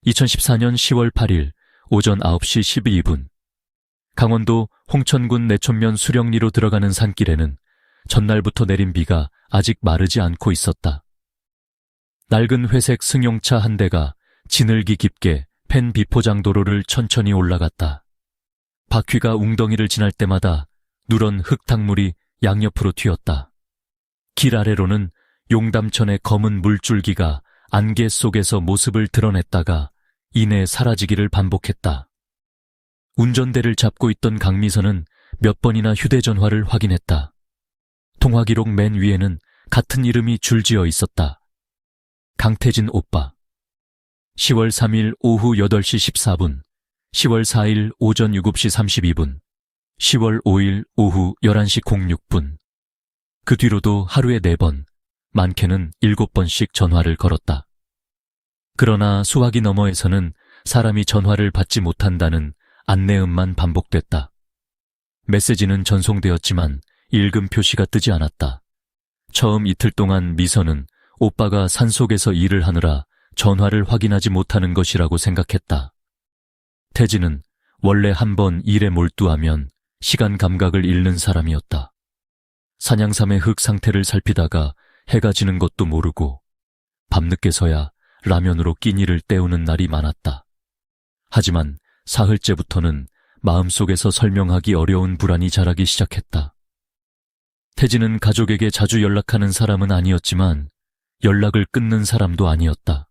2014년 10월 8일 오전 9시 12분 강원도 홍천군 내촌면 수령리로 들어가는 산길에는 전날부터 내린 비가 아직 마르지 않고 있었다. 낡은 회색 승용차 한 대가 지늘기 깊게 펜 비포장도로를 천천히 올라갔다. 바퀴가 웅덩이를 지날 때마다 누런 흙탕물이 양옆으로 튀었다. 길 아래로는 용담천의 검은 물줄기가 안개 속에서 모습을 드러냈다가 이내 사라지기를 반복했다. 운전대를 잡고 있던 강미선은 몇 번이나 휴대전화를 확인했다. 통화기록 맨 위에는 같은 이름이 줄지어 있었다. 강태진 오빠. 10월 3일 오후 8시 14분, 10월 4일 오전 7시 32분, 10월 5일 오후 11시 06분. 그 뒤로도 하루에 4번, 많게는 7번씩 전화를 걸었다. 그러나 수화기 너머에서는 사람이 전화를 받지 못한다는 안내음만 반복됐다. 메시지는 전송되었지만 읽음 표시가 뜨지 않았다. 처음 이틀 동안 미선은 오빠가 산속에서 일을 하느라 전화를 확인하지 못하는 것이라고 생각했다. 태진은 원래 한번 일에 몰두하면 시간 감각을 잃는 사람이었다. 산양삼의 흙 상태를 살피다가 해가 지는 것도 모르고 밤늦게서야 라면으로 끼니를 때우는 날이 많았다. 하지만 사흘째부터는 마음속에서 설명하기 어려운 불안이 자라기 시작했다. 태진은 가족에게 자주 연락하는 사람은 아니었지만 연락을 끊는 사람도 아니었다.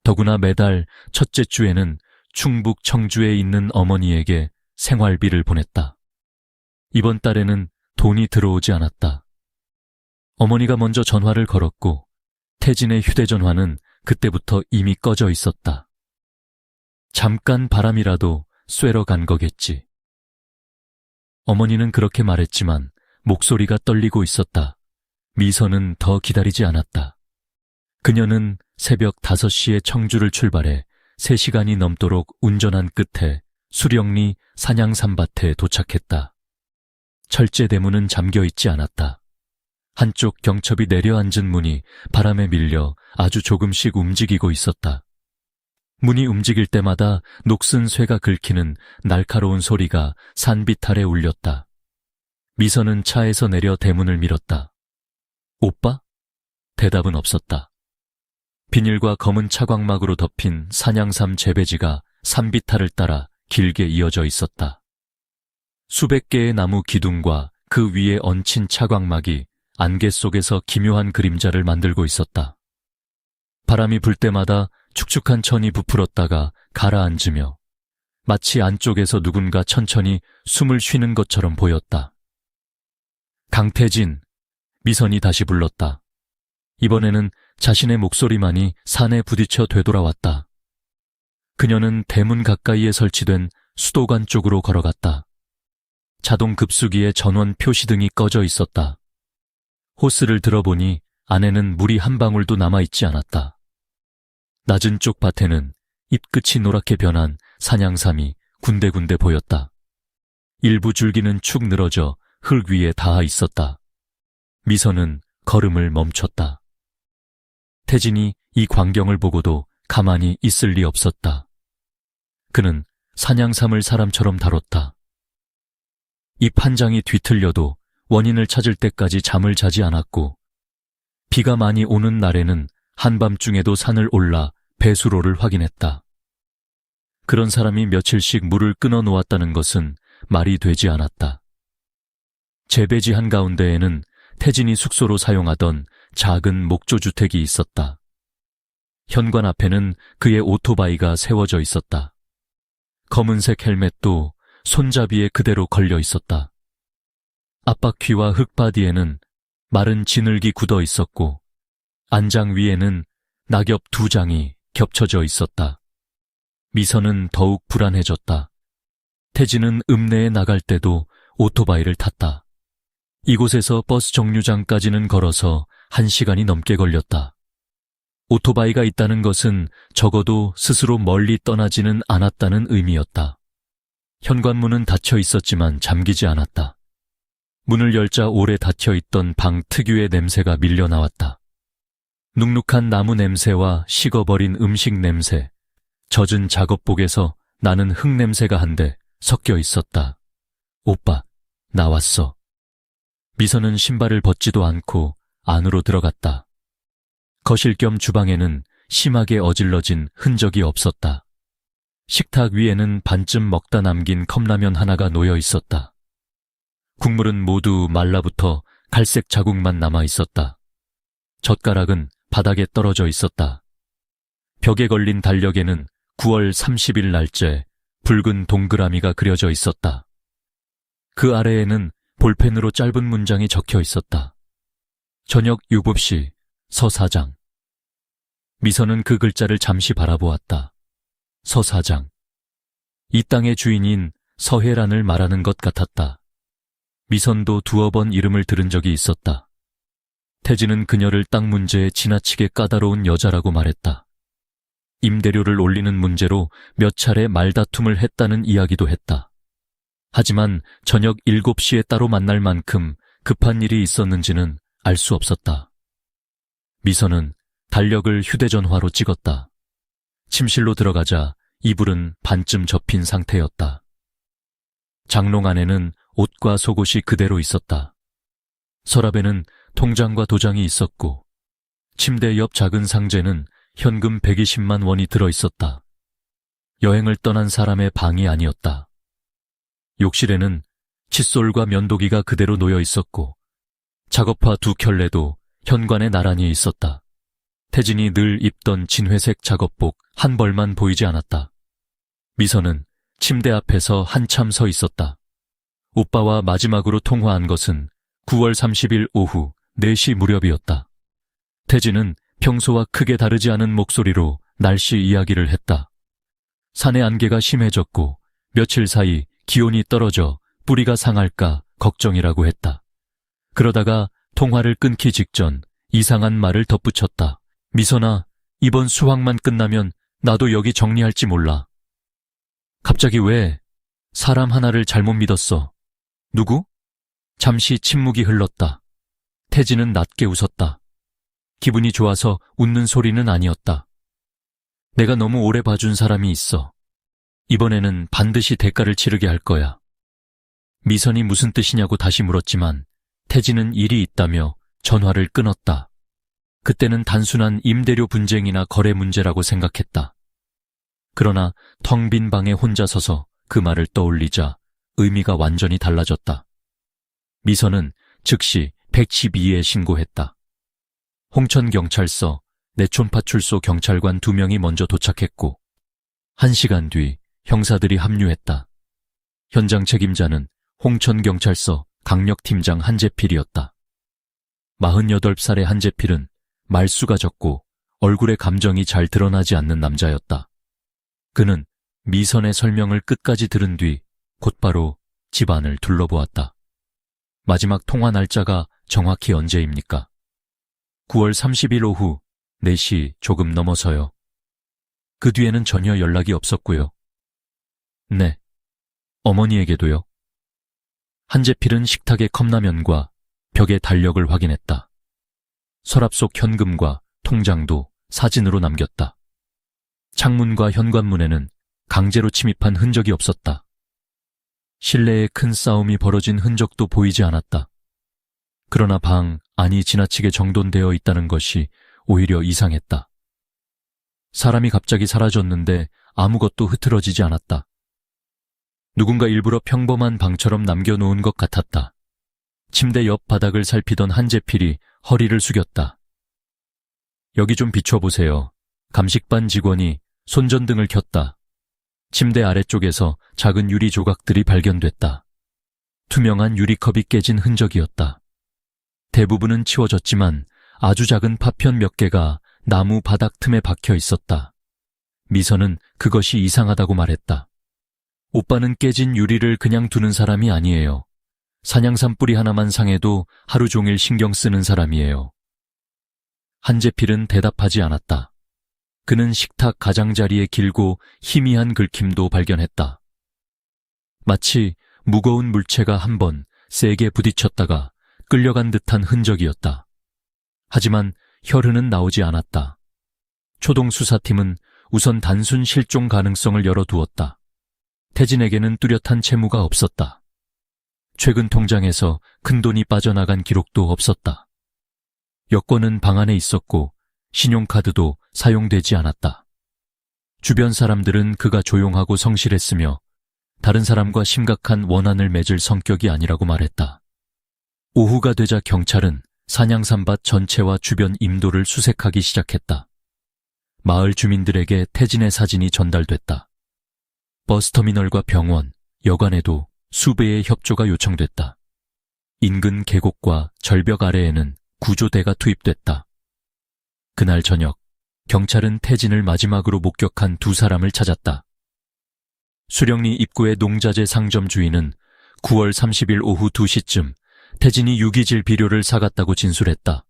더구나 매달 첫째 주에는 충북 청주에 있는 어머니에게 생활비를 보냈다. 이번 달에는 돈이 들어오지 않았다. 어머니가 먼저 전화를 걸었고 태진의 휴대전화는 그때부터 이미 꺼져 있었다. 잠깐 바람이라도 쐬러 간 거겠지. 어머니는 그렇게 말했지만 목소리가 떨리고 있었다. 미선은 더 기다리지 않았다. 그녀는 새벽 5시에 청주를 출발해 3시간이 넘도록 운전한 끝에 수령리 산양삼밭에 도착했다. 철제 대문은 잠겨있지 않았다. 한쪽 경첩이 내려앉은 문이 바람에 밀려 아주 조금씩 움직이고 있었다. 문이 움직일 때마다 녹슨 쇠가 긁히는 날카로운 소리가 산비탈에 울렸다. 미선은 차에서 내려 대문을 밀었다. 오빠? 대답은 없었다. 비닐과 검은 차광막으로 덮인 산양삼 재배지가 산비탈을 따라 길게 이어져 있었다. 수백 개의 나무 기둥과 그 위에 얹힌 차광막이 안개 속에서 기묘한 그림자를 만들고 있었다. 바람이 불 때마다 축축한 천이 부풀었다가 가라앉으며 마치 안쪽에서 누군가 천천히 숨을 쉬는 것처럼 보였다. 강태진, 미선이 다시 불렀다. 이번에는 자신의 목소리만이 산에 부딪혀 되돌아왔다. 그녀는 대문 가까이에 설치된 수도관 쪽으로 걸어갔다. 자동 급수기에 전원 표시등이 꺼져 있었다. 호스를 들어보니 안에는 물이 한 방울도 남아있지 않았다. 낮은 쪽 밭에는 잎끝이 노랗게 변한 산양삼이 군데군데 보였다. 일부 줄기는 축 늘어져 흙 위에 닿아 있었다. 미선은 걸음을 멈췄다. 태진이 이 광경을 보고도 가만히 있을 리 없었다. 그는 산양삼을 사람처럼 다뤘다. 잎 한 장이 뒤틀려도 원인을 찾을 때까지 잠을 자지 않았고 비가 많이 오는 날에는 한밤중에도 산을 올라 배수로를 확인했다. 그런 사람이 며칠씩 물을 끊어 놓았다는 것은 말이 되지 않았다. 재배지 한가운데에는 태진이 숙소로 사용하던 작은 목조주택이 있었다. 현관 앞에는 그의 오토바이가 세워져 있었다. 검은색 헬멧도 손잡이에 그대로 걸려 있었다. 앞바퀴와 흙바디에는 마른 지늘기 굳어 있었고 안장 위에는 낙엽 2장이 겹쳐져 있었다. 미선은 더욱 불안해졌다. 태진은 읍내에 나갈 때도 오토바이를 탔다. 이곳에서 버스 정류장까지는 걸어서 1시간이 넘게 걸렸다. 오토바이가 있다는 것은 적어도 스스로 멀리 떠나지는 않았다는 의미였다. 현관문은 닫혀 있었지만 잠기지 않았다. 문을 열자 오래 닫혀있던 방 특유의 냄새가 밀려나왔다. 눅눅한 나무 냄새와 식어버린 음식 냄새, 젖은 작업복에서 나는 흙냄새가 한데 섞여 있었다. 오빠, 나왔어. 미선은 신발을 벗지도 않고 안으로 들어갔다. 거실 겸 주방에는 심하게 어질러진 흔적이 없었다. 식탁 위에는 반쯤 먹다 남긴 컵라면 하나가 놓여 있었다. 국물은 모두 말라붙어 갈색 자국만 남아 있었다. 젓가락은 바닥에 떨어져 있었다. 벽에 걸린 달력에는 9월 30일 날짜 붉은 동그라미가 그려져 있었다. 그 아래에는 볼펜으로 짧은 문장이 적혀 있었다. 저녁 7시 서 사장. 미선은 그 글자를 잠시 바라보았다. 서 사장. 이 땅의 주인인 서혜란을 말하는 것 같았다. 미선도 두어 번 이름을 들은 적이 있었다. 태진은 그녀를 땅 문제에 지나치게 까다로운 여자라고 말했다. 임대료를 올리는 문제로 몇 차례 말다툼을 했다는 이야기도 했다. 하지만 저녁 7시에 따로 만날 만큼 급한 일이 있었는지는 알 수 없었다. 미선은 달력을 휴대전화로 찍었다. 침실로 들어가자 이불은 반쯤 접힌 상태였다. 장롱 안에는 옷과 속옷이 그대로 있었다. 서랍에는 통장과 도장이 있었고 침대 옆 작은 상자에는 현금 120만 원이 들어있었다. 여행을 떠난 사람의 방이 아니었다. 욕실에는 칫솔과 면도기가 그대로 놓여 있었고 작업화 2켤레도 현관에 나란히 있었다. 태진이 늘 입던 진회색 작업복 한 벌만 보이지 않았다. 미선은 침대 앞에서 한참 서 있었다. 오빠와 마지막으로 통화한 것은 9월 30일 오후 4시 무렵이었다. 태진은 평소와 크게 다르지 않은 목소리로 날씨 이야기를 했다. 산의 안개가 심해졌고 며칠 사이 기온이 떨어져 뿌리가 상할까 걱정이라고 했다. 그러다가 통화를 끊기 직전 이상한 말을 덧붙였다. 미선아, 이번 수확만 끝나면 나도 여기 정리할지 몰라. 갑자기 왜? 사람 하나를 잘못 믿었어. 누구? 잠시 침묵이 흘렀다. 태진은 낮게 웃었다. 기분이 좋아서 웃는 소리는 아니었다. 내가 너무 오래 봐준 사람이 있어. 이번에는 반드시 대가를 치르게 할 거야. 미선이 무슨 뜻이냐고 다시 물었지만 태진은 일이 있다며 전화를 끊었다. 그때는 단순한 임대료 분쟁이나 거래 문제라고 생각했다. 그러나 텅 빈 방에 혼자 서서 그 말을 떠올리자 의미가 완전히 달라졌다. 미선은 즉시 112에 신고했다. 홍천경찰서 내촌파출소 경찰관 2명이 먼저 도착했고 1시간 뒤 형사들이 합류했다. 현장 책임자는 홍천경찰서 강력팀장 한재필이었다. 48살의 한재필은 말수가 적고 얼굴에 감정이 잘 드러나지 않는 남자였다. 그는 미선의 설명을 끝까지 들은 뒤 곧바로 집안을 둘러보았다. 마지막 통화 날짜가 정확히 언제입니까? 9월 30일 오후 4시 조금 넘어서요. 그 뒤에는 전혀 연락이 없었고요. 네. 어머니에게도요. 한재필은 식탁의 컵라면과 벽의 달력을 확인했다. 서랍 속 현금과 통장도 사진으로 남겼다. 창문과 현관문에는 강제로 침입한 흔적이 없었다. 실내에 큰 싸움이 벌어진 흔적도 보이지 않았다. 그러나 방 안이 지나치게 정돈되어 있다는 것이 오히려 이상했다. 사람이 갑자기 사라졌는데 아무것도 흐트러지지 않았다. 누군가 일부러 평범한 방처럼 남겨놓은 것 같았다. 침대 옆 바닥을 살피던 한재필이 허리를 숙였다. 여기 좀 비춰보세요. 감식반 직원이 손전등을 켰다. 침대 아래쪽에서 작은 유리 조각들이 발견됐다. 투명한 유리컵이 깨진 흔적이었다. 대부분은 치워졌지만 아주 작은 파편 몇 개가 나무 바닥 틈에 박혀 있었다. 미선은 그것이 이상하다고 말했다. 오빠는 깨진 유리를 그냥 두는 사람이 아니에요. 산양산 뿌리 하나만 상해도 하루 종일 신경 쓰는 사람이에요. 한재필은 대답하지 않았다. 그는 식탁 가장자리에 길고 희미한 긁힘도 발견했다. 마치 무거운 물체가 한 번 세게 부딪혔다가 끌려간 듯한 흔적이었다. 하지만 혈흔은 나오지 않았다. 초동수사팀은 우선 단순 실종 가능성을 열어두었다. 태진에게는 뚜렷한 채무가 없었다. 최근 통장에서 큰돈이 빠져나간 기록도 없었다. 여권은 방 안에 있었고 신용카드도 사용되지 않았다. 주변 사람들은 그가 조용하고 성실했으며 다른 사람과 심각한 원한을 맺을 성격이 아니라고 말했다. 오후가 되자 경찰은 산양산밭 전체와 주변 임도를 수색하기 시작했다. 마을 주민들에게 태진의 사진이 전달됐다. 버스터미널과 병원, 여관에도 수배의 협조가 요청됐다. 인근 계곡과 절벽 아래에는 구조대가 투입됐다. 그날 저녁, 경찰은 태진을 마지막으로 목격한 두 사람을 찾았다. 수령리 입구의 농자재 상점 주인은 9월 30일 오후 2시쯤 태진이 유기질 비료를 사갔다고 진술했다.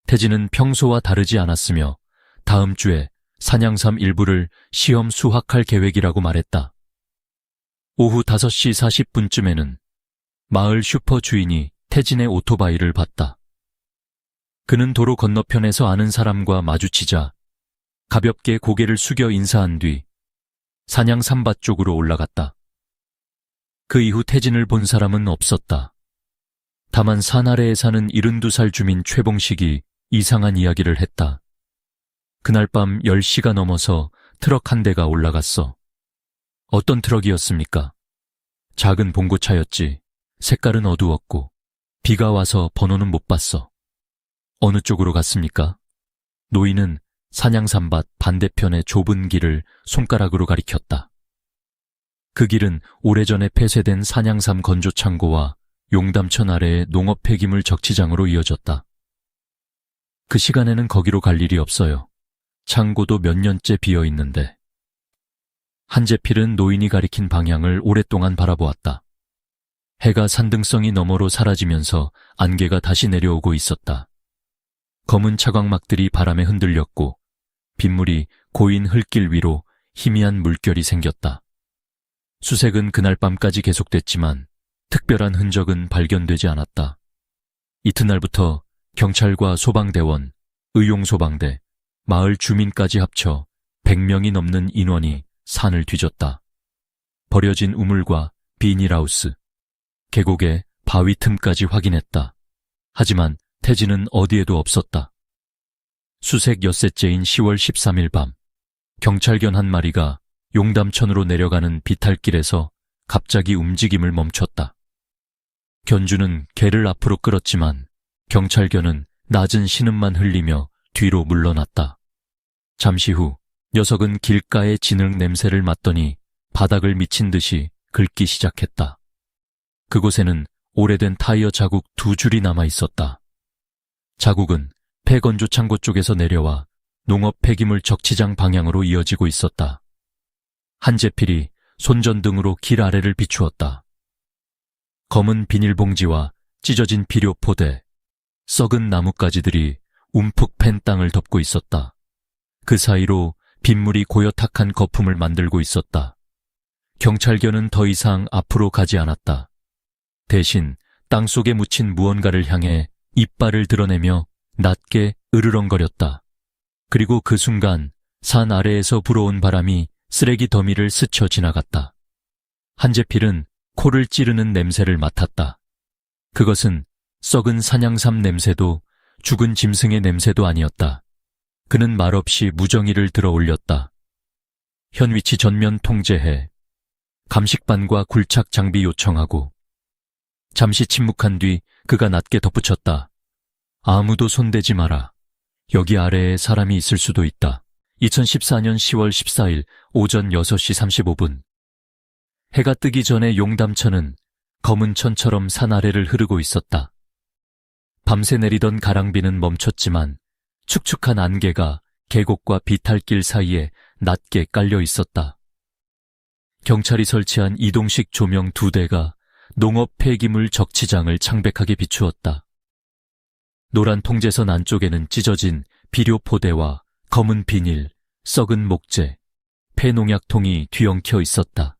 태진은 평소와 다르지 않았으며 다음 주에 산양삼 일부를 시험 수확할 계획이라고 말했다. 오후 5시 40분쯤에는 마을 슈퍼 주인이 태진의 오토바이를 봤다. 그는 도로 건너편에서 아는 사람과 마주치자 가볍게 고개를 숙여 인사한 뒤 산양산밭 쪽으로 올라갔다. 그 이후 태진을 본 사람은 없었다. 다만 산 아래에 사는 72살 주민 최봉식이 이상한 이야기를 했다. 그날 밤 10시가 넘어서 트럭 한 대가 올라갔어. 어떤 트럭이었습니까? 작은 봉고차였지. 색깔은 어두웠고 비가 와서 번호는 못 봤어. 어느 쪽으로 갔습니까? 노인은 산양산밭 반대편의 좁은 길을 손가락으로 가리켰다. 그 길은 오래전에 폐쇄된 산양삼 건조창고와 용담천 아래의 농업 폐기물 적치장으로 이어졌다. 그 시간에는 거기로 갈 일이 없어요. 창고도 몇 년째 비어 있는데. 한재필은 노인이 가리킨 방향을 오랫동안 바라보았다. 해가 산등성이 너머로 사라지면서 안개가 다시 내려오고 있었다. 검은 차광막들이 바람에 흔들렸고 빗물이 고인 흙길 위로 희미한 물결이 생겼다. 수색은 그날 밤까지 계속됐지만 특별한 흔적은 발견되지 않았다. 이튿날부터 경찰과 소방대원, 의용소방대, 마을 주민까지 합쳐 100명이 넘는 인원이 산을 뒤졌다. 버려진 우물과 비닐하우스, 계곡의 바위 틈까지 확인했다. 하지만 태진은 어디에도 없었다. 수색 엿새째인 10월 13일 밤, 경찰견 한 마리가 용담천으로 내려가는 비탈길에서 갑자기 움직임을 멈췄다. 견주는 개를 앞으로 끌었지만 경찰견은 낮은 신음만 흘리며 뒤로 물러났다. 잠시 후 녀석은 길가의 진흙 냄새를 맡더니 바닥을 미친 듯이 긁기 시작했다. 그곳에는 오래된 타이어 자국 2줄이 남아 있었다. 자국은 폐건조 창고 쪽에서 내려와 농업 폐기물 적치장 방향으로 이어지고 있었다. 한재필이 손전등으로 길 아래를 비추었다. 검은 비닐봉지와 찢어진 비료 포대, 썩은 나뭇가지들이 움푹 팬 땅을 덮고 있었다. 그 사이로 빗물이 고요탁한 거품을 만들고 있었다. 경찰견은 더 이상 앞으로 가지 않았다. 대신 땅속에 묻힌 무언가를 향해 이빨을 드러내며 낮게 으르렁거렸다. 그리고 그 순간 산 아래에서 불어온 바람이 쓰레기 더미를 스쳐 지나갔다. 한재필은 코를 찌르는 냄새를 맡았다. 그것은 썩은 산양삼 냄새도 죽은 짐승의 냄새도 아니었다. 그는 말없이 무정의를 들어 올렸다. 현위치 전면 통제해. 감식반과 굴착 장비 요청하고. 잠시 침묵한 뒤 그가 낮게 덧붙였다. 아무도 손대지 마라. 여기 아래에 사람이 있을 수도 있다. 2014년 10월 14일 오전 6시 35분. 해가 뜨기 전에 용담천은 검은 천처럼 산 아래를 흐르고 있었다. 밤새 내리던 가랑비는 멈췄지만 축축한 안개가 계곡과 비탈길 사이에 낮게 깔려 있었다. 경찰이 설치한 이동식 조명 2대가 농업 폐기물 적치장을 창백하게 비추었다. 노란 통제선 안쪽에는 찢어진 비료 포대와 검은 비닐, 썩은 목재, 폐농약통이 뒤엉켜 있었다.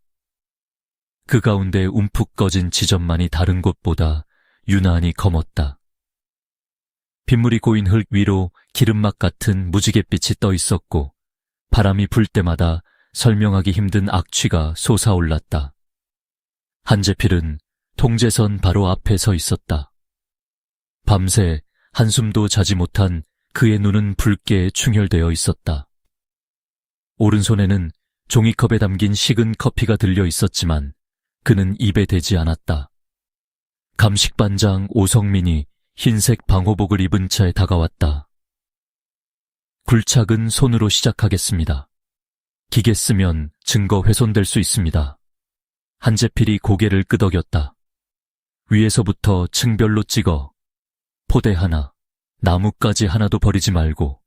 그 가운데 움푹 꺼진 지점만이 다른 곳보다 유난히 검었다. 빗물이 고인 흙 위로 기름막 같은 무지갯빛이 떠 있었고 바람이 불 때마다 설명하기 힘든 악취가 솟아올랐다. 한재필은 통제선 바로 앞에 서 있었다. 밤새 한숨도 자지 못한 그의 눈은 붉게 충혈되어 있었다. 오른손에는 종이컵에 담긴 식은 커피가 들려 있었지만 그는 입에 대지 않았다. 감식반장 오성민이 흰색 방호복을 입은 채 다가왔다. 굴착은 손으로 시작하겠습니다. 기계 쓰면 증거 훼손될 수 있습니다. 한재필이 고개를 끄덕였다. 위에서부터 층별로 찍어. 포대 하나, 나뭇가지 하나도 버리지 말고.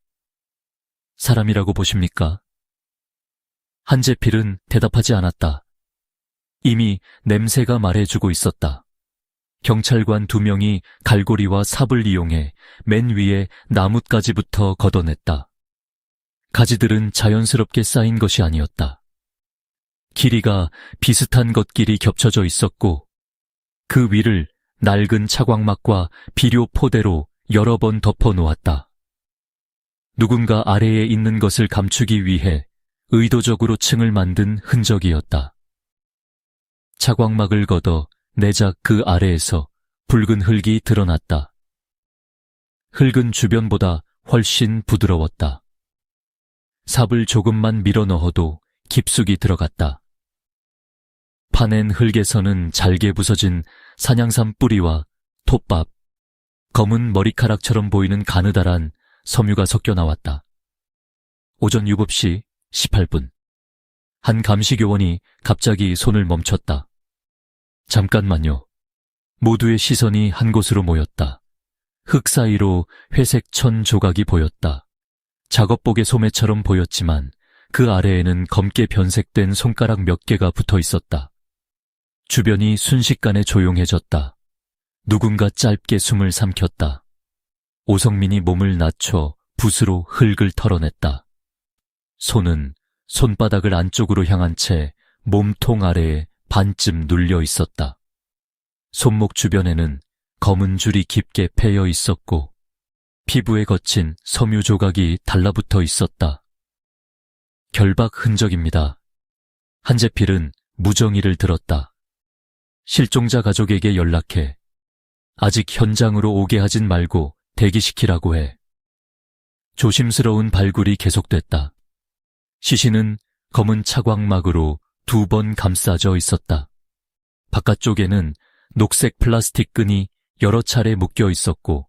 사람이라고 보십니까? 한재필은 대답하지 않았다. 이미 냄새가 말해주고 있었다. 경찰관 2명이 갈고리와 삽을 이용해 맨 위에 나뭇가지부터 걷어냈다. 가지들은 자연스럽게 쌓인 것이 아니었다. 길이가 비슷한 것끼리 겹쳐져 있었고 그 위를 낡은 차광막과 비료 포대로 여러 번 덮어 놓았다. 누군가 아래에 있는 것을 감추기 위해 의도적으로 층을 만든 흔적이었다. 차광막을 걷어 내작 그 아래에서 붉은 흙이 드러났다. 흙은 주변보다 훨씬 부드러웠다. 삽을 조금만 밀어 넣어도 깊숙이 들어갔다. 파낸 흙에서는 잘게 부서진 산양삼 뿌리와 톱밥, 검은 머리카락처럼 보이는 가느다란 섬유가 섞여 나왔다. 오전 7시 18분. 한 감시교원이 갑자기 손을 멈췄다. 잠깐만요. 모두의 시선이 한 곳으로 모였다. 흙 사이로 회색 천 조각이 보였다. 작업복의 소매처럼 보였지만 그 아래에는 검게 변색된 손가락 몇 개가 붙어 있었다. 주변이 순식간에 조용해졌다. 누군가 짧게 숨을 삼켰다. 오성민이 몸을 낮춰 붓으로 흙을 털어냈다. 손은 손바닥을 안쪽으로 향한 채 몸통 아래에 반쯤 눌려 있었다. 손목 주변에는 검은 줄이 깊게 패여 있었고 피부에 거친 섬유 조각이 달라붙어 있었다. 결박 흔적입니다. 한재필은 무정의를 들었다. 실종자 가족에게 연락해. 아직 현장으로 오게 하진 말고 대기시키라고 해. 조심스러운 발굴이 계속됐다. 시신은 검은 차광막으로 2번 감싸져 있었다. 바깥쪽에는 녹색 플라스틱 끈이 여러 차례 묶여 있었고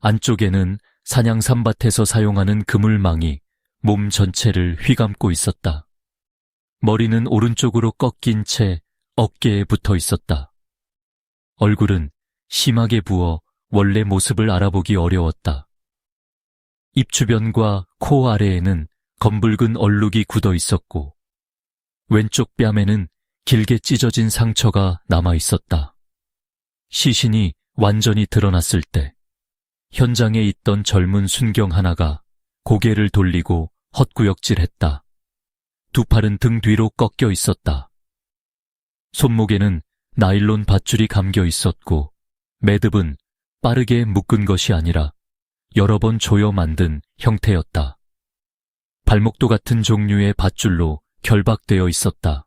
안쪽에는 산양삼밭에서 사용하는 그물망이 몸 전체를 휘감고 있었다. 머리는 오른쪽으로 꺾인 채 어깨에 붙어 있었다. 얼굴은 심하게 부어 원래 모습을 알아보기 어려웠다. 입 주변과 코 아래에는 검붉은 얼룩이 굳어 있었고 왼쪽 뺨에는 길게 찢어진 상처가 남아 있었다. 시신이 완전히 드러났을 때 현장에 있던 젊은 순경 하나가 고개를 돌리고 헛구역질했다. 2 팔은 등 뒤로 꺾여 있었다. 손목에는 나일론 밧줄이 감겨 있었고 매듭은 빠르게 묶은 것이 아니라 여러 번 조여 만든 형태였다. 발목도 같은 종류의 밧줄로 결박되어 있었다.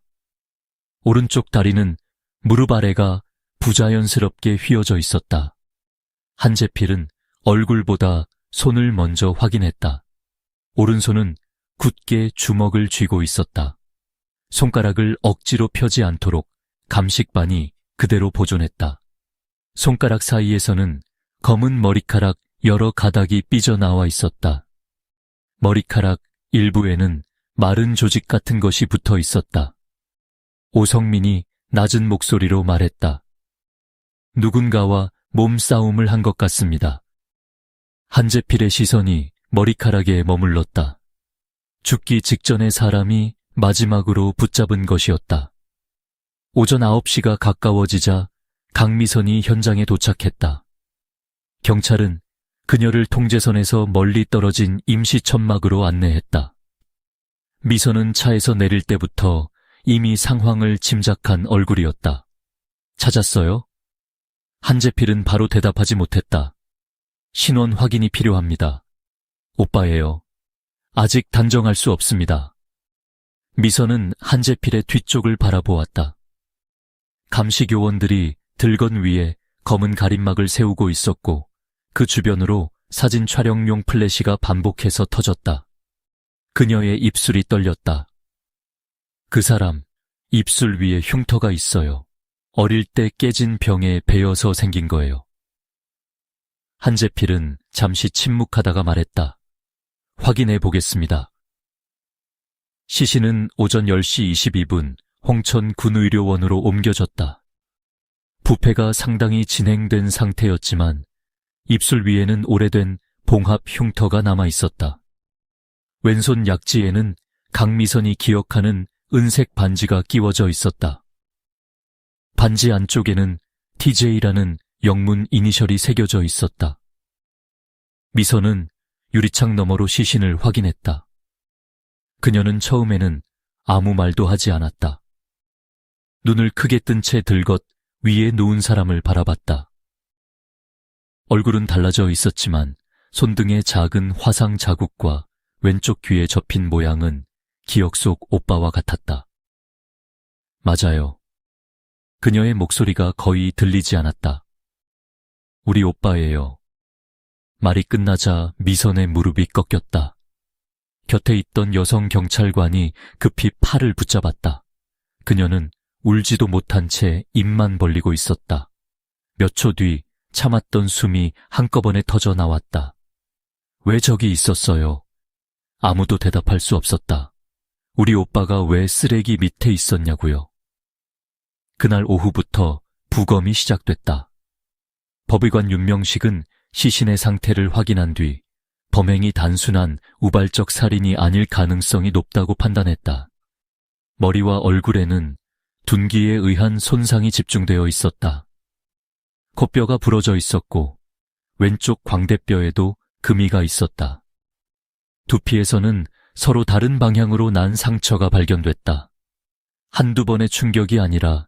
오른쪽 다리는 무릎 아래가 부자연스럽게 휘어져 있었다. 한재필은 얼굴보다 손을 먼저 확인했다. 오른손은 굳게 주먹을 쥐고 있었다. 손가락을 억지로 펴지 않도록 감식반이 그대로 보존했다. 손가락 사이에서는 검은 머리카락 여러 가닥이 삐져나와 있었다. 머리카락 일부에는 마른 조직 같은 것이 붙어 있었다. 오성민이 낮은 목소리로 말했다. 누군가와 몸싸움을 한 것 같습니다. 한재필의 시선이 머리카락에 머물렀다. 죽기 직전의 사람이 마지막으로 붙잡은 것이었다. 오전 9시가 가까워지자 강미선이 현장에 도착했다. 경찰은 그녀를 통제선에서 멀리 떨어진 임시천막으로 안내했다. 미선은 차에서 내릴 때부터 이미 상황을 짐작한 얼굴이었다. 찾았어요? 한재필은 바로 대답하지 못했다. 신원 확인이 필요합니다. 오빠예요. 아직 단정할 수 없습니다. 미선은 한재필의 뒤쪽을 바라보았다. 감시교원들이 들건 위에 검은 가림막을 세우고 있었고 그 주변으로 사진 촬영용 플래시가 반복해서 터졌다. 그녀의 입술이 떨렸다. 그 사람, 입술 위에 흉터가 있어요. 어릴 때 깨진 병에 베어서 생긴 거예요. 한재필은 잠시 침묵하다가 말했다. 확인해 보겠습니다. 시신은 오전 10시 22분 홍천 군의료원으로 옮겨졌다. 부패가 상당히 진행된 상태였지만 입술 위에는 오래된 봉합 흉터가 남아 있었다. 왼손 약지에는 강미선이 기억하는 은색 반지가 끼워져 있었다. 반지 안쪽에는 TJ라는 영문 이니셜이 새겨져 있었다. 미선은 유리창 너머로 시신을 확인했다. 그녀는 처음에는 아무 말도 하지 않았다. 눈을 크게 뜬 채 들것 위에 누운 사람을 바라봤다. 얼굴은 달라져 있었지만 손등의 작은 화상 자국과 왼쪽 귀에 접힌 모양은 기억 속 오빠와 같았다. 맞아요. 그녀의 목소리가 거의 들리지 않았다. 우리 오빠예요. 말이 끝나자 미선의 무릎이 꺾였다. 곁에 있던 여성 경찰관이 급히 팔을 붙잡았다. 그녀는 울지도 못한 채 입만 벌리고 있었다. 몇 초 뒤 참았던 숨이 한꺼번에 터져 나왔다. 왜 저기 있었어요? 아무도 대답할 수 없었다. 우리 오빠가 왜 쓰레기 밑에 있었냐고요. 그날 오후부터 부검이 시작됐다. 법의관 윤명식은 시신의 상태를 확인한 뒤 범행이 단순한 우발적 살인이 아닐 가능성이 높다고 판단했다. 머리와 얼굴에는 둔기에 의한 손상이 집중되어 있었다. 코뼈가 부러져 있었고 왼쪽 광대뼈에도 금이가 있었다. 두피에서는 서로 다른 방향으로 난 상처가 발견됐다. 한두 번의 충격이 아니라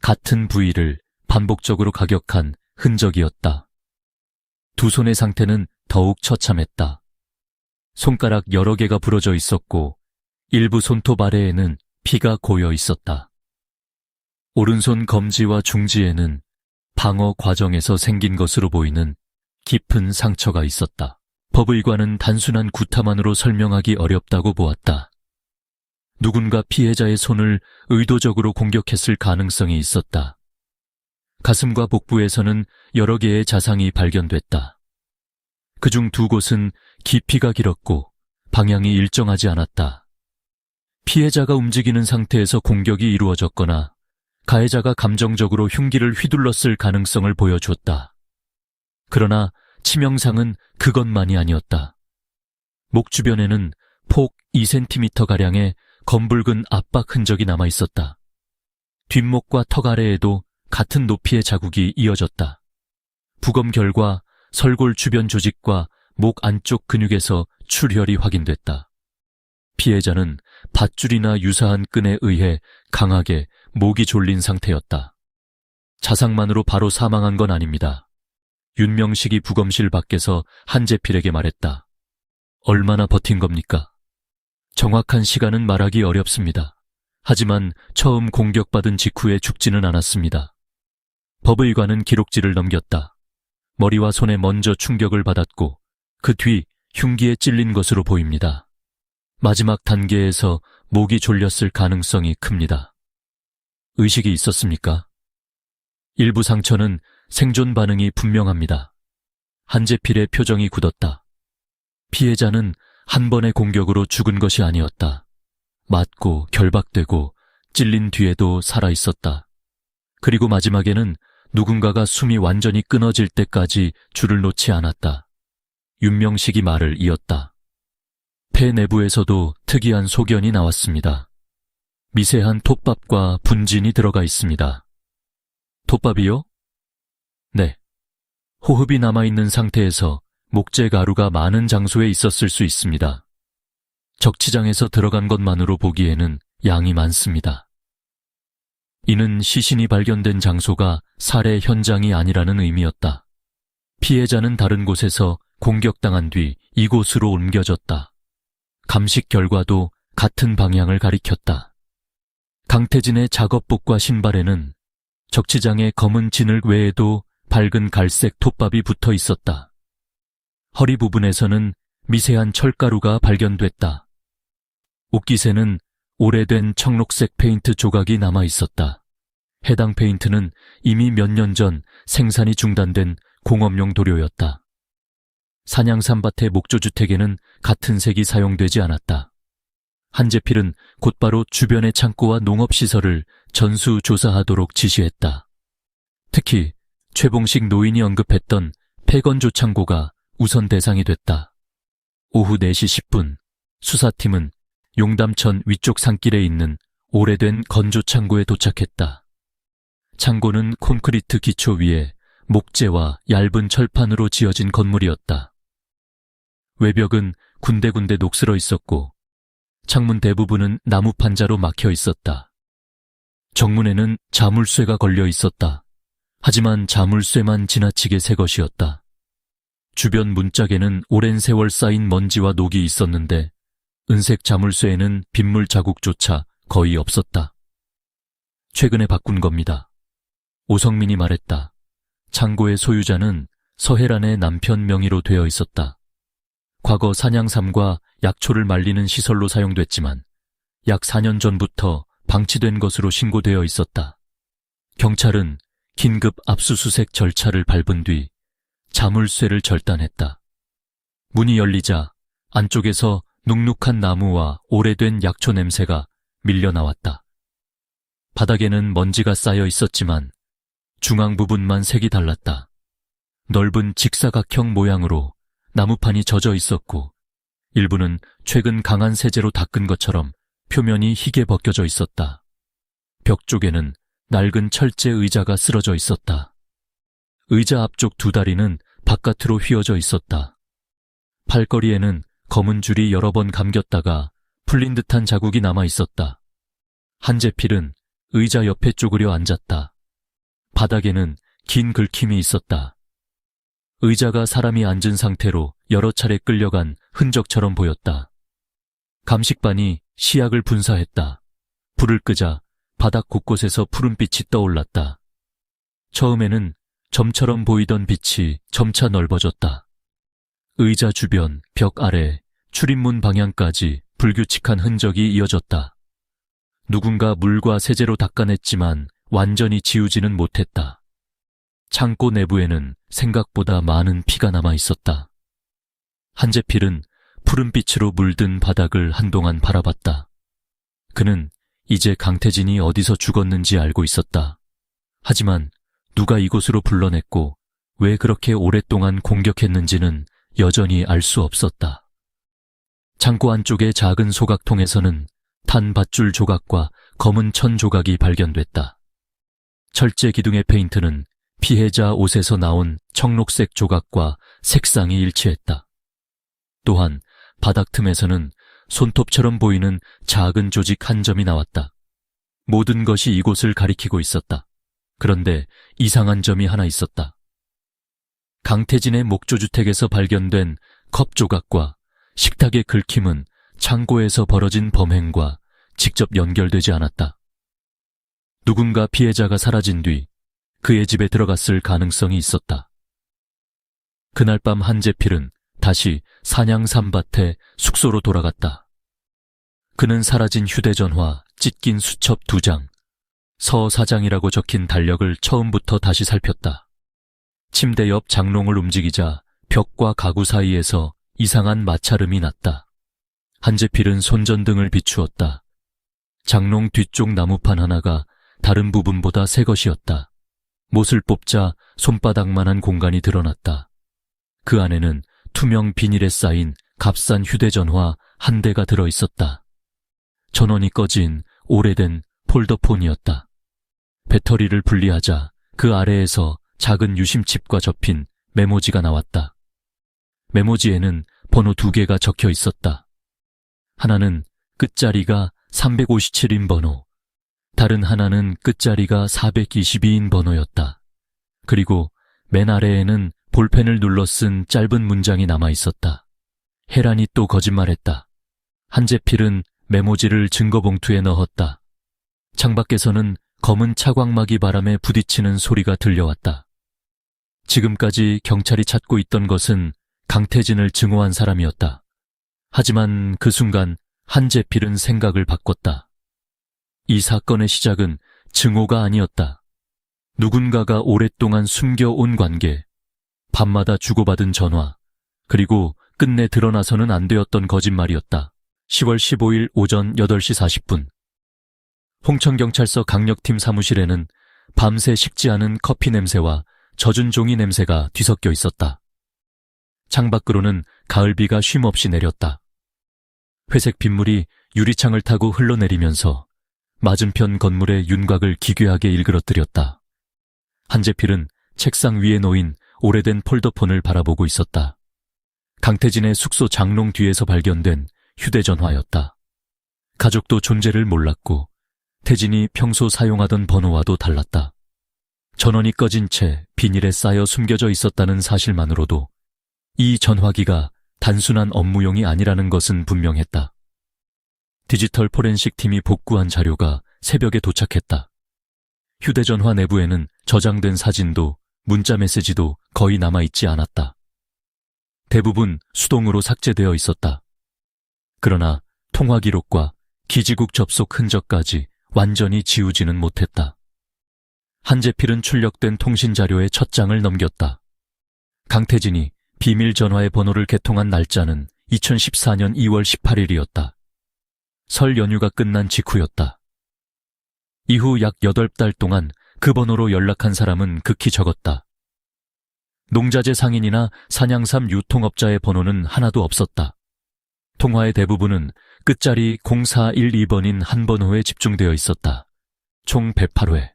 같은 부위를 반복적으로 가격한 흔적이었다. 두 손의 상태는 더욱 처참했다. 손가락 여러 개가 부러져 있었고 일부 손톱 아래에는 피가 고여 있었다. 오른손 검지와 중지에는 방어 과정에서 생긴 것으로 보이는 깊은 상처가 있었다. 법의관은 단순한 구타만으로 설명하기 어렵다고 보았다. 누군가 피해자의 손을 의도적으로 공격했을 가능성이 있었다. 가슴과 복부에서는 여러 개의 자상이 발견됐다. 그중 두 곳은 깊이가 길었고 방향이 일정하지 않았다. 피해자가 움직이는 상태에서 공격이 이루어졌거나 가해자가 감정적으로 흉기를 휘둘렀을 가능성을 보여주었다. 그러나 치명상은 그것만이 아니었다. 목 주변에는 폭 2cm가량의 검붉은 압박 흔적이 남아 있었다. 뒷목과 턱 아래에도 같은 높이의 자국이 이어졌다. 부검 결과 설골 주변 조직과 목 안쪽 근육에서 출혈이 확인됐다. 피해자는 밧줄이나 유사한 끈에 의해 강하게 목이 졸린 상태였다. 자상만으로 바로 사망한 건 아닙니다. 윤명식이 부검실 밖에서 한재필에게 말했다. 얼마나 버틴 겁니까? 정확한 시간은 말하기 어렵습니다. 하지만 처음 공격받은 직후에 죽지는 않았습니다. 법의관은 기록지를 넘겼다. 머리와 손에 먼저 충격을 받았고 그 뒤 흉기에 찔린 것으로 보입니다. 마지막 단계에서 목이 졸렸을 가능성이 큽니다. 의식이 있었습니까? 일부 상처는 생존 반응이 분명합니다. 한재필의 표정이 굳었다. 피해자는 한 번의 공격으로 죽은 것이 아니었다. 맞고 결박되고 찔린 뒤에도 살아있었다. 그리고 마지막에는 누군가가 숨이 완전히 끊어질 때까지 줄을 놓지 않았다. 윤명식이 말을 이었다. 폐 내부에서도 특이한 소견이 나왔습니다. 미세한 톱밥과 분진이 들어가 있습니다. 톱밥이요? 네. 호흡이 남아있는 상태에서 목재 가루가 많은 장소에 있었을 수 있습니다. 적치장에서 들어간 것만으로 보기에는 양이 많습니다. 이는 시신이 발견된 장소가 살해 현장이 아니라는 의미였다. 피해자는 다른 곳에서 공격당한 뒤 이곳으로 옮겨졌다. 감식 결과도 같은 방향을 가리켰다. 강태진의 작업복과 신발에는 적치장의 검은 진흙 외에도 밝은 갈색 톱밥이 붙어 있었다. 허리 부분에서는 미세한 철가루가 발견됐다. 옷깃에는 오래된 청록색 페인트 조각이 남아 있었다. 해당 페인트는 이미 몇 년 전 생산이 중단된 공업용 도료였다. 산양삼밭의 목조주택에는 같은 색이 사용되지 않았다. 한재필은 곧바로 주변의 창고와 농업시설을 전수조사하도록 지시했다. 특히 최봉식 노인이 언급했던 폐건조 창고가 우선 대상이 됐다. 오후 4시 10분 수사팀은 용담천 위쪽 산길에 있는 오래된 건조 창고에 도착했다. 창고는 콘크리트 기초 위에 목재와 얇은 철판으로 지어진 건물이었다. 외벽은 군데군데 녹슬어 있었고 창문 대부분은 나무 판자로 막혀 있었다. 정문에는 자물쇠가 걸려 있었다. 하지만 자물쇠만 지나치게 새 것이었다. 주변 문짝에는 오랜 세월 쌓인 먼지와 녹이 있었는데 은색 자물쇠에는 빗물 자국조차 거의 없었다. 최근에 바꾼 겁니다. 오성민이 말했다. 창고의 소유자는 서혜란의 남편 명의로 되어 있었다. 과거 산양삼과 약초를 말리는 시설로 사용됐지만 약 4년 전부터 방치된 것으로 신고되어 있었다. 경찰은 긴급 압수수색 절차를 밟은 뒤 자물쇠를 절단했다. 문이 열리자 안쪽에서 눅눅한 나무와 오래된 약초 냄새가 밀려나왔다. 바닥에는 먼지가 쌓여 있었지만 중앙 부분만 색이 달랐다. 넓은 직사각형 모양으로 나무판이 젖어 있었고 일부는 최근 강한 세제로 닦은 것처럼 표면이 희게 벗겨져 있었다. 벽 쪽에는 낡은 철제 의자가 쓰러져 있었다. 의자 앞쪽 두 다리는 바깥으로 휘어져 있었다. 팔걸이에는 검은 줄이 여러 번 감겼다가 풀린 듯한 자국이 남아 있었다. 한재필은 의자 옆에 쪼그려 앉았다. 바닥에는 긴 긁힘이 있었다. 의자가 사람이 앉은 상태로 여러 차례 끌려간 흔적처럼 보였다. 감식반이 시약을 분사했다. 불을 끄자 바닥 곳곳에서 푸른빛이 떠올랐다. 처음에는 점처럼 보이던 빛이 점차 넓어졌다. 의자 주변, 벽 아래, 출입문 방향까지 불규칙한 흔적이 이어졌다. 누군가 물과 세제로 닦아냈지만 완전히 지우지는 못했다. 창고 내부에는 생각보다 많은 피가 남아 있었다. 한재필은 푸른빛으로 물든 바닥을 한동안 바라봤다. 그는 이제 강태진이 어디서 죽었는지 알고 있었다. 하지만 누가 이곳으로 불러냈고 왜 그렇게 오랫동안 공격했는지는 여전히 알 수 없었다. 창고 안쪽의 작은 소각통에서는 탄 밧줄 조각과 검은 천 조각이 발견됐다. 철제 기둥의 페인트는 피해자 옷에서 나온 청록색 조각과 색상이 일치했다. 또한 바닥 틈에서는 손톱처럼 보이는 작은 조직 한 점이 나왔다. 모든 것이 이곳을 가리키고 있었다. 그런데 이상한 점이 하나 있었다. 강태진의 목조주택에서 발견된 컵 조각과 식탁의 긁힘은 창고에서 벌어진 범행과 직접 연결되지 않았다. 누군가 피해자가 사라진 뒤 그의 집에 들어갔을 가능성이 있었다. 그날 밤 한재필은 다시 산양삼밭의 숙소로 돌아갔다. 그는 사라진 휴대전화, 찢긴 수첩 2장, 서 사장이라고 적힌 달력을 처음부터 다시 살폈다. 침대 옆 장롱을 움직이자 벽과 가구 사이에서 이상한 마찰음이 났다. 한재필은 손전등을 비추었다. 장롱 뒤쪽 나무판 하나가 다른 부분보다 새 것이었다. 못을 뽑자 손바닥만한 공간이 드러났다. 그 안에는 투명 비닐에 쌓인 값싼 휴대전화 한 대가 들어있었다. 전원이 꺼진 오래된 폴더폰이었다. 배터리를 분리하자 그 아래에서 작은 유심칩과 접힌 메모지가 나왔다. 메모지에는 번호 2개가 적혀 있었다. 하나는 끝자리가 357인 번호, 다른 하나는 끝자리가 422인 번호였다. 그리고 맨 아래에는 볼펜을 눌러 쓴 짧은 문장이 남아 있었다. 혜란이 또 거짓말했다. 한재필은 메모지를 증거봉투에 넣었다. 창밖에서는 검은 차광막이 바람에 부딪히는 소리가 들려왔다. 지금까지 경찰이 찾고 있던 것은 강태진을 증오한 사람이었다. 하지만 그 순간 한재필은 생각을 바꿨다. 이 사건의 시작은 증오가 아니었다. 누군가가 오랫동안 숨겨온 관계, 밤마다 주고받은 전화, 그리고 끝내 드러나서는 안 되었던 거짓말이었다. 10월 15일 오전 8시 40분. 홍천경찰서 강력팀 사무실에는 밤새 식지 않은 커피 냄새와 젖은 종이 냄새가 뒤섞여 있었다. 창밖으로는 가을비가 쉼없이 내렸다. 회색 빗물이 유리창을 타고 흘러내리면서 맞은편 건물의 윤곽을 기괴하게 일그러뜨렸다. 한재필은 책상 위에 놓인 오래된 폴더폰을 바라보고 있었다. 강태진의 숙소 장롱 뒤에서 발견된 휴대전화였다. 가족도 존재를 몰랐고 태진이 평소 사용하던 번호와도 달랐다. 전원이 꺼진 채 비닐에 쌓여 숨겨져 있었다는 사실만으로도 이 전화기가 단순한 업무용이 아니라는 것은 분명했다. 디지털 포렌식 팀이 복구한 자료가 새벽에 도착했다. 휴대전화 내부에는 저장된 사진도 문자 메시지도 거의 남아있지 않았다. 대부분 수동으로 삭제되어 있었다. 그러나 통화 기록과 기지국 접속 흔적까지 완전히 지우지는 못했다. 한재필은 출력된 통신자료의 첫 장을 넘겼다. 강태진이 비밀 전화의 번호를 개통한 날짜는 2014년 2월 18일이었다. 설 연휴가 끝난 직후였다. 이후 약 8달 동안 그 번호로 연락한 사람은 극히 적었다. 농자재 상인이나 산양삼 유통업자의 번호는 하나도 없었다. 통화의 대부분은 끝자리 0412번인 한 번호에 집중되어 있었다. 총 108회.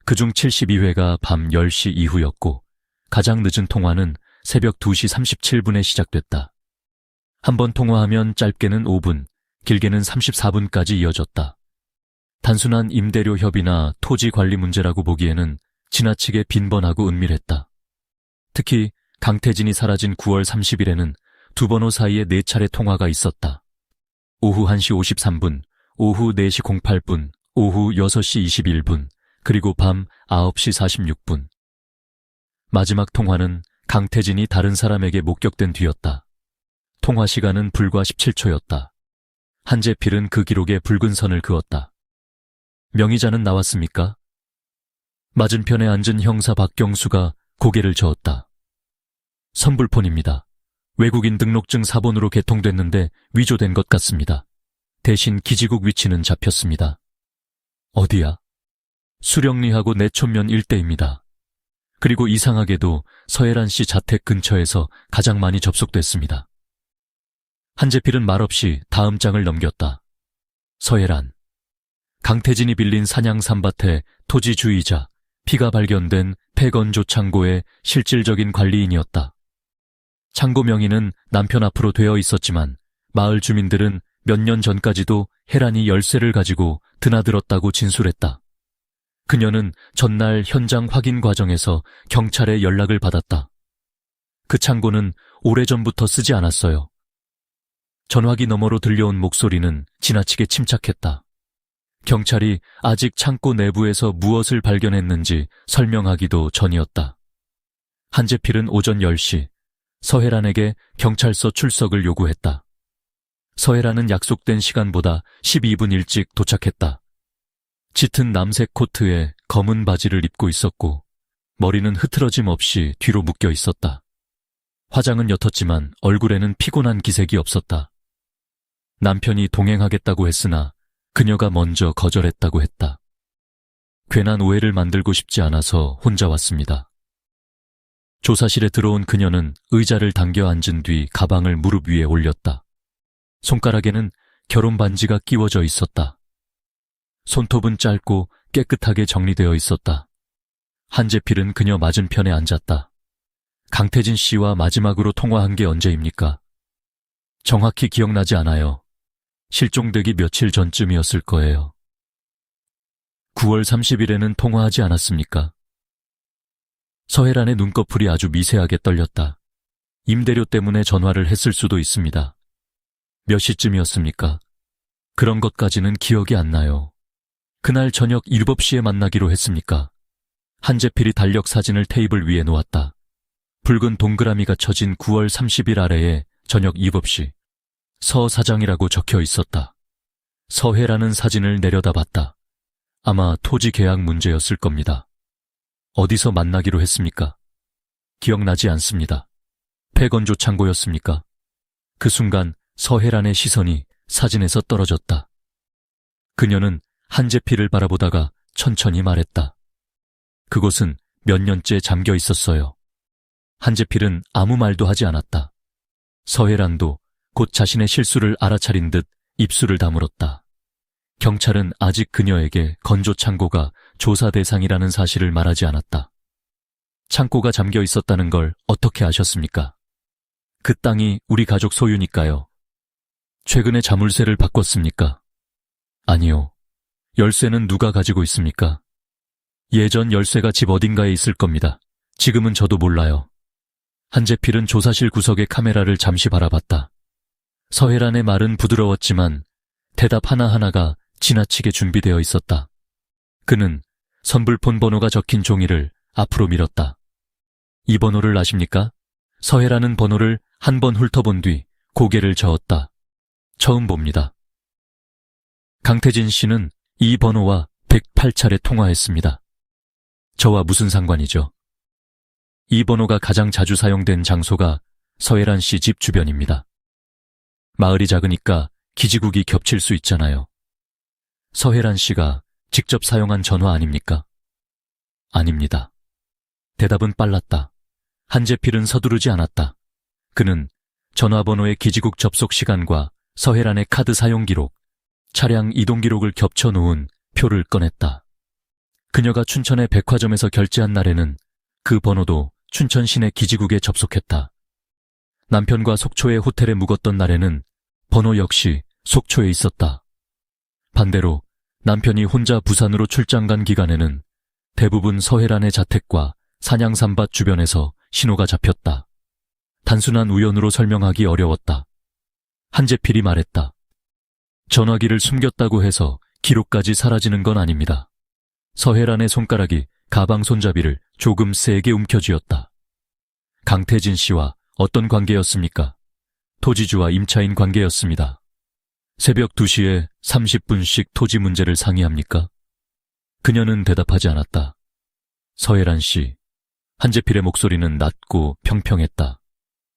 그중 72회가 밤 10시 이후였고 가장 늦은 통화는 새벽 2시 37분에 시작됐다. 한 번 통화하면 짧게는 5분, 길게는 34분까지 이어졌다. 단순한 임대료 협의나 토지 관리 문제라고 보기에는 지나치게 빈번하고 은밀했다. 특히 강태진이 사라진 9월 30일에는 두 번호 사이에 4차례 통화가 있었다. 오후 1시 53분, 오후 4시 08분, 오후 6시 21분, 그리고 밤 9시 46분. 마지막 통화는 강태진이 다른 사람에게 목격된 뒤였다. 통화 시간은 불과 17초였다. 한재필은 그 기록에 붉은 선을 그었다. 명의자는 나왔습니까? 맞은편에 앉은 형사 박경수가 고개를 저었다. 선불폰입니다. 외국인 등록증 사본으로 개통됐는데 위조된 것 같습니다. 대신 기지국 위치는 잡혔습니다. 어디야? 수령리하고 내촌면 일대입니다. 그리고 이상하게도 서혜란 씨 자택 근처에서 가장 많이 접속됐습니다. 한재필은 말없이 다음 장을 넘겼다. 서혜란. 강태진이 빌린 산양 삼밭의 토지 주의자, 피가 발견된 폐건조 창고의 실질적인 관리인이었다. 창고 명의는 남편 앞으로 되어 있었지만 마을 주민들은 몇 년 전까지도 혜란이 열쇠를 가지고 드나들었다고 진술했다. 그녀는 전날 현장 확인 과정에서 경찰에 연락을 받았다. 그 창고는 오래전부터 쓰지 않았어요. 전화기 너머로 들려온 목소리는 지나치게 침착했다. 경찰이 아직 창고 내부에서 무엇을 발견했는지 설명하기도 전이었다. 한재필은 오전 10시 서혜란에게 경찰서 출석을 요구했다. 서혜란은 약속된 시간보다 12분 일찍 도착했다. 짙은 남색 코트에 검은 바지를 입고 있었고 머리는 흐트러짐 없이 뒤로 묶여 있었다. 화장은 옅었지만 얼굴에는 피곤한 기색이 없었다. 남편이 동행하겠다고 했으나 그녀가 먼저 거절했다고 했다. 괜한 오해를 만들고 싶지 않아서 혼자 왔습니다. 조사실에 들어온 그녀는 의자를 당겨 앉은 뒤 가방을 무릎 위에 올렸다. 손가락에는 결혼 반지가 끼워져 있었다. 손톱은 짧고 깨끗하게 정리되어 있었다. 한재필은 그녀 맞은편에 앉았다. 강태진 씨와 마지막으로 통화한 게 언제입니까? 정확히 기억나지 않아요. 실종되기 며칠 전쯤이었을 거예요. 9월 30일에는 통화하지 않았습니까? 서혜란의 눈꺼풀이 아주 미세하게 떨렸다. 임대료 때문에 전화를 했을 수도 있습니다. 몇 시쯤이었습니까? 그런 것까지는 기억이 안 나요. 그날 저녁 7시에 만나기로 했습니까? 한재필이 달력 사진을 테이블 위에 놓았다. 붉은 동그라미가 쳐진 9월 30일 아래에 저녁 7시. 서 사장이라고 적혀 있었다. 서해라는 사진을 내려다봤다. 아마 토지 계약 문제였을 겁니다. 어디서 만나기로 했습니까? 기억나지 않습니다. 폐건조 창고였습니까? 그 순간 서해란의 시선이 사진에서 떨어졌다. 그녀는 한재필을 바라보다가 천천히 말했다. 그곳은 몇 년째 잠겨 있었어요. 한재필은 아무 말도 하지 않았다. 서해란도 곧 자신의 실수를 알아차린 듯 입술을 다물었다. 경찰은 아직 그녀에게 건조 창고가 조사 대상이라는 사실을 말하지 않았다. 창고가 잠겨 있었다는 걸 어떻게 아셨습니까? 그 땅이 우리 가족 소유니까요. 최근에 자물쇠를 바꿨습니까? 아니요. 열쇠는 누가 가지고 있습니까? 예전 열쇠가 집 어딘가에 있을 겁니다. 지금은 저도 몰라요. 한재필은 조사실 구석의 카메라를 잠시 바라봤다. 서해란의 말은 부드러웠지만 대답 하나하나가 지나치게 준비되어 있었다. 그는 선불폰 번호가 적힌 종이를 앞으로 밀었다. 이 번호를 아십니까? 서해란은 번호를 한 번 훑어본 뒤 고개를 저었다. 처음 봅니다. 강태진 씨는 이 번호와 108차례 통화했습니다. 저와 무슨 상관이죠? 이 번호가 가장 자주 사용된 장소가 서해란 씨 집 주변입니다. 마을이 작으니까 기지국이 겹칠 수 있잖아요. 서해란 씨가 직접 사용한 전화 아닙니까? 아닙니다. 대답은 빨랐다. 한재필은 서두르지 않았다. 그는 전화번호의 기지국 접속 시간과 서해란의 카드 사용 기록, 차량 이동 기록을 겹쳐놓은 표를 꺼냈다. 그녀가 춘천의 백화점에서 결제한 날에는 그 번호도 춘천 시내 기지국에 접속했다. 남편과 속초의 호텔에 묵었던 날에는 번호 역시 속초에 있었다. 반대로 남편이 혼자 부산으로 출장 간 기간에는 대부분 서해란의 자택과 산양삼밭 주변에서 신호가 잡혔다. 단순한 우연으로 설명하기 어려웠다. 한재필이 말했다. 전화기를 숨겼다고 해서 기록까지 사라지는 건 아닙니다. 서해란의 손가락이 가방 손잡이를 조금 세게 움켜쥐었다. 강태진 씨와 어떤 관계였습니까? 토지주와 임차인 관계였습니다. 새벽 2시에 30분씩 토지 문제를 상의합니까? 그녀는 대답하지 않았다. 서해란 씨, 한재필의 목소리는 낮고 평평했다.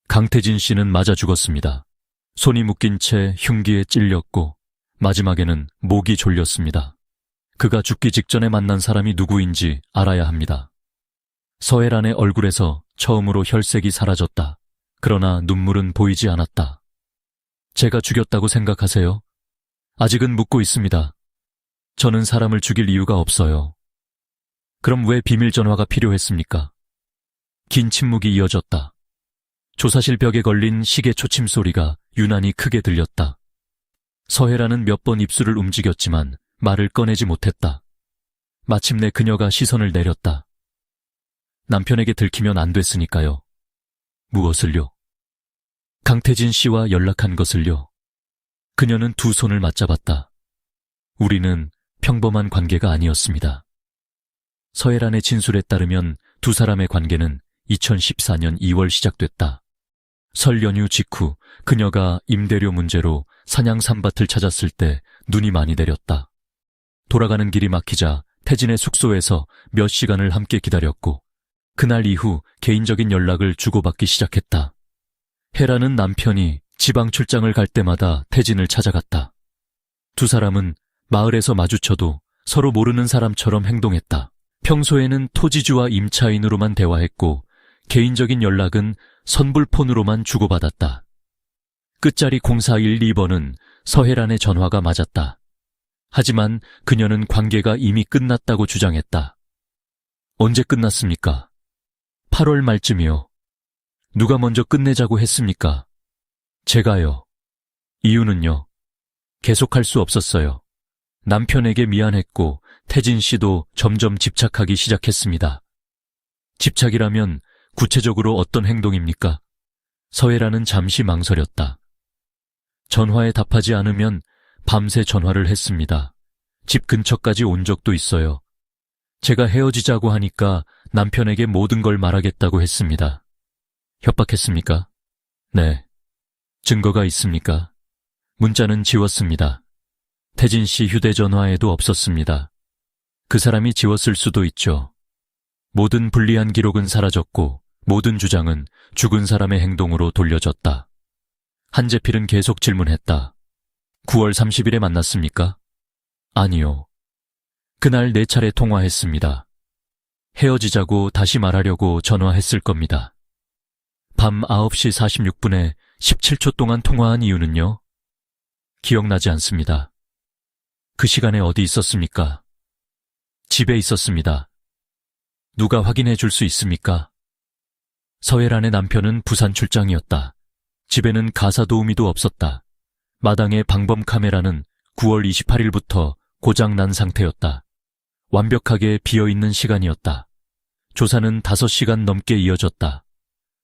강태진 씨는 맞아 죽었습니다. 손이 묶인 채 흉기에 찔렸고 마지막에는 목이 졸렸습니다. 그가 죽기 직전에 만난 사람이 누구인지 알아야 합니다. 서해란의 얼굴에서 처음으로 혈색이 사라졌다. 그러나 눈물은 보이지 않았다. 제가 죽였다고 생각하세요? 아직은 묻고 있습니다. 저는 사람을 죽일 이유가 없어요. 그럼 왜 비밀 전화가 필요했습니까? 긴 침묵이 이어졌다. 조사실 벽에 걸린 시계 초침 소리가 유난히 크게 들렸다. 서해란은 몇 번 입술을 움직였지만 말을 꺼내지 못했다. 마침내 그녀가 시선을 내렸다. 남편에게 들키면 안 됐으니까요. 무엇을요? 강태진 씨와 연락한 것을요. 그녀는 두 손을 맞잡았다. 우리는 평범한 관계가 아니었습니다. 서해란의 진술에 따르면 두 사람의 관계는 2014년 2월 시작됐다. 설 연휴 직후 그녀가 임대료 문제로 산양삼밭을 찾았을 때 눈이 많이 내렸다. 돌아가는 길이 막히자 태진의 숙소에서 몇 시간을 함께 기다렸고 그날 이후 개인적인 연락을 주고받기 시작했다. 혜라는 남편이 지방 출장을 갈 때마다 태진을 찾아갔다. 두 사람은 마을에서 마주쳐도 서로 모르는 사람처럼 행동했다. 평소에는 토지주와 임차인으로만 대화했고 개인적인 연락은 선불폰으로만 주고받았다. 끝자리 0412번은 서해란의 전화가 맞았다. 하지만 그녀는 관계가 이미 끝났다고 주장했다. 언제 끝났습니까? 8월 말쯤이요. 누가 먼저 끝내자고 했습니까? 제가요. 이유는요. 계속할 수 없었어요. 남편에게 미안했고 태진 씨도 점점 집착하기 시작했습니다. 집착이라면 구체적으로 어떤 행동입니까? 서해란은 잠시 망설였다. 전화에 답하지 않으면 밤새 전화를 했습니다. 집 근처까지 온 적도 있어요. 제가 헤어지자고 하니까 남편에게 모든 걸 말하겠다고 했습니다. 협박했습니까? 네. 증거가 있습니까? 문자는 지웠습니다. 태진 씨 휴대전화에도 없었습니다. 그 사람이 지웠을 수도 있죠. 모든 불리한 기록은 사라졌고 모든 주장은 죽은 사람의 행동으로 돌려졌다. 한재필은 계속 질문했다. 9월 30일에 만났습니까? 아니요. 그날 4차례 통화했습니다. 헤어지자고 다시 말하려고 전화했을 겁니다. 밤 9시 46분에 17초 동안 통화한 이유는요? 기억나지 않습니다. 그 시간에 어디 있었습니까? 집에 있었습니다. 누가 확인해 줄 수 있습니까? 서혜란의 남편은 부산 출장이었다. 집에는 가사 도우미도 없었다. 마당의 방범 카메라는 9월 28일부터 고장난 상태였다. 완벽하게 비어있는 시간이었다. 조사는 5시간 넘게 이어졌다.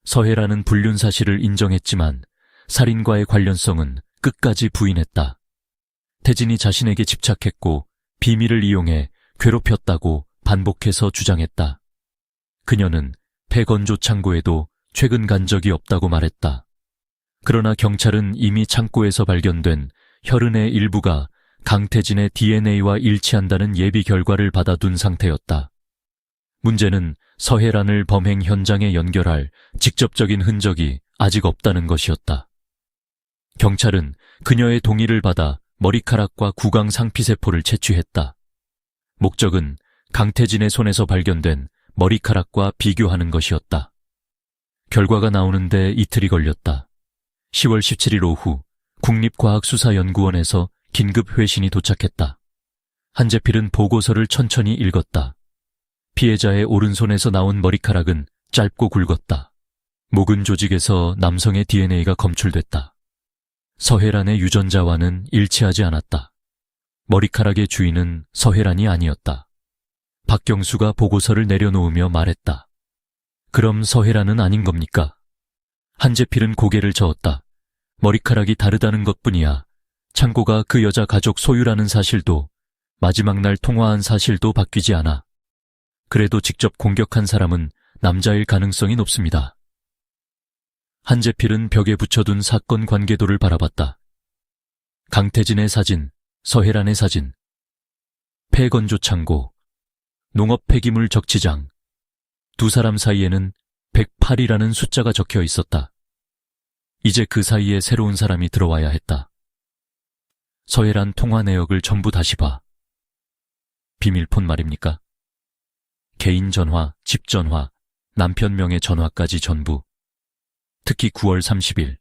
서혜란은 불륜 사실을 인정했지만 살인과의 관련성은 끝까지 부인했다. 태진이 자신에게 집착했고 비밀을 이용해 괴롭혔다고 반복해서 주장했다. 그녀는 폐건조 창고에도 최근 간 적이 없다고 말했다. 그러나 경찰은 이미 창고에서 발견된 혈흔의 일부가 강태진의 DNA와 일치한다는 예비 결과를 받아둔 상태였다. 문제는 서혜란을 범행 현장에 연결할 직접적인 흔적이 아직 없다는 것이었다. 경찰은 그녀의 동의를 받아 머리카락과 구강 상피세포를 채취했다. 목적은 강태진의 손에서 발견된 머리카락과 비교하는 것이었다. 결과가 나오는데 이틀이 걸렸다. 10월 17일 오후 국립과학수사연구원에서 긴급 회신이 도착했다. 한재필은 보고서를 천천히 읽었다. 피해자의 오른손에서 나온 머리카락은 짧고 굵었다. 목은 조직에서 남성의 DNA가 검출됐다. 서혜란의 유전자와는 일치하지 않았다. 머리카락의 주인은 서혜란이 아니었다. 박경수가 보고서를 내려놓으며 말했다. 그럼 서혜란은 아닌 겁니까? 한재필은 고개를 저었다. 머리카락이 다르다는 것뿐이야. 창고가 그 여자 가족 소유라는 사실도 마지막 날 통화한 사실도 바뀌지 않아. 그래도 직접 공격한 사람은 남자일 가능성이 높습니다. 한재필은 벽에 붙여둔 사건 관계도를 바라봤다. 강태진의 사진, 서혜란의 사진, 폐건조 창고, 농업 폐기물 적치장, 두 사람 사이에는 108이라는 숫자가 적혀 있었다. 이제 그 사이에 새로운 사람이 들어와야 했다. 서혜란 통화 내역을 전부 다시 봐. 비밀폰 말입니까? 개인 전화, 집 전화, 남편 명의 전화까지 전부. 특히 9월 30일.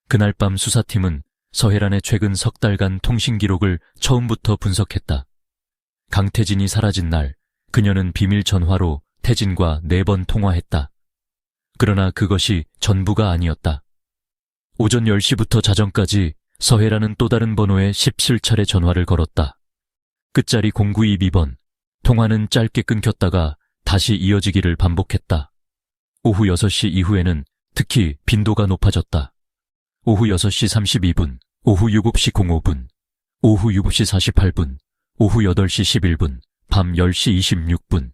그날 밤 수사팀은 서혜란의 최근 석 달간 통신 기록을 처음부터 분석했다. 강태진이 사라진 날, 그녀는 비밀 전화로 태진과 4번 통화했다. 그러나 그것이 전부가 아니었다. 오전 10시부터 자정까지 서혜란은 또 다른 번호에 17차례 전화를 걸었다. 끝자리 0922번. 통화는 짧게 끊겼다가 다시 이어지기를 반복했다. 오후 6시 이후에는 특히 빈도가 높아졌다. 오후 6시 32분, 오후 7시 05분, 오후 7시 48분, 오후 8시 11분, 밤 10시 26분.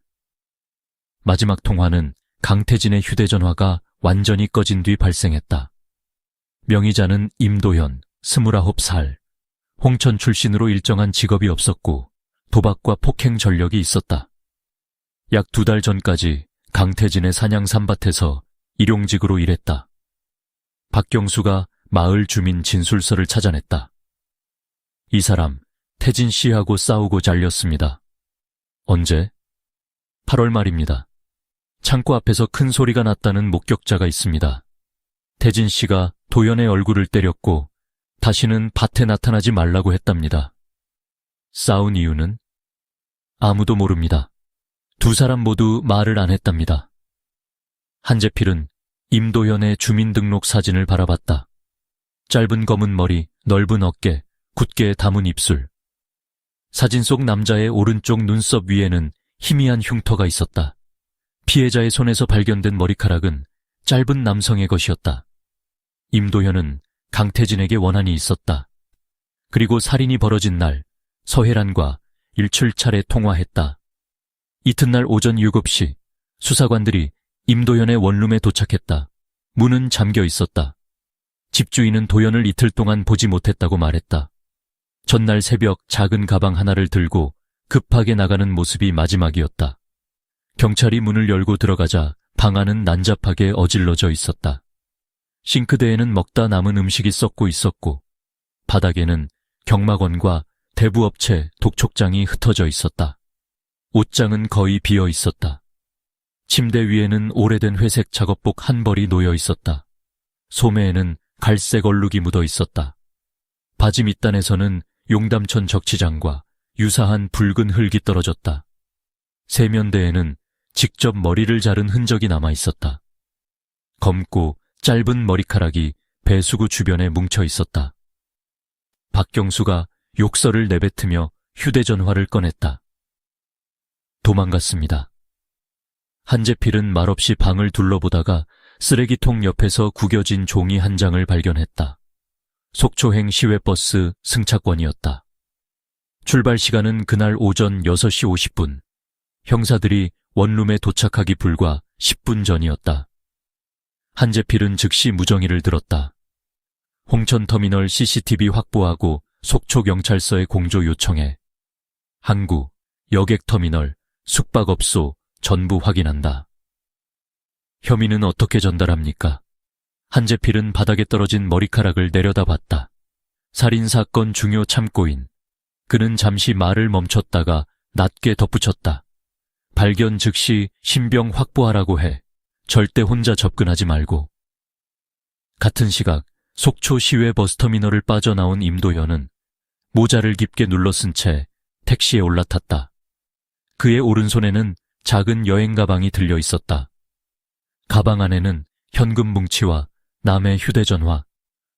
마지막 통화는 강태진의 휴대전화가 완전히 꺼진 뒤 발생했다. 명의자는 임도현, 29살. 홍천 출신으로 일정한 직업이 없었고 도박과 폭행 전력이 있었다. 약 2달 전까지 강태진의 산양 산밭에서 일용직으로 일했다. 박경수가 마을 주민 진술서를 찾아냈다. 이 사람 태진 씨하고 싸우고 잘렸습니다. 언제? 8월 말입니다. 창고 앞에서 큰 소리가 났다는 목격자가 있습니다. 태진 씨가 도연의 얼굴을 때렸고 다시는 밭에 나타나지 말라고 했답니다. 싸운 이유는? 아무도 모릅니다. 두 사람 모두 말을 안 했답니다. 한재필은 임도현의 주민등록 사진을 바라봤다. 짧은 검은 머리, 넓은 어깨, 굳게 담은 입술. 사진 속 남자의 오른쪽 눈썹 위에는 희미한 흉터가 있었다. 피해자의 손에서 발견된 머리카락은 짧은 남성의 것이었다. 임도현은 강태진에게 원한이 있었다. 그리고 살인이 벌어진 날 서혜란과 일출차례 통화했다. 이튿날 오전 7시 수사관들이 임도현의 원룸에 도착했다. 문은 잠겨 있었다. 집주인은 도현을 이틀 동안 보지 못했다고 말했다. 전날 새벽 작은 가방 하나를 들고 급하게 나가는 모습이 마지막이었다. 경찰이 문을 열고 들어가자 방 안은 난잡하게 어질러져 있었다. 싱크대에는 먹다 남은 음식이 썩고 있었고 바닥에는 경마건과 대부업체 독촉장이 흩어져 있었다. 옷장은 거의 비어 있었다. 침대 위에는 오래된 회색 작업복 한 벌이 놓여 있었다. 소매에는 갈색 얼룩이 묻어 있었다. 바지 밑단에서는 용담천 적치장과 유사한 붉은 흙이 떨어졌다. 세면대에는 직접 머리를 자른 흔적이 남아 있었다. 검고 짧은 머리카락이 배수구 주변에 뭉쳐 있었다. 박경수가 욕설을 내뱉으며 휴대전화를 꺼냈다. 도망갔습니다. 한재필은 말없이 방을 둘러보다가 쓰레기통 옆에서 구겨진 종이 한 장을 발견했다. 속초행 시외버스 승차권이었다. 출발 시간은 그날 오전 6시 50분. 형사들이 원룸에 도착하기 불과 10분 전이었다. 한재필은 즉시 무정의를 들었다. 홍천터미널 CCTV 확보하고 속초경찰서에 공조 요청해. 항구, 여객터미널, 숙박업소 전부 확인한다. 혐의는 어떻게 전달합니까? 한재필은 바닥에 떨어진 머리카락을 내려다봤다. 살인사건 중요 참고인. 그는 잠시 말을 멈췄다가 낮게 덧붙였다. 발견 즉시 신병 확보하라고 해. 절대 혼자 접근하지 말고. 같은 시각 속초 시외 버스터미널을 빠져나온 임도현은 모자를 깊게 눌러쓴 채 택시에 올라탔다. 그의 오른손에는 작은 여행 가방이 들려 있었다. 가방 안에는 현금 뭉치와 남의 휴대전화,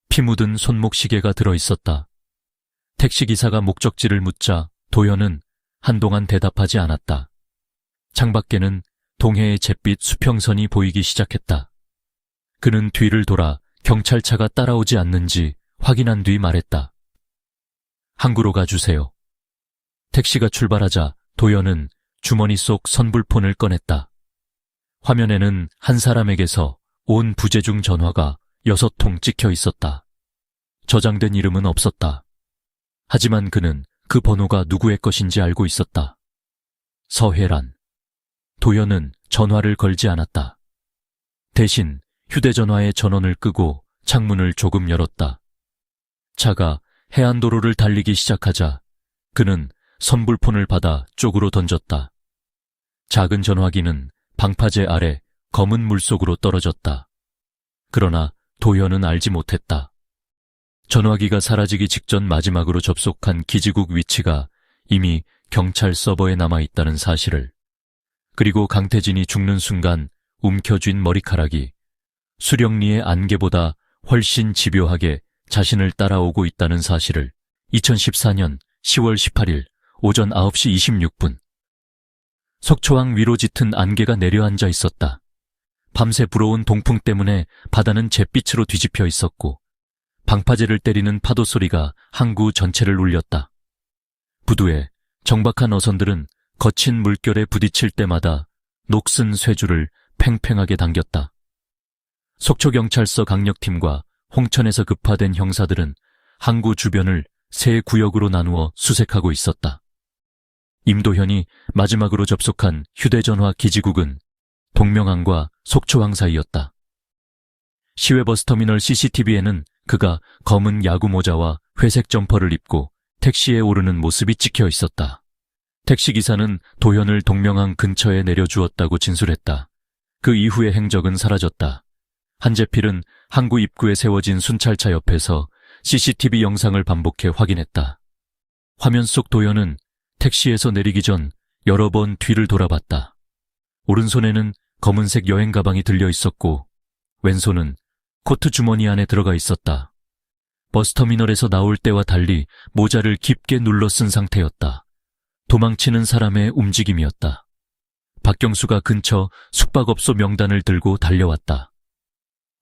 피 묻은 손목시계가 들어 있었다. 택시기사가 목적지를 묻자 도현은 한동안 대답하지 않았다. 창밖에는 동해의 잿빛 수평선이 보이기 시작했다. 그는 뒤를 돌아 경찰차가 따라오지 않는지 확인한 뒤 말했다. 항구로 가주세요. 택시가 출발하자 도현은 주머니 속 선불폰을 꺼냈다. 화면에는 한 사람에게서 온 부재중 전화가 6통 찍혀 있었다. 저장된 이름은 없었다. 하지만 그는 그 번호가 누구의 것인지 알고 있었다. 서혜란. 도현은 전화를 걸지 않았다. 대신 휴대전화의 전원을 끄고 창문을 조금 열었다. 차가 해안도로를 달리기 시작하자 그는 선불폰을 받아 쪽으로 던졌다. 작은 전화기는 방파제 아래 검은 물속으로 떨어졌다. 그러나 도현은 알지 못했다. 전화기가 사라지기 직전 마지막으로 접속한 기지국 위치가 이미 경찰 서버에 남아있다는 사실을, 그리고 강태진이 죽는 순간 움켜쥔 머리카락이 수령리의 안개보다 훨씬 집요하게 자신을 따라오고 있다는 사실을 2014년 10월 18일 오전 9시 26분 속초항 위로 짙은 안개가 내려앉아 있었다. 밤새 불어온 동풍 때문에 바다는 잿빛으로 뒤집혀 있었고 방파제를 때리는 파도 소리가 항구 전체를 울렸다. 부두에 정박한 어선들은 거친 물결에 부딪힐 때마다 녹슨 쇠줄을 팽팽하게 당겼다. 속초경찰서 강력팀과 홍천에서 급파된 형사들은 항구 주변을 세 구역으로 나누어 수색하고 있었다. 임도현이 마지막으로 접속한 휴대전화 기지국은 동명항과 속초항 사이였다. 시외버스터미널 CCTV에는 그가 검은 야구 모자와 회색 점퍼를 입고 택시에 오르는 모습이 찍혀 있었다. 택시기사는 도현을 동명항 근처에 내려주었다고 진술했다. 그 이후의 행적은 사라졌다. 한재필은 항구 입구에 세워진 순찰차 옆에서 CCTV 영상을 반복해 확인했다. 화면 속 도현은 택시에서 내리기 전 여러 번 뒤를 돌아봤다. 오른손에는 검은색 여행 가방이 들려 있었고 왼손은 코트 주머니 안에 들어가 있었다. 버스터미널에서 나올 때와 달리 모자를 깊게 눌러 쓴 상태였다. 도망치는 사람의 움직임이었다. 박경수가 근처 숙박업소 명단을 들고 달려왔다.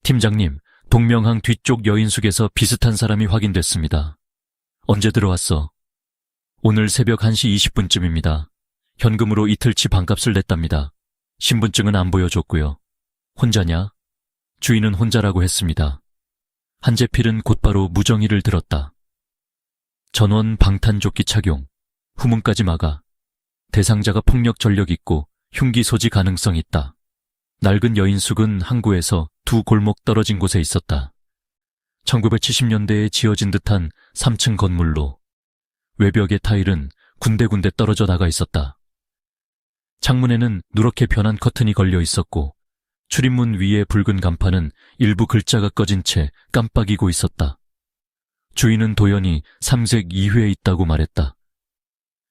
팀장님, 동명항 뒤쪽 여인숙에서 비슷한 사람이 확인됐습니다. 언제 들어왔어? 오늘 새벽 1시 20분쯤입니다. 현금으로 이틀치 반값을 냈답니다. 신분증은 안 보여줬고요. 혼자냐? 주인은 혼자라고 했습니다. 한재필은 곧바로 무정의를 들었다. 전원 방탄조끼 착용, 후문까지 막아. 대상자가 폭력 전력 있고 흉기 소지 가능성 있다. 낡은 여인숙은 항구에서 두 골목 떨어진 곳에 있었다. 1970년대에 지어진 듯한 3층 건물로 외벽의 타일은 군데군데 떨어져 나가 있었다. 창문에는 누렇게 변한 커튼이 걸려 있었고 출입문 위의 붉은 간판은 일부 글자가 꺼진 채 깜빡이고 있었다. 주인은 도연이 3색 2회에 있다고 말했다.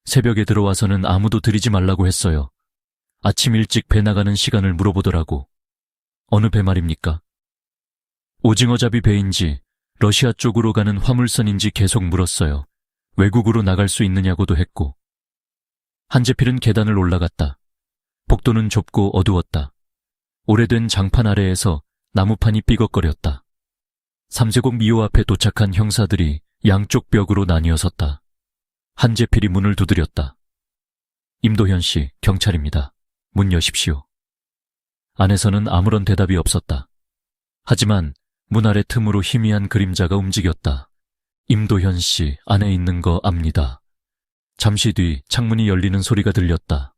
새벽에 들어와서는 아무도 들이지 말라고 했어요. 아침 일찍 배 나가는 시간을 물어보더라고. 어느 배 말입니까? 오징어잡이 배인지 러시아 쪽으로 가는 화물선인지 계속 물었어요. 외국으로 나갈 수 있느냐고도 했고. 한재필은 계단을 올라갔다. 복도는 좁고 어두웠다. 오래된 장판 아래에서 나무판이 삐걱거렸다. 3세곡 미호 앞에 도착한 형사들이 양쪽 벽으로 나뉘어 섰다. 한재필이 문을 두드렸다. 임도현 씨, 경찰입니다. 문 여십시오. 안에서는 아무런 대답이 없었다. 하지만 문 아래 틈으로 희미한 그림자가 움직였다. 임도현 씨, 안에 있는 거 압니다. 잠시 뒤 창문이 열리는 소리가 들렸다.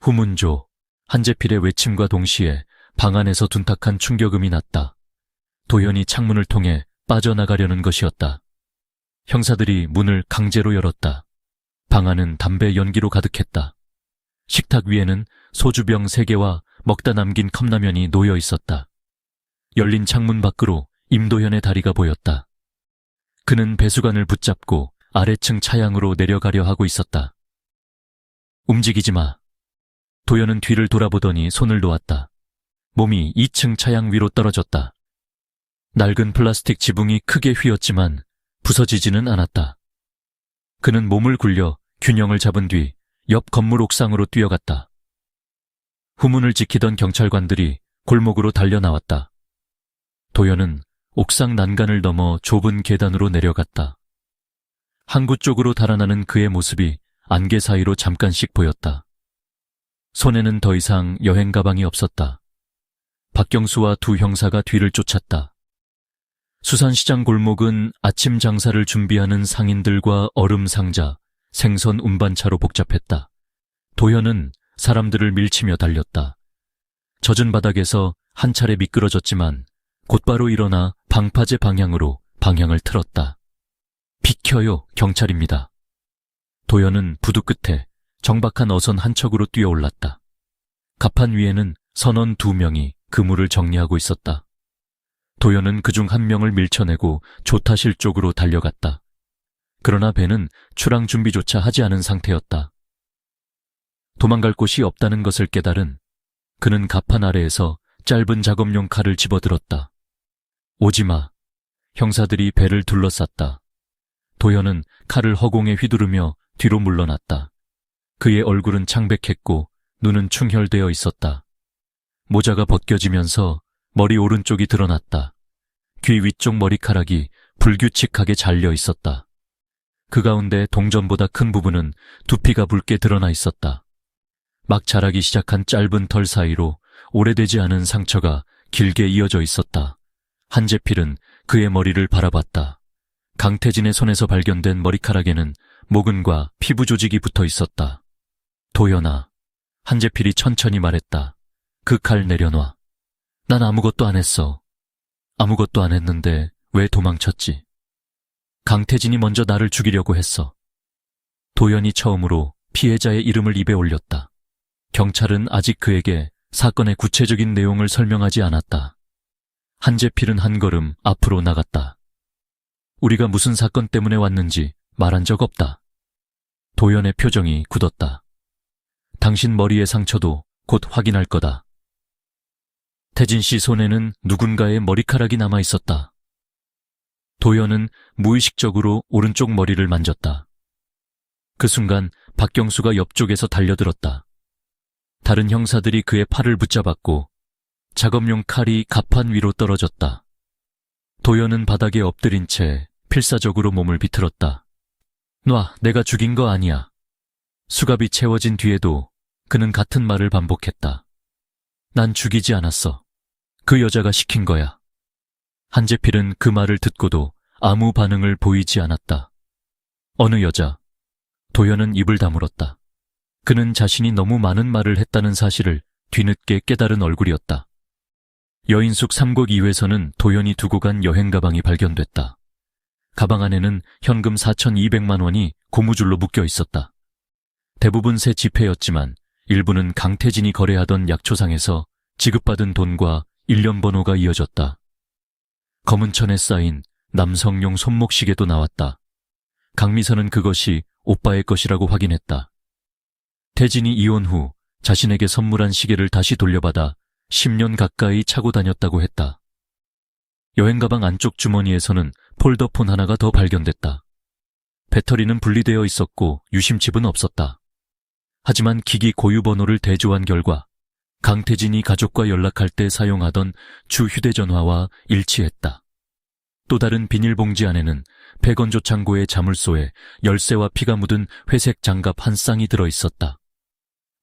후문조, 한재필의 외침과 동시에 방 안에서 둔탁한 충격음이 났다. 도연이 창문을 통해 빠져나가려는 것이었다. 형사들이 문을 강제로 열었다. 방 안은 담배 연기로 가득했다. 식탁 위에는 소주병 3개와 먹다 남긴 컵라면이 놓여 있었다. 열린 창문 밖으로 임도현의 다리가 보였다. 그는 배수관을 붙잡고 아래층 차양으로 내려가려 하고 있었다. 움직이지 마. 도연은 뒤를 돌아보더니 손을 놓았다. 몸이 2층 차양 위로 떨어졌다. 낡은 플라스틱 지붕이 크게 휘었지만 부서지지는 않았다. 그는 몸을 굴려 균형을 잡은 뒤 옆 건물 옥상으로 뛰어갔다. 후문을 지키던 경찰관들이 골목으로 달려나왔다. 도연은 옥상 난간을 넘어 좁은 계단으로 내려갔다. 항구 쪽으로 달아나는 그의 모습이 안개 사이로 잠깐씩 보였다. 손에는 더 이상 여행 가방이 없었다. 박경수와 두 형사가 뒤를 쫓았다. 수산시장 골목은 아침 장사를 준비하는 상인들과 얼음 상자, 생선 운반차로 복잡했다. 도현은 사람들을 밀치며 달렸다. 젖은 바닥에서 한 차례 미끄러졌지만 곧바로 일어나 방파제 방향으로 방향을 틀었다. 비켜요, 경찰입니다. 도현은 부두 끝에 정박한 어선 한 척으로 뛰어올랐다. 갑판 위에는 선원 2명이 그물을 정리하고 있었다. 도연은 그중 한 명을 밀쳐내고 조타실 쪽으로 달려갔다. 그러나 배는 출항 준비조차 하지 않은 상태였다. 도망갈 곳이 없다는 것을 깨달은 그는 갑판 아래에서 짧은 작업용 칼을 집어들었다. 오지마. 형사들이 배를 둘러쌌다. 도연은 칼을 허공에 휘두르며 뒤로 물러났다. 그의 얼굴은 창백했고 눈은 충혈되어 있었다. 모자가 벗겨지면서 머리 오른쪽이 드러났다. 귀 위쪽 머리카락이 불규칙하게 잘려 있었다. 그 가운데 동전보다 큰 부분은 두피가 붉게 드러나 있었다. 막 자라기 시작한 짧은 털 사이로 오래되지 않은 상처가 길게 이어져 있었다. 한재필은 그의 머리를 바라봤다. 강태진의 손에서 발견된 머리카락에는 모근과 피부 조직이 붙어 있었다. 도연아, 한재필이 천천히 말했다. 그 칼 내려놔. 난 아무것도 안 했어. 아무것도 안 했는데 왜 도망쳤지? 강태진이 먼저 나를 죽이려고 했어. 도연이 처음으로 피해자의 이름을 입에 올렸다. 경찰은 아직 그에게 사건의 구체적인 내용을 설명하지 않았다. 한재필은 한 걸음 앞으로 나갔다. 우리가 무슨 사건 때문에 왔는지 말한 적 없다. 도연의 표정이 굳었다. 당신 머리의 상처도 곧 확인할 거다. 태진 씨 손에는 누군가의 머리카락이 남아 있었다. 도연은 무의식적으로 오른쪽 머리를 만졌다. 그 순간 박경수가 옆쪽에서 달려들었다. 다른 형사들이 그의 팔을 붙잡았고 작업용 칼이 갑판 위로 떨어졌다. 도연은 바닥에 엎드린 채 필사적으로 몸을 비틀었다. 놔, 내가 죽인 거 아니야. 수갑이 채워진 뒤에도 그는 같은 말을 반복했다. 난 죽이지 않았어. 그 여자가 시킨 거야. 한재필은 그 말을 듣고도 아무 반응을 보이지 않았다. 어느 여자? 도연은 입을 다물었다. 그는 자신이 너무 많은 말을 했다는 사실을 뒤늦게 깨달은 얼굴이었다. 여인숙 3곡 2회에서는 도연이 두고 간 여행 가방이 발견됐다. 가방 안에는 현금 4,200만 원이 고무줄로 묶여 있었다. 대부분 새 지폐였지만 일부는 강태진이 거래하던 약초상에서 지급받은 돈과 일련 번호가 이어졌다. 검은 천에 쌓인 남성용 손목시계도 나왔다. 강미선은 그것이 오빠의 것이라고 확인했다. 태진이 이혼 후 자신에게 선물한 시계를 다시 돌려받아 10년 가까이 차고 다녔다고 했다. 여행 가방 안쪽 주머니에서는 폴더폰 하나가 더 발견됐다. 배터리는 분리되어 있었고 유심칩은 없었다. 하지만 기기 고유 번호를 대조한 결과 강태진이 가족과 연락할 때 사용하던 주 휴대전화와 일치했다. 또 다른 비닐봉지 안에는 백원조 창고의 자물쇠에 열쇠와 피가 묻은 회색 장갑 한 쌍이 들어있었다.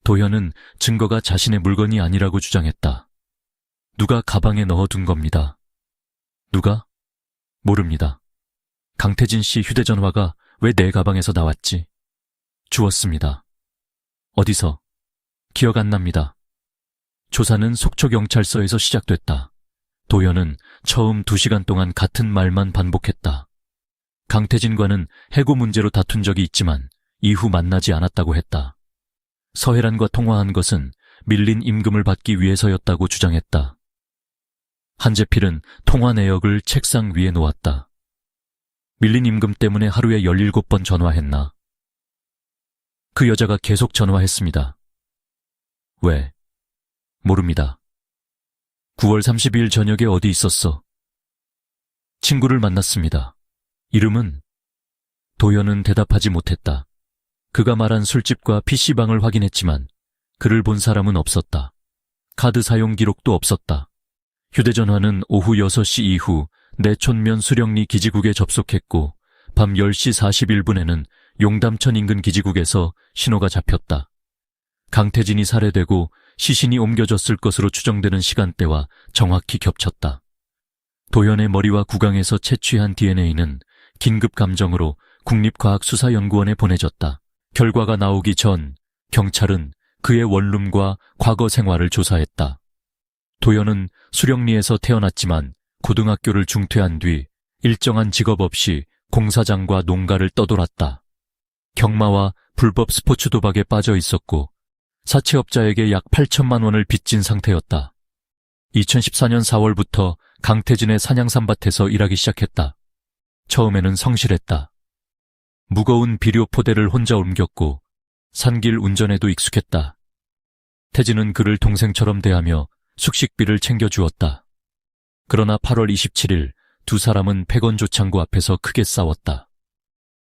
도현은 증거가 자신의 물건이 아니라고 주장했다. 누가 가방에 넣어둔 겁니다. 누가? 모릅니다. 강태진 씨 휴대전화가 왜 내 가방에서 나왔지? 주웠습니다. 어디서? 기억 안 납니다. 조사는 속초경찰서에서 시작됐다. 도현은 처음 2시간 동안 같은 말만 반복했다. 강태진과는 해고 문제로 다툰 적이 있지만 이후 만나지 않았다고 했다. 서혜란과 통화한 것은 밀린 임금을 받기 위해서였다고 주장했다. 한재필은 통화 내역을 책상 위에 놓았다. 밀린 임금 때문에 하루에 17번 전화했나? 그 여자가 계속 전화했습니다. 왜? 모릅니다. 9월 32일 저녁에 어디 있었어? 친구를 만났습니다. 이름은? 도연은 대답하지 못했다. 그가 말한 술집과 PC방을 확인했지만 그를 본 사람은 없었다. 카드 사용 기록도 없었다. 휴대전화는 오후 6시 이후 내촌면 수령리 기지국에 접속했고 밤 10시 41분에는 용담천 인근 기지국에서 신호가 잡혔다. 강태진이 살해되고 시신이 옮겨졌을 것으로 추정되는 시간대와 정확히 겹쳤다. 도연의 머리와 구강에서 채취한 DNA는 긴급 감정으로 국립과학수사연구원에 보내졌다. 결과가 나오기 전 경찰은 그의 원룸과 과거 생활을 조사했다. 도연은 수령리에서 태어났지만 고등학교를 중퇴한 뒤 일정한 직업 없이 공사장과 농가를 떠돌았다. 경마와 불법 스포츠 도박에 빠져 있었고 사채업자에게 약 8천만 원을 빚진 상태였다. 2014년 4월부터 강태진의 산양산밭에서 일하기 시작했다. 처음에는 성실했다. 무거운 비료 포대를 혼자 옮겼고 산길 운전에도 익숙했다. 태진은 그를 동생처럼 대하며 숙식비를 챙겨주었다. 그러나 8월 27일 두 사람은 백원조 창고 앞에서 크게 싸웠다.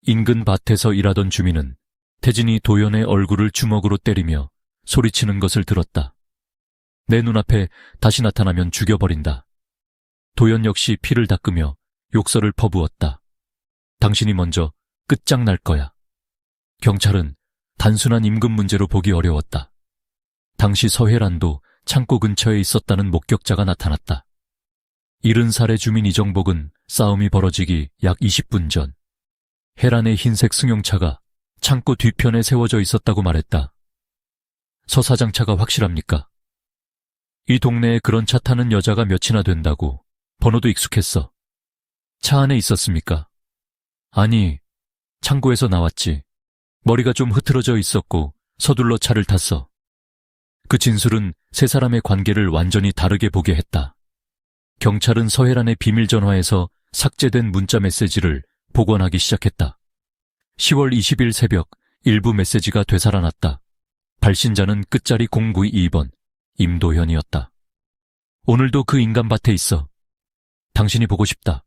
인근 밭에서 일하던 주민은 태진이 도연의 얼굴을 주먹으로 때리며 소리치는 것을 들었다. 내 눈앞에 다시 나타나면 죽여버린다. 도연 역시 피를 닦으며 욕설을 퍼부었다. 당신이 먼저 끝장날 거야. 경찰은 단순한 임금 문제로 보기 어려웠다. 당시 서혜란도 창고 근처에 있었다는 목격자가 나타났다. 70살의 주민 이정복은 싸움이 벌어지기 약 20분 전 혜란의 흰색 승용차가 창고 뒤편에 세워져 있었다고 말했다. 서 사장 차가 확실합니까? 이 동네에 그런 차 타는 여자가 몇이나 된다고. 번호도 익숙했어. 차 안에 있었습니까? 아니, 창고에서 나왔지. 머리가 좀 흐트러져 있었고 서둘러 차를 탔어. 그 진술은 세 사람의 관계를 완전히 다르게 보게 했다. 경찰은 서혜란의 비밀 전화에서 삭제된 문자 메시지를 복원하기 시작했다. 10월 20일 새벽 일부 메시지가 되살아났다. 발신자는 끝자리 0922번 임도현이었다. 오늘도 그 인간 밭에 있어. 당신이 보고 싶다.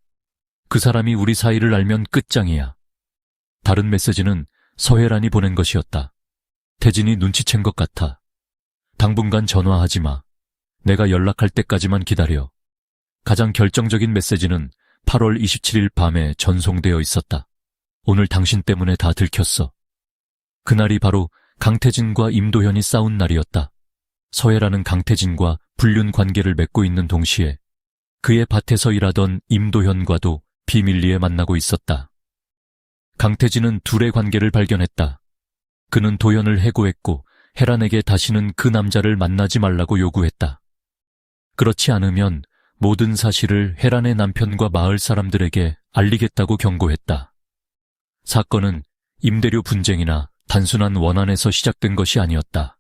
그 사람이 우리 사이를 알면 끝장이야. 다른 메시지는 서혜란이 보낸 것이었다. 태진이 눈치챈 것 같아. 당분간 전화하지 마. 내가 연락할 때까지만 기다려. 가장 결정적인 메시지는 8월 27일 밤에 전송되어 있었다. 오늘 당신 때문에 다 들켰어. 그날이 바로 강태진과 임도현이 싸운 날이었다. 서해라는 강태진과 불륜 관계를 맺고 있는 동시에 그의 밭에서 일하던 임도현과도 비밀리에 만나고 있었다. 강태진은 둘의 관계를 발견했다. 그는 도현을 해고했고 혜란에게 다시는 그 남자를 만나지 말라고 요구했다. 그렇지 않으면 모든 사실을 혜란의 남편과 마을 사람들에게 알리겠다고 경고했다. 사건은 임대료 분쟁이나 단순한 원한에서 시작된 것이 아니었다.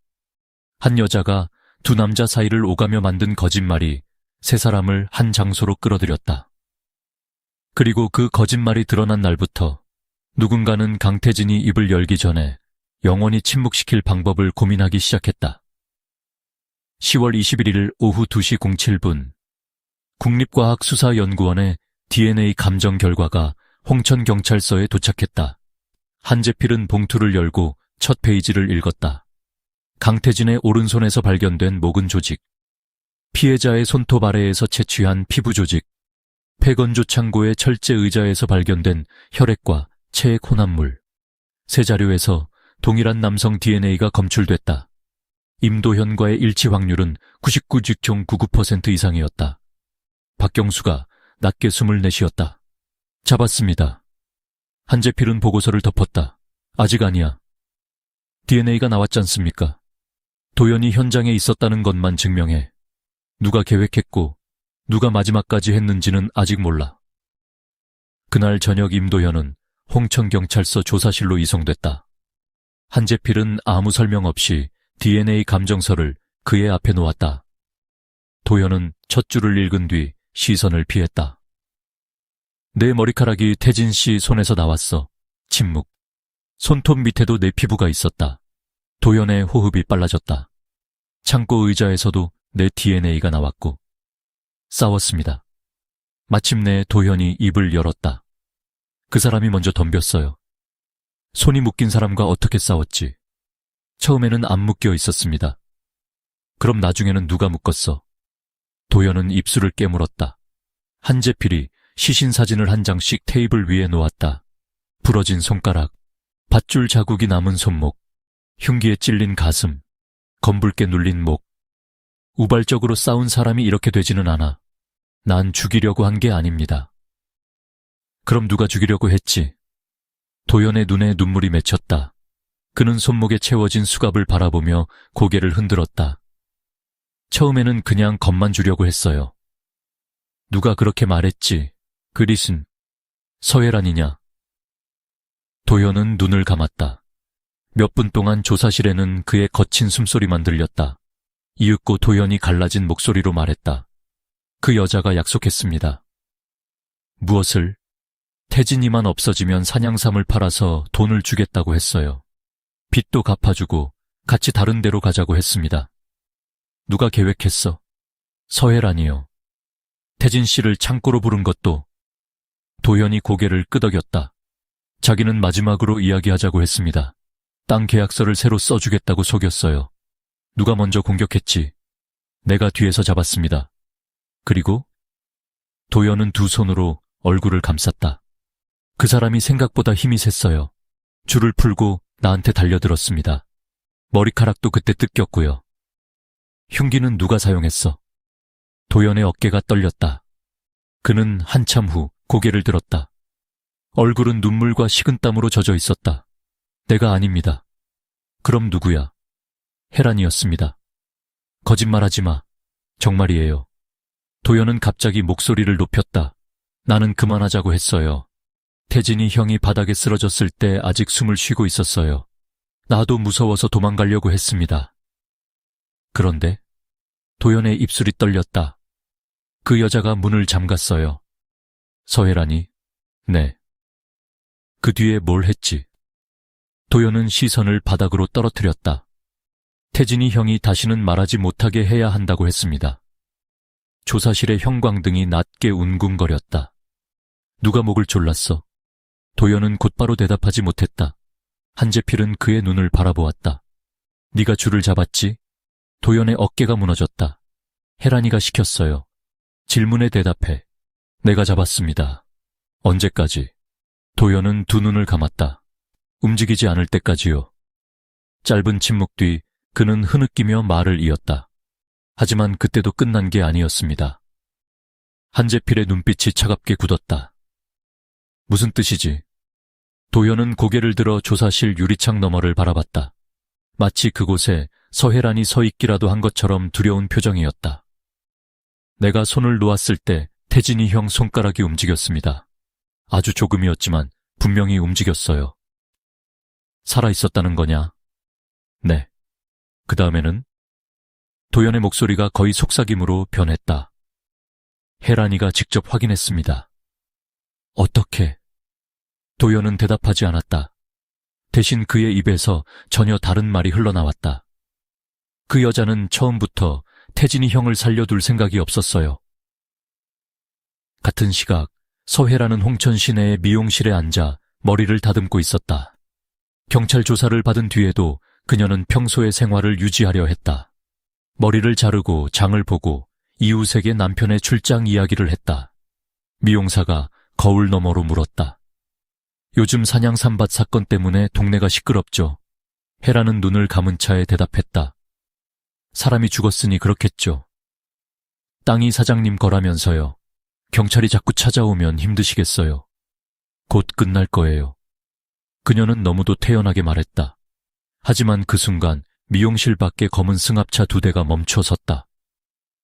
한 여자가 두 남자 사이를 오가며 만든 거짓말이 세 사람을 한 장소로 끌어들였다. 그리고 그 거짓말이 드러난 날부터 누군가는 강태진이 입을 열기 전에 영원히 침묵시킬 방법을 고민하기 시작했다. 10월 21일 오후 2시 07분 국립과학수사연구원의 DNA 감정 결과가 홍천경찰서에 도착했다. 한재필은 봉투를 열고 첫 페이지를 읽었다. 강태진의 오른손에서 발견된 목은 조직, 피해자의 손톱 아래에서 채취한 피부 조직, 폐건조 창고의 철제 의자에서 발견된 혈액과 체액 혼합물, 세 자료에서 동일한 남성 DNA가 검출됐다. 임도현과의 일치 확률은 99.99% 이상이었다. 박경수가 낮게 숨을 내쉬었다. 잡았습니다. 한재필은 보고서를 덮었다. 아직 아니야. DNA가 나왔지 않습니까? 도현이 현장에 있었다는 것만 증명해. 누가 계획했고 누가 마지막까지 했는지는 아직 몰라. 그날 저녁 임도현은 홍천경찰서 조사실로 이송됐다. 한재필은 아무 설명 없이 DNA 감정서를 그의 앞에 놓았다. 도현은 첫 줄을 읽은 뒤 시선을 피했다. 내 머리카락이 태진 씨 손에서 나왔어. 침묵. 손톱 밑에도 내 피부가 있었다. 도현의 호흡이 빨라졌다. 창고 의자에서도 내 DNA가 나왔고. 싸웠습니다. 마침내 도현이 입을 열었다. 그 사람이 먼저 덤볐어요. 손이 묶인 사람과 어떻게 싸웠지? 처음에는 안 묶여 있었습니다. 그럼 나중에는 누가 묶었어? 도현은 입술을 깨물었다. 한재필이 시신 사진을 한 장씩 테이블 위에 놓았다. 부러진 손가락, 밧줄 자국이 남은 손목, 흉기에 찔린 가슴, 검붉게 눌린 목. 우발적으로 싸운 사람이 이렇게 되지는 않아. 난 죽이려고 한 게 아닙니다. 그럼 누가 죽이려고 했지? 도현의 눈에 눈물이 맺혔다. 그는 손목에 채워진 수갑을 바라보며 고개를 흔들었다. 처음에는 그냥 겁만 주려고 했어요. 누가 그렇게 말했지? 그릿은 서해란이냐? 도현은 눈을 감았다. 몇 분 동안 조사실에는 그의 거친 숨소리만 들렸다. 이윽고 도현이 갈라진 목소리로 말했다. 그 여자가 약속했습니다. 무엇을? 태진이만 없어지면 산양삼을 팔아서 돈을 주겠다고 했어요. 빚도 갚아주고 같이 다른 데로 가자고 했습니다. 누가 계획했어? 서해란이요. 태진 씨를 창고로 부른 것도. 도현이 고개를 끄덕였다. 자기는 마지막으로 이야기하자고 했습니다. 땅 계약서를 새로 써주겠다고 속였어요. 누가 먼저 공격했지? 내가 뒤에서 잡았습니다. 그리고 도현은 두 손으로 얼굴을 감쌌다. 그 사람이 생각보다 힘이 셌어요. 줄을 풀고 나한테 달려들었습니다. 머리카락도 그때 뜯겼고요. 흉기는 누가 사용했어? 도현의 어깨가 떨렸다. 그는 한참 후 고개를 들었다. 얼굴은 눈물과 식은땀으로 젖어 있었다. 내가 아닙니다. 그럼 누구야? 혜란이었습니다. 거짓말하지 마. 정말이에요. 도현은 갑자기 목소리를 높였다. 나는 그만하자고 했어요. 태진이 형이 바닥에 쓰러졌을 때 아직 숨을 쉬고 있었어요. 나도 무서워서 도망가려고 했습니다. 그런데 도현의 입술이 떨렸다. 그 여자가 문을 잠갔어요. 서해란이? 네. 그 뒤에 뭘 했지? 도현은 시선을 바닥으로 떨어뜨렸다. 태진이 형이 다시는 말하지 못하게 해야 한다고 했습니다. 조사실의 형광등이 낮게 웅궁거렸다. 누가 목을 졸랐어? 도현은 곧바로 대답하지 못했다. 한재필은 그의 눈을 바라보았다. 네가 줄을 잡았지? 도현의 어깨가 무너졌다. 혜란이가 시켰어요. 질문에 대답해. 내가 잡았습니다. 언제까지? 도연은 두 눈을 감았다. 움직이지 않을 때까지요. 짧은 침묵 뒤 그는 흐느끼며 말을 이었다. 하지만 그때도 끝난 게 아니었습니다. 한재필의 눈빛이 차갑게 굳었다. 무슨 뜻이지? 도연은 고개를 들어 조사실 유리창 너머를 바라봤다. 마치 그곳에 서혜란이 서 있기라도 한 것처럼 두려운 표정이었다. 내가 손을 놓았을 때 태진이 형 손가락이 움직였습니다. 아주 조금이었지만 분명히 움직였어요. 살아있었다는 거냐? 네. 그 다음에는? 도연의 목소리가 거의 속삭임으로 변했다. 혜란이가 직접 확인했습니다. 어떻게? 도연은 대답하지 않았다. 대신 그의 입에서 전혀 다른 말이 흘러나왔다. 그 여자는 처음부터 태진이 형을 살려둘 생각이 없었어요. 같은 시각 서혜라는 홍천 시내의 미용실에 앉아 머리를 다듬고 있었다. 경찰 조사를 받은 뒤에도 그녀는 평소의 생활을 유지하려 했다. 머리를 자르고 장을 보고 이웃에게 남편의 출장 이야기를 했다. 미용사가 거울 너머로 물었다. 요즘 산양삼밭 사건 때문에 동네가 시끄럽죠. 혜라는 눈을 감은 차에 대답했다. 사람이 죽었으니 그렇겠죠. 땅이 사장님 거라면서요. 경찰이 자꾸 찾아오면 힘드시겠어요. 곧 끝날 거예요. 그녀는 너무도 태연하게 말했다. 하지만 그 순간 미용실 밖에 검은 승합차 2대가 멈춰 섰다.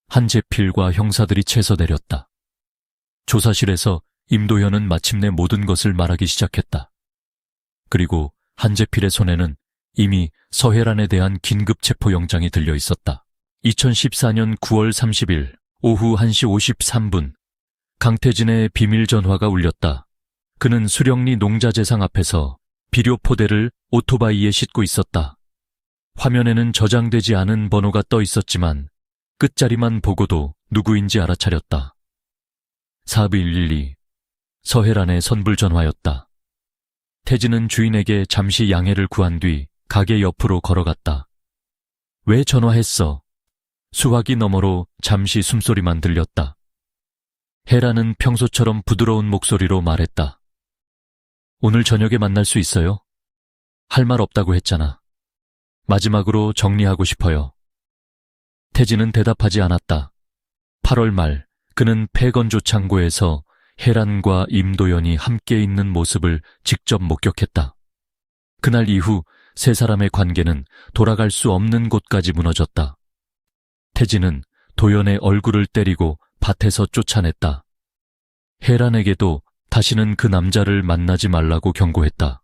한재필과 형사들이 채서 내렸다. 조사실에서 임도현은 마침내 모든 것을 말하기 시작했다. 그리고 한재필의 손에는 이미 서혜란에 대한 긴급 체포영장이 들려 있었다. 2014년 9월 30일 오후 1시 53분 강태진의 비밀 전화가 울렸다. 그는 수령리 농자재상 앞에서 비료 포대를 오토바이에 싣고 있었다. 화면에는 저장되지 않은 번호가 떠 있었지만 끝자리만 보고도 누구인지 알아차렸다. 4112 서혜란의 선불 전화였다. 태진은 주인에게 잠시 양해를 구한 뒤 가게 옆으로 걸어갔다. 왜 전화했어? 수화기 너머로 잠시 숨소리만 들렸다. 혜란은 평소처럼 부드러운 목소리로 말했다. 오늘 저녁에 만날 수 있어요? 할 말 없다고 했잖아. 마지막으로 정리하고 싶어요. 태진은 대답하지 않았다. 8월 말 그는 폐건조 창고에서 혜란과 임도연이 함께 있는 모습을 직접 목격했다. 그날 이후 세 사람의 관계는 돌아갈 수 없는 곳까지 무너졌다. 태진은 도연의 얼굴을 때리고 밭에서 쫓아냈다. 혜란에게도 다시는 그 남자를 만나지 말라고 경고했다.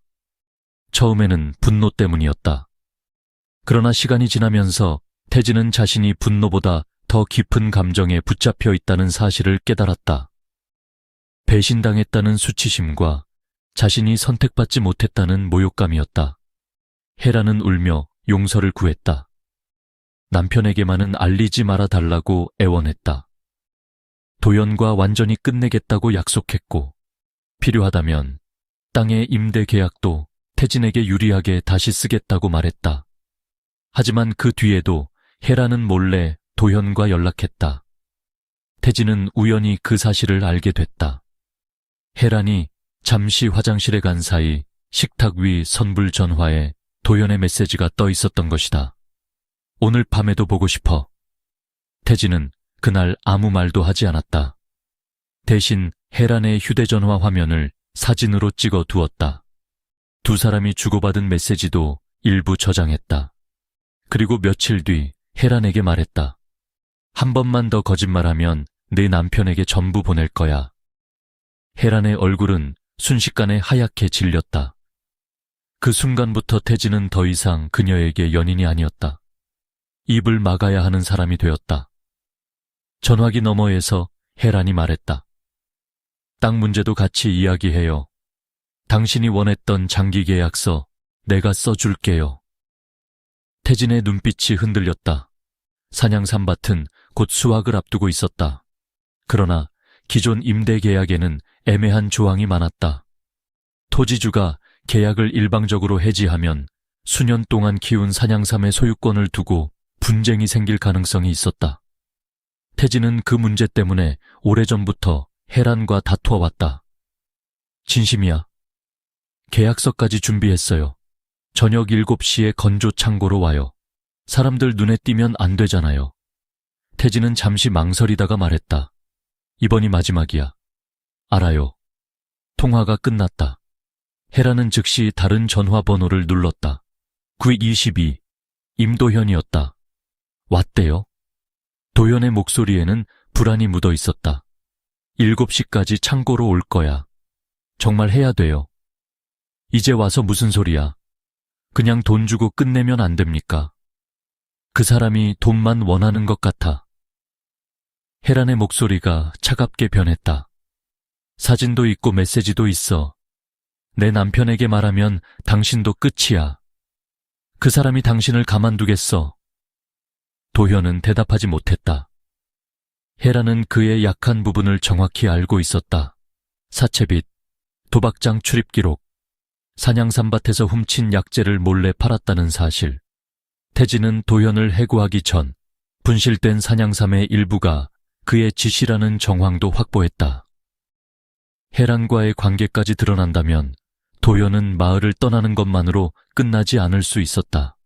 처음에는 분노 때문이었다. 그러나 시간이 지나면서 태진은 자신이 분노보다 더 깊은 감정에 붙잡혀 있다는 사실을 깨달았다. 배신당했다는 수치심과 자신이 선택받지 못했다는 모욕감이었다. 혜란은 울며 용서를 구했다. 남편에게만은 알리지 말아달라고 애원했다. 도연과 완전히 끝내겠다고 약속했고 필요하다면 땅의 임대 계약도 태진에게 유리하게 다시 쓰겠다고 말했다. 하지만 그 뒤에도 혜란은 몰래 도연과 연락했다. 태진은 우연히 그 사실을 알게 됐다. 혜란이 잠시 화장실에 간 사이 식탁 위 선불 전화에 도연의 메시지가 떠 있었던 것이다. 오늘 밤에도 보고 싶어. 태진은 그날 아무 말도 하지 않았다. 대신 혜란의 휴대전화 화면을 사진으로 찍어 두었다. 두 사람이 주고받은 메시지도 일부 저장했다. 그리고 며칠 뒤 혜란에게 말했다. 한 번만 더 거짓말하면 내 남편에게 전부 보낼 거야. 혜란의 얼굴은 순식간에 하얗게 질렸다. 그 순간부터 태진은 더 이상 그녀에게 연인이 아니었다. 입을 막아야 하는 사람이 되었다. 전화기 너머에서 혜란이 말했다. 땅 문제도 같이 이야기해요. 당신이 원했던 장기 계약서 내가 써줄게요. 태진의 눈빛이 흔들렸다. 산양삼밭은 곧 수확을 앞두고 있었다. 그러나 기존 임대 계약에는 애매한 조항이 많았다. 토지주가 계약을 일방적으로 해지하면 수년 동안 키운 산양삼의 소유권을 두고 분쟁이 생길 가능성이 있었다. 태진은 그 문제 때문에 오래전부터 혜란과 다투어 왔다. 진심이야. 계약서까지 준비했어요. 저녁 7시에 건조 창고로 와요. 사람들 눈에 띄면 안 되잖아요. 태진은 잠시 망설이다가 말했다. 이번이 마지막이야. 알아요. 통화가 끝났다. 혜란은 즉시 다른 전화번호를 눌렀다. 922. 임도현이었다. 왔대요. 도현의 목소리에는 불안이 묻어 있었다. 7시까지 창고로 올 거야. 정말 해야 돼요. 이제 와서 무슨 소리야. 그냥 돈 주고 끝내면 안 됩니까? 그 사람이 돈만 원하는 것 같아. 혜란의 목소리가 차갑게 변했다. 사진도 있고 메시지도 있어. 내 남편에게 말하면 당신도 끝이야. 그 사람이 당신을 가만두겠어. 도현은 대답하지 못했다. 혜란은 그의 약한 부분을 정확히 알고 있었다. 사채빚, 도박장 출입 기록, 산양삼밭에서 훔친 약재를 몰래 팔았다는 사실. 태진은 도현을 해고하기 전 분실된 산양삼의 일부가 그의 짓이라는 정황도 확보했다. 혜란과의 관계까지 드러난다면 도현은 마을을 떠나는 것만으로 끝나지 않을 수 있었다.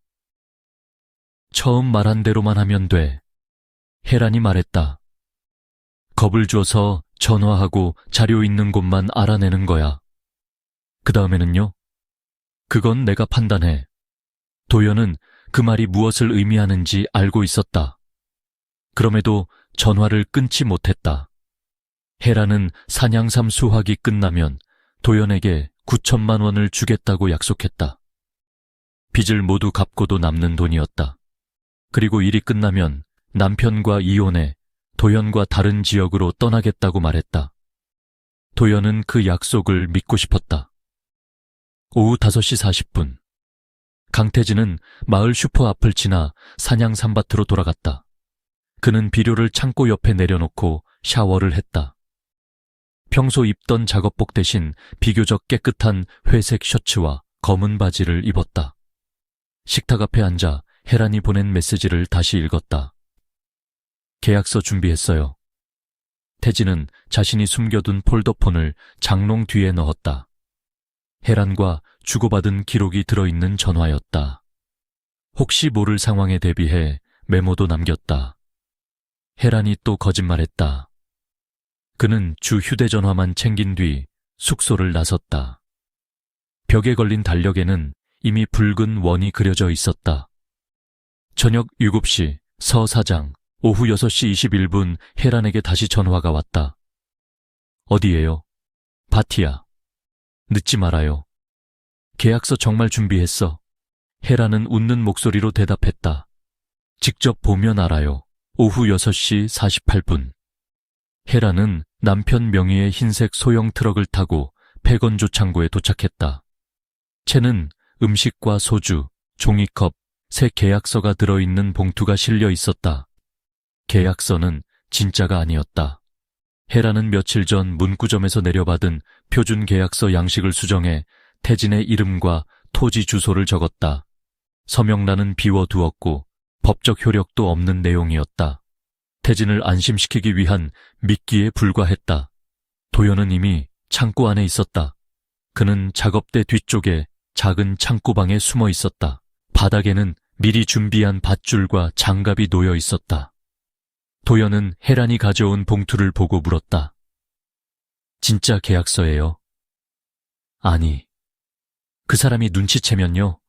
처음 말한 대로만 하면 돼. 혜란이 말했다. 겁을 줘서 전화하고 자료 있는 곳만 알아내는 거야. 그 다음에는요? 그건 내가 판단해. 도현은 그 말이 무엇을 의미하는지 알고 있었다. 그럼에도 전화를 끊지 못했다. 혜란은 산양삼 수확이 끝나면 도현에게 9천만 원을 주겠다고 약속했다. 빚을 모두 갚고도 남는 돈이었다. 그리고 일이 끝나면 남편과 이혼해 도현과 다른 지역으로 떠나겠다고 말했다. 도현은 그 약속을 믿고 싶었다. 오후 5시 40분. 강태진은 마을 슈퍼 앞을 지나 산양삼밭으로 돌아갔다. 그는 비료를 창고 옆에 내려놓고 샤워를 했다. 평소 입던 작업복 대신 비교적 깨끗한 회색 셔츠와 검은 바지를 입었다. 식탁 앞에 앉아 혜란이 보낸 메시지를 다시 읽었다. 계약서 준비했어요. 태진은 자신이 숨겨둔 폴더폰을 장롱 뒤에 넣었다. 혜란과 주고받은 기록이 들어있는 전화였다. 혹시 모를 상황에 대비해 메모도 남겼다. 혜란이 또 거짓말했다. 그는 주 휴대전화만 챙긴 뒤 숙소를 나섰다. 벽에 걸린 달력에는 이미 붉은 원이 그려져 있었다. 저녁 7시 서 사장, 오후 6시 21분 혜란에게 다시 전화가 왔다. 어디에요? 밭이야. 늦지 말아요. 계약서 정말 준비했어. 혜란은 웃는 목소리로 대답했다. 직접 보면 알아요. 오후 6시 48분. 혜란은 남편 명의의 흰색 소형 트럭을 타고 폐건조 창고에 도착했다. 채는 음식과 소주, 종이컵, 새 계약서가 들어있는 봉투가 실려 있었다. 계약서는 진짜가 아니었다. 혜란은 며칠 전 문구점에서 내려받은 표준 계약서 양식을 수정해 태진의 이름과 토지 주소를 적었다. 서명란은 비워두었고 법적 효력도 없는 내용이었다. 태진을 안심시키기 위한 미끼에 불과했다. 도현은 이미 창고 안에 있었다. 그는 작업대 뒤쪽에 작은 창고방에 숨어 있었다. 바닥에는 미리 준비한 밧줄과 장갑이 놓여 있었다. 도현은 혜란이 가져온 봉투를 보고 물었다. 진짜 계약서예요? 아니. 그 사람이 눈치채면요.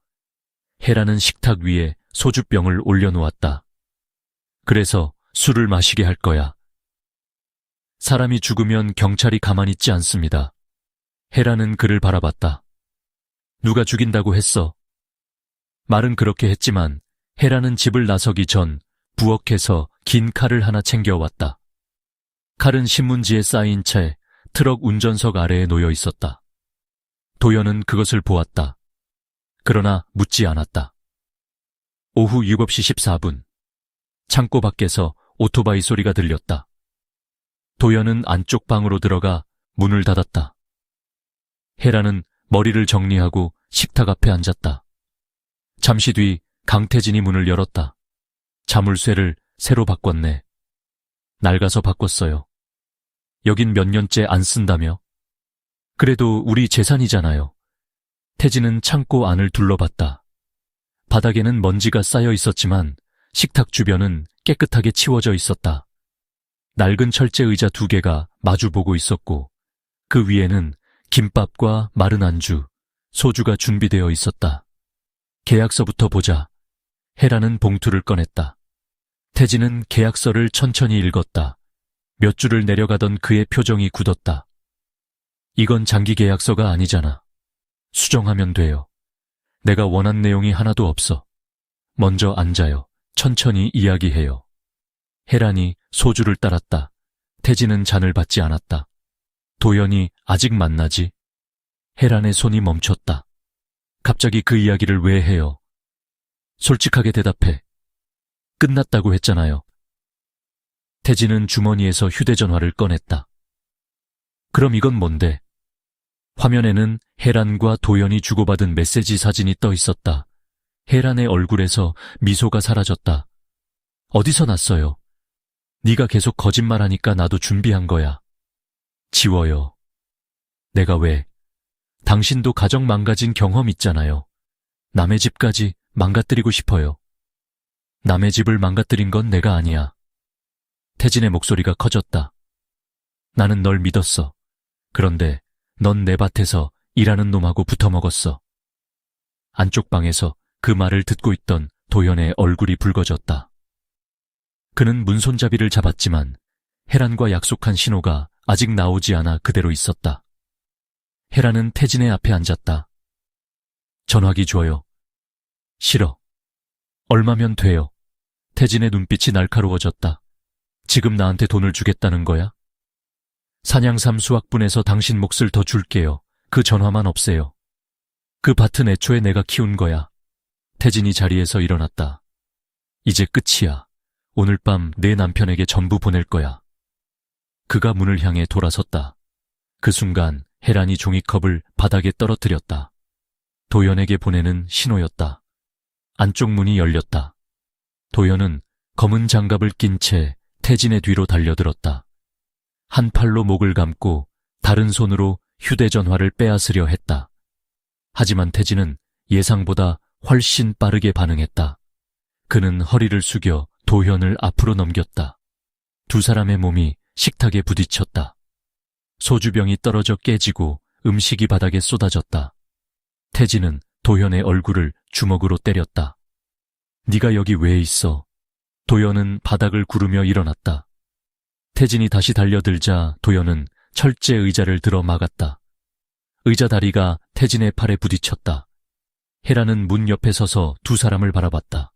혜란은 식탁 위에 소주병을 올려놓았다. 그래서 술을 마시게 할 거야. 사람이 죽으면 경찰이 가만히 있지 않습니다. 혜란은 그를 바라봤다. 누가 죽인다고 했어? 말은 그렇게 했지만 혜란은 집을 나서기 전 부엌에서 긴 칼을 하나 챙겨왔다. 칼은 신문지에 쌓인 채 트럭 운전석 아래에 놓여 있었다. 도현은 그것을 보았다. 그러나 묻지 않았다. 오후 7시 14분. 창고 밖에서 오토바이 소리가 들렸다. 도현은 안쪽 방으로 들어가 문을 닫았다. 혜란은 머리를 정리하고 식탁 앞에 앉았다. 잠시 뒤 강태진이 문을 열었다. 자물쇠를 새로 바꿨네. 낡아서 바꿨어요. 여긴 몇 년째 안 쓴다며? 그래도 우리 재산이잖아요. 태진은 창고 안을 둘러봤다. 바닥에는 먼지가 쌓여 있었지만 식탁 주변은 깨끗하게 치워져 있었다. 낡은 철제 의자 2개가 마주보고 있었고 그 위에는 김밥과 마른 안주, 소주가 준비되어 있었다. 계약서부터 보자. 혜라는 봉투를 꺼냈다. 태진은 계약서를 천천히 읽었다. 몇 줄을 내려가던 그의 표정이 굳었다. 이건 장기 계약서가 아니잖아. 수정하면 돼요. 내가 원한 내용이 하나도 없어. 먼저 앉아요. 천천히 이야기해요. 혜란이 소주를 따랐다. 태진은 잔을 받지 않았다. 도연이 아직 만나지? 혜란의 손이 멈췄다. 갑자기 그 이야기를 왜 해요? 솔직하게 대답해. 끝났다고 했잖아요. 태진은 주머니에서 휴대전화를 꺼냈다. 그럼 이건 뭔데? 화면에는 혜란과 도연이 주고받은 메시지 사진이 떠 있었다. 혜란의 얼굴에서 미소가 사라졌다. 어디서 났어요? 네가 계속 거짓말하니까 나도 준비한 거야. 지워요. 내가 왜? 당신도 가정 망가진 경험 있잖아요. 남의 집까지 망가뜨리고 싶어요. 남의 집을 망가뜨린 건 내가 아니야. 태진의 목소리가 커졌다. 나는 널 믿었어. 그런데 넌 내 밭에서 일하는 놈하고 붙어먹었어. 안쪽 방에서 그 말을 듣고 있던 도연의 얼굴이 붉어졌다. 그는 문손잡이를 잡았지만 혜란과 약속한 신호가 아직 나오지 않아 그대로 있었다. 혜란은 태진의 앞에 앉았다. 전화기 줘요. 싫어. 얼마면 돼요? 태진의 눈빛이 날카로워졌다. 지금 나한테 돈을 주겠다는 거야? 산양삼 수확분에서 당신 몫을 더 줄게요. 그 전화만 없애요. 그 밭은 애초에 내가 키운 거야. 태진이 자리에서 일어났다. 이제 끝이야. 오늘 밤 내 남편에게 전부 보낼 거야. 그가 문을 향해 돌아섰다. 그 순간 혜란이 종이컵을 바닥에 떨어뜨렸다. 도연에게 보내는 신호였다. 안쪽 문이 열렸다. 도연은 검은 장갑을 낀 채 태진의 뒤로 달려들었다. 한 팔로 목을 감고 다른 손으로 휴대전화를 빼앗으려 했다. 하지만 태진은 예상보다 훨씬 빠르게 반응했다. 그는 허리를 숙여 도현을 앞으로 넘겼다. 두 사람의 몸이 식탁에 부딪혔다. 소주병이 떨어져 깨지고 음식이 바닥에 쏟아졌다. 태진은 도현의 얼굴을 주먹으로 때렸다. 네가 여기 왜 있어? 도현은 바닥을 구르며 일어났다. 태진이 다시 달려들자 도연은 철제 의자를 들어 막았다. 의자 다리가 태진의 팔에 부딪혔다. 혜라는 문 옆에 서서 두 사람을 바라봤다.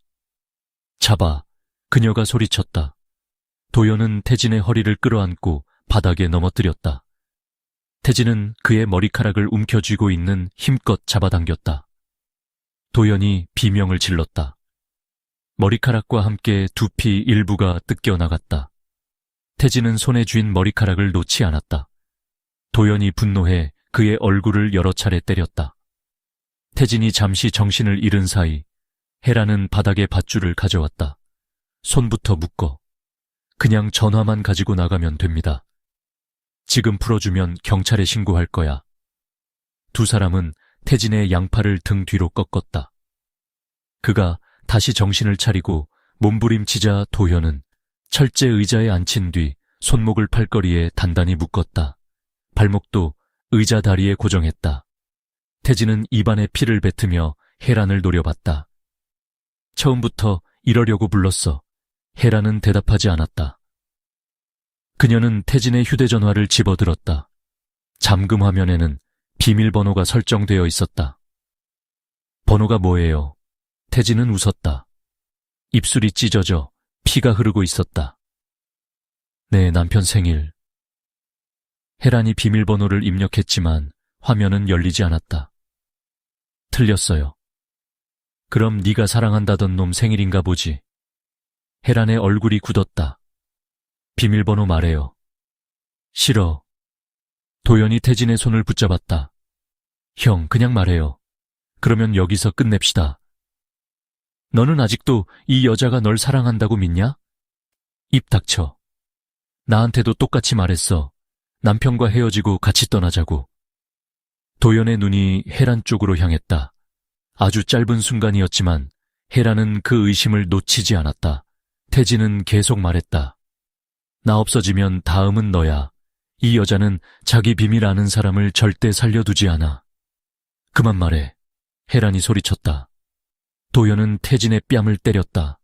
잡아. 그녀가 소리쳤다. 도연은 태진의 허리를 끌어안고 바닥에 넘어뜨렸다. 태진은 그의 머리카락을 움켜쥐고 있는 힘껏 잡아당겼다. 도연이 비명을 질렀다. 머리카락과 함께 두피 일부가 뜯겨나갔다. 태진은 손에 쥔 머리카락을 놓지 않았다. 도연이 분노해 그의 얼굴을 여러 차례 때렸다. 태진이 잠시 정신을 잃은 사이 혜라는 바닥에 밧줄을 가져왔다. 손부터 묶어. 그냥 전화만 가지고 나가면 됩니다. 지금 풀어주면 경찰에 신고할 거야. 두 사람은 태진의 양팔을 등 뒤로 꺾었다. 그가 다시 정신을 차리고 몸부림치자 도현은 철제 의자에 앉힌 뒤 손목을 팔걸이에 단단히 묶었다. 발목도 의자 다리에 고정했다. 태진은 입안에 피를 뱉으며 혜란을 노려봤다. 처음부터 이러려고 불렀어. 혜란은 대답하지 않았다. 그녀는 태진의 휴대전화를 집어들었다. 잠금 화면에는 비밀번호가 설정되어 있었다. 번호가 뭐예요? 태진은 웃었다. 입술이 찢어져 피가 흐르고 있었다. 내 남편 생일. 혜란이 비밀번호를 입력했지만 화면은 열리지 않았다. 틀렸어요. 그럼 네가 사랑한다던 놈 생일인가 보지. 혜란의 얼굴이 굳었다. 비밀번호 말해요. 싫어. 도연이 태진의 손을 붙잡았다. 형, 그냥 말해요. 그러면 여기서 끝냅시다. 너는 아직도 이 여자가 널 사랑한다고 믿냐? 입 닥쳐. 나한테도 똑같이 말했어. 남편과 헤어지고 같이 떠나자고. 도연의 눈이 혜란 쪽으로 향했다. 아주 짧은 순간이었지만 혜란은 그 의심을 놓치지 않았다. 태진은 계속 말했다. 나 없어지면 다음은 너야. 이 여자는 자기 비밀 아는 사람을 절대 살려두지 않아. 그만 말해. 혜란이 소리쳤다. 도연은 태진의 뺨을 때렸다.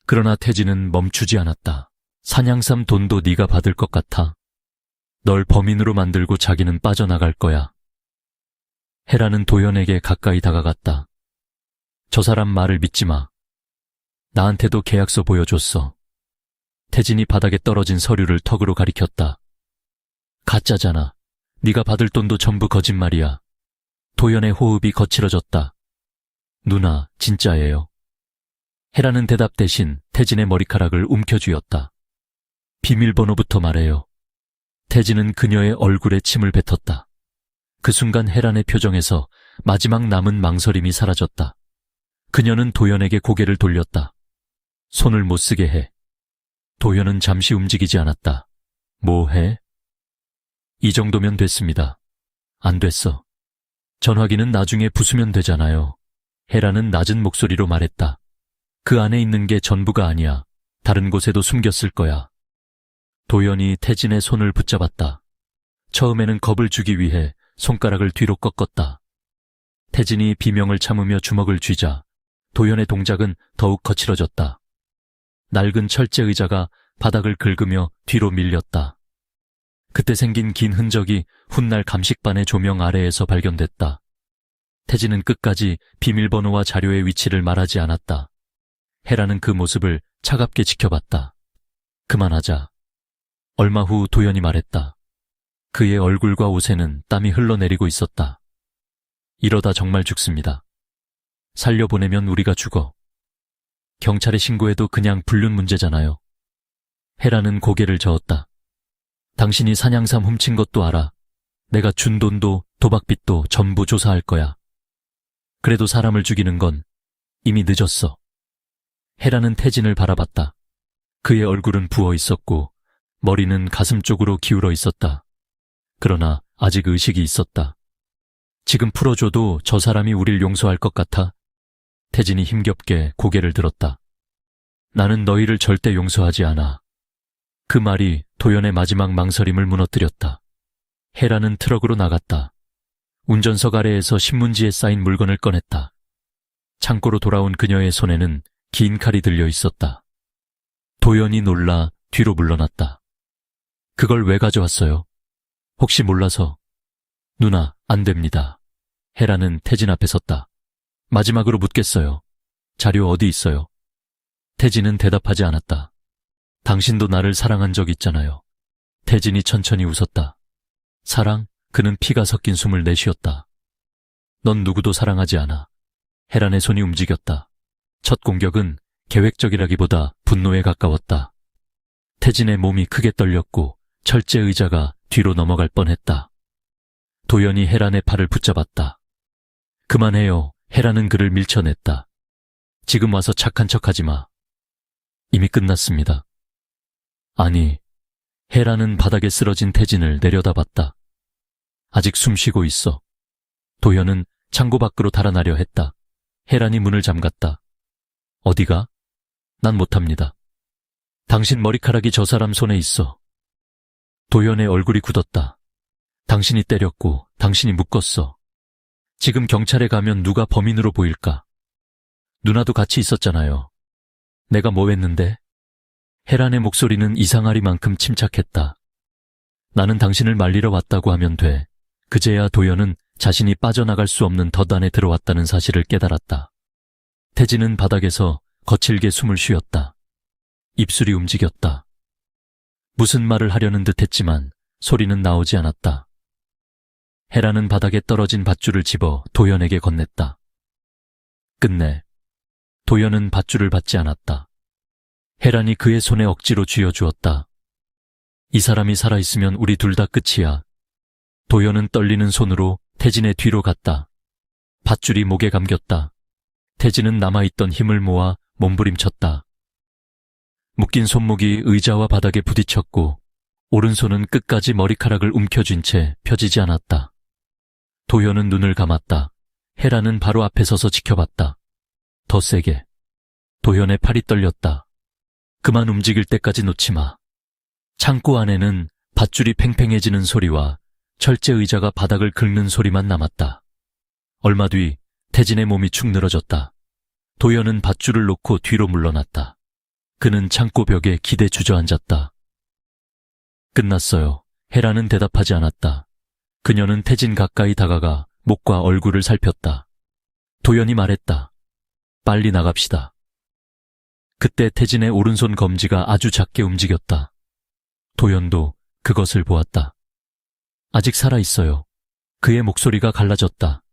그러나 태진은 멈추지 않았다. 산양삼 돈도 네가 받을 것 같아. 널 범인으로 만들고 자기는 빠져나갈 거야. 혜란은 도연에게 가까이 다가갔다. 저 사람 말을 믿지 마. 나한테도 계약서 보여줬어. 태진이 바닥에 떨어진 서류를 턱으로 가리켰다. 가짜잖아. 네가 받을 돈도 전부 거짓말이야. 도연의 호흡이 거칠어졌다. 누나, 진짜예요. 혜란은 대답 대신 태진의 머리카락을 움켜쥐었다. 비밀번호부터 말해요. 태진은 그녀의 얼굴에 침을 뱉었다. 그 순간 혜란의 표정에서 마지막 남은 망설임이 사라졌다. 그녀는 도연에게 고개를 돌렸다. 손을 못 쓰게 해. 도연은 잠시 움직이지 않았다. 뭐 해? 이 정도면 됐습니다. 안 됐어. 전화기는 나중에 부수면 되잖아요. 혜란은 낮은 목소리로 말했다. 그 안에 있는 게 전부가 아니야. 다른 곳에도 숨겼을 거야. 도연이 태진의 손을 붙잡았다. 처음에는 겁을 주기 위해 손가락을 뒤로 꺾었다. 태진이 비명을 참으며 주먹을 쥐자 도연의 동작은 더욱 거칠어졌다. 낡은 철제 의자가 바닥을 긁으며 뒤로 밀렸다. 그때 생긴 긴 흔적이 훗날 감식반의 조명 아래에서 발견됐다. 태진은 끝까지 비밀번호와 자료의 위치를 말하지 않았다. 혜라는 그 모습을 차갑게 지켜봤다. 그만하자. 얼마 후 도연이 말했다. 그의 얼굴과 옷에는 땀이 흘러내리고 있었다. 이러다 정말 죽습니다. 살려보내면 우리가 죽어. 경찰에 신고해도 그냥 불륜 문제잖아요. 혜라는 고개를 저었다. 당신이 산양삼 훔친 것도 알아. 내가 준 돈도 도박빚도 전부 조사할 거야. 그래도 사람을 죽이는 건 이미 늦었어. 혜라는 태진을 바라봤다. 그의 얼굴은 부어 있었고 머리는 가슴 쪽으로 기울어 있었다. 그러나 아직 의식이 있었다. 지금 풀어줘도 저 사람이 우릴 용서할 것 같아? 태진이 힘겹게 고개를 들었다. 나는 너희를 절대 용서하지 않아. 그 말이 도연의 마지막 망설임을 무너뜨렸다. 혜라는 트럭으로 나갔다. 운전석 아래에서 신문지에 쌓인 물건을 꺼냈다. 창고로 돌아온 그녀의 손에는 긴 칼이 들려 있었다. 도연이 놀라 뒤로 물러났다. 그걸 왜 가져왔어요? 혹시 몰라서. 누나, 안 됩니다. 혜라는 태진 앞에 섰다. 마지막으로 묻겠어요. 자료 어디 있어요? 태진은 대답하지 않았다. 당신도 나를 사랑한 적 있잖아요. 태진이 천천히 웃었다. 사랑? 그는 피가 섞인 숨을 내쉬었다. 넌 누구도 사랑하지 않아. 혜란의 손이 움직였다. 첫 공격은 계획적이라기보다 분노에 가까웠다. 태진의 몸이 크게 떨렸고 철제 의자가 뒤로 넘어갈 뻔했다. 도연이 혜란의 팔을 붙잡았다. 그만해요. 혜란은 그를 밀쳐냈다. 지금 와서 착한 척하지 마. 이미 끝났습니다. 아니, 혜란은 바닥에 쓰러진 태진을 내려다봤다. 아직 숨쉬고 있어. 도연은 창고 밖으로 달아나려 했다. 혜란이 문을 잠갔다. 어디가? 난 못합니다. 당신 머리카락이 저 사람 손에 있어. 도연의 얼굴이 굳었다. 당신이 때렸고 당신이 묶었어. 지금 경찰에 가면 누가 범인으로 보일까? 누나도 같이 있었잖아요. 내가 뭐 했는데? 혜란의 목소리는 이상하리만큼 침착했다. 나는 당신을 말리러 왔다고 하면 돼. 그제야 도연은 자신이 빠져나갈 수 없는 덫 안에 들어왔다는 사실을 깨달았다. 태진은 바닥에서 거칠게 숨을 쉬었다. 입술이 움직였다. 무슨 말을 하려는 듯 했지만 소리는 나오지 않았다. 혜란은 바닥에 떨어진 밧줄을 집어 도연에게 건넸다. 끝내. 도연은 밧줄을 받지 않았다. 혜란이 그의 손에 억지로 쥐어주었다. 이 사람이 살아있으면 우리 둘 다 끝이야. 도연은 떨리는 손으로 태진의 뒤로 갔다. 밧줄이 목에 감겼다. 태진은 남아있던 힘을 모아 몸부림쳤다. 묶인 손목이 의자와 바닥에 부딪혔고 오른손은 끝까지 머리카락을 움켜쥔 채 펴지지 않았다. 도현은 눈을 감았다. 헤라는 바로 앞에 서서 지켜봤다. 더 세게. 도현의 팔이 떨렸다. 그만 움직일 때까지 놓지 마. 창고 안에는 밧줄이 팽팽해지는 소리와 철제 의자가 바닥을 긁는 소리만 남았다. 얼마 뒤 태진의 몸이 축 늘어졌다. 도현은 밧줄을 놓고 뒤로 물러났다. 그는 창고 벽에 기대 주저앉았다. 끝났어요. 헤라는 대답하지 않았다. 그녀는 태진 가까이 다가가 목과 얼굴을 살폈다. 도현이 말했다. 빨리 나갑시다. 그때 태진의 오른손 검지가 아주 작게 움직였다. 도현도 그것을 보았다. 아직 살아있어요. 그의 목소리가 갈라졌다.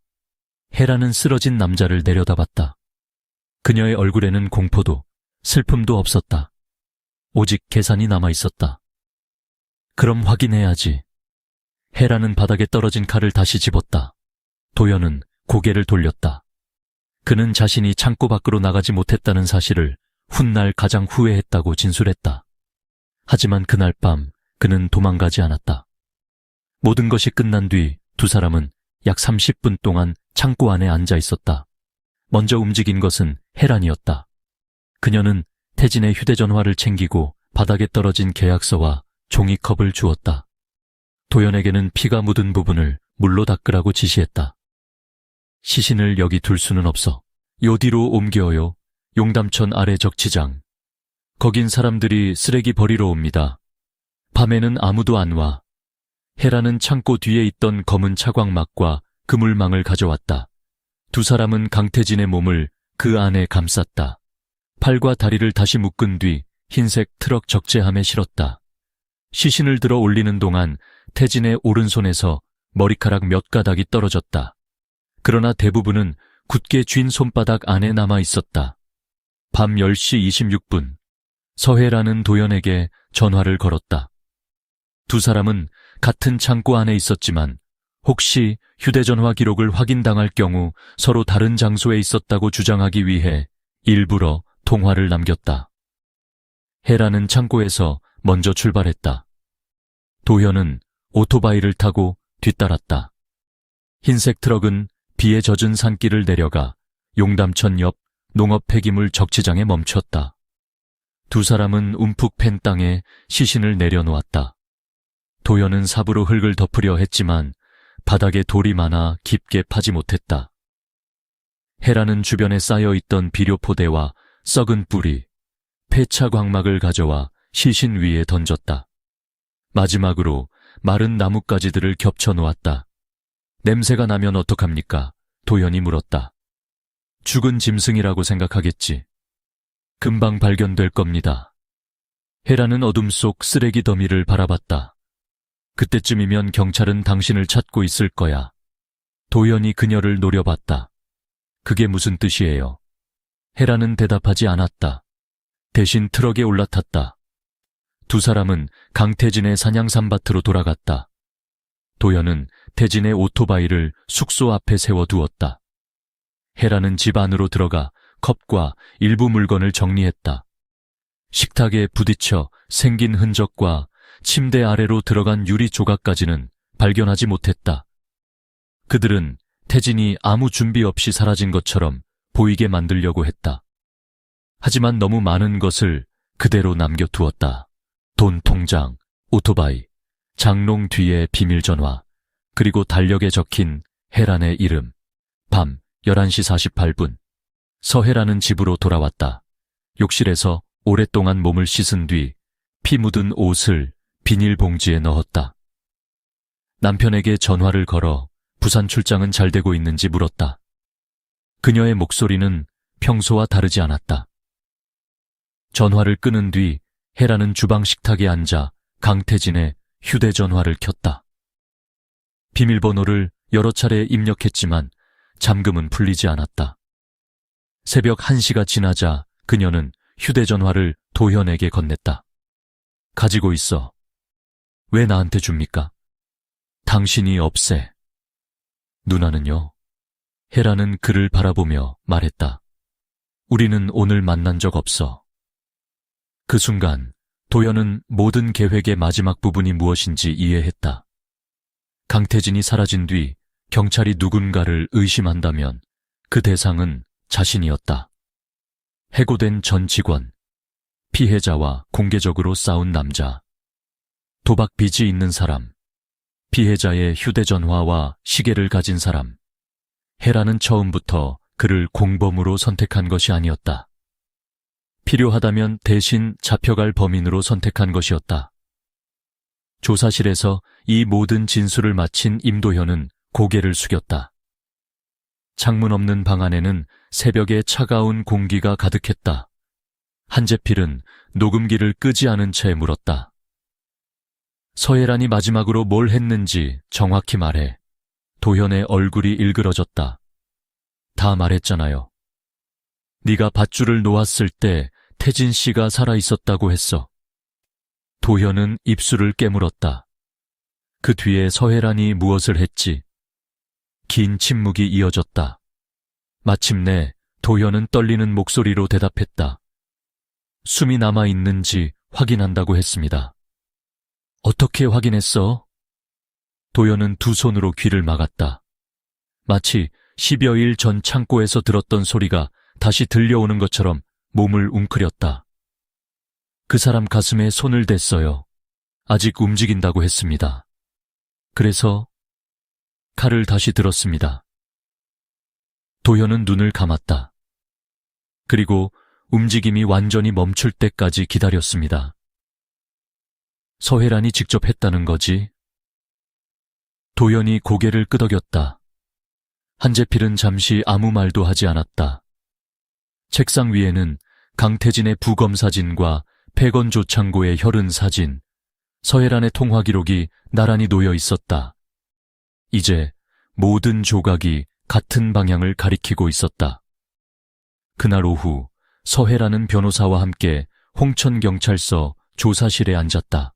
헤라는 쓰러진 남자를 내려다봤다. 그녀의 얼굴에는 공포도 슬픔도 없었다. 오직 계산이 남아있었다. 그럼 확인해야지. 헤라는 바닥에 떨어진 칼을 다시 집었다. 도현은 고개를 돌렸다. 그는 자신이 창고 밖으로 나가지 못했다는 사실을 훗날 가장 후회했다고 진술했다. 하지만 그날 밤 그는 도망가지 않았다. 모든 것이 끝난 뒤 두 사람은 약 30분 동안 창고 안에 앉아 있었다. 먼저 움직인 것은 헤란이었다. 그녀는 태진의 휴대전화를 챙기고 바닥에 떨어진 계약서와 종이컵을 주었다. 도현에게는 피가 묻은 부분을 물로 닦으라고 지시했다. 시신을 여기 둘 수는 없어. 요 뒤로 옮겨요. 용담천 아래 적치장. 거긴 사람들이 쓰레기 버리러 옵니다. 밤에는 아무도 안 와. 헤라는 창고 뒤에 있던 검은 차광막과 그물망을 가져왔다. 두 사람은 강태진의 몸을 그 안에 감쌌다. 팔과 다리를 다시 묶은 뒤 흰색 트럭 적재함에 실었다. 시신을 들어 올리는 동안 태진의 오른손에서 머리카락 몇 가닥이 떨어졌다. 그러나 대부분은 굳게 쥔 손바닥 안에 남아 있었다. 밤 10시 26분, 서혜라는 도현에게 전화를 걸었다. 두 사람은 같은 창고 안에 있었지만 혹시 휴대전화 기록을 확인당할 경우 서로 다른 장소에 있었다고 주장하기 위해 일부러 통화를 남겼다. 헤라는 창고에서 먼저 출발했다. 도현은 오토바이를 타고 뒤따랐다. 흰색 트럭은 비에 젖은 산길을 내려가 용담천 옆 농업 폐기물 적치장에 멈췄다. 두 사람은 움푹 팬 땅에 시신을 내려놓았다. 도현은 삽으로 흙을 덮으려 했지만 바닥에 돌이 많아 깊게 파지 못했다. 헤라는 주변에 쌓여있던 비료포대와 썩은 뿌리, 폐차 광막을 가져와 시신 위에 던졌다. 마지막으로 마른 나뭇가지들을 겹쳐 놓았다. 냄새가 나면 어떡합니까? 도현이 물었다. 죽은 짐승이라고 생각하겠지. 금방 발견될 겁니다. 헤라는 어둠 속 쓰레기 더미를 바라봤다. 그때쯤이면 경찰은 당신을 찾고 있을 거야. 도현이 그녀를 노려봤다. 그게 무슨 뜻이에요? 헤라는 대답하지 않았다. 대신 트럭에 올라탔다. 두 사람은 강태진의 산양산밭으로 돌아갔다. 도현은 태진의 오토바이를 숙소 앞에 세워두었다. 헤라는 집 안으로 들어가 컵과 일부 물건을 정리했다. 식탁에 부딪혀 생긴 흔적과 침대 아래로 들어간 유리 조각까지는 발견하지 못했다. 그들은 태진이 아무 준비 없이 사라진 것처럼 보이게 만들려고 했다. 하지만 너무 많은 것을 그대로 남겨두었다. 돈 통장, 오토바이, 장롱 뒤에 비밀전화, 그리고 달력에 적힌 헤란의 이름. 밤 11시 48분, 서혜라는 집으로 돌아왔다. 욕실에서 오랫동안 몸을 씻은 뒤 피 묻은 옷을 비닐봉지에 넣었다. 남편에게 전화를 걸어 부산 출장은 잘 되고 있는지 물었다. 그녀의 목소리는 평소와 다르지 않았다. 전화를 끊은 뒤 헤라는 주방 식탁에 앉아 강태진의 휴대전화를 켰다. 비밀번호를 여러 차례 입력했지만 잠금은 풀리지 않았다. 새벽 1시가 지나자 그녀는 휴대전화를 도현에게 건넸다. 가지고 있어. 왜 나한테 줍니까? 당신이 없애. 누나는요? 헤라는 그를 바라보며 말했다. 우리는 오늘 만난 적 없어. 그 순간 도현은 모든 계획의 마지막 부분이 무엇인지 이해했다. 강태진이 사라진 뒤 경찰이 누군가를 의심한다면 그 대상은 자신이었다. 해고된 전 직원, 피해자와 공개적으로 싸운 남자, 도박 빚이 있는 사람, 피해자의 휴대전화와 시계를 가진 사람. 혜라는 처음부터 그를 공범으로 선택한 것이 아니었다. 필요하다면 대신 잡혀갈 범인으로 선택한 것이었다. 조사실에서 이 모든 진술을 마친 임도현은 고개를 숙였다. 창문 없는 방 안에는 새벽의 차가운 공기가 가득했다. 한재필은 녹음기를 끄지 않은 채 물었다. 서혜란이 마지막으로 뭘 했는지 정확히 말해. 도현의 얼굴이 일그러졌다. 다 말했잖아요. 네가 밧줄을 놓았을 때 태진 씨가 살아있었다고 했어. 도현은 입술을 깨물었다. 그 뒤에 서혜란이 무엇을 했지? 긴 침묵이 이어졌다. 마침내 도현은 떨리는 목소리로 대답했다. 숨이 남아있는지 확인한다고 했습니다. 어떻게 확인했어? 도현은 두 손으로 귀를 막았다. 마치 10여일 전 창고에서 들었던 소리가 다시 들려오는 것처럼 몸을 웅크렸다. 그 사람 가슴에 손을 댔어요. 아직 움직인다고 했습니다. 그래서 칼을 다시 들었습니다. 도현은 눈을 감았다. 그리고 움직임이 완전히 멈출 때까지 기다렸습니다. 서혜란이 직접 했다는 거지? 도현이 고개를 끄덕였다. 한재필은 잠시 아무 말도 하지 않았다. 책상 위에는 강태진의 부검 사진과 폐건 조창고의 혈흔 사진, 서혜란의 통화 기록이 나란히 놓여 있었다. 이제 모든 조각이 같은 방향을 가리키고 있었다. 그날 오후 서혜란은 변호사와 함께 홍천경찰서 조사실에 앉았다.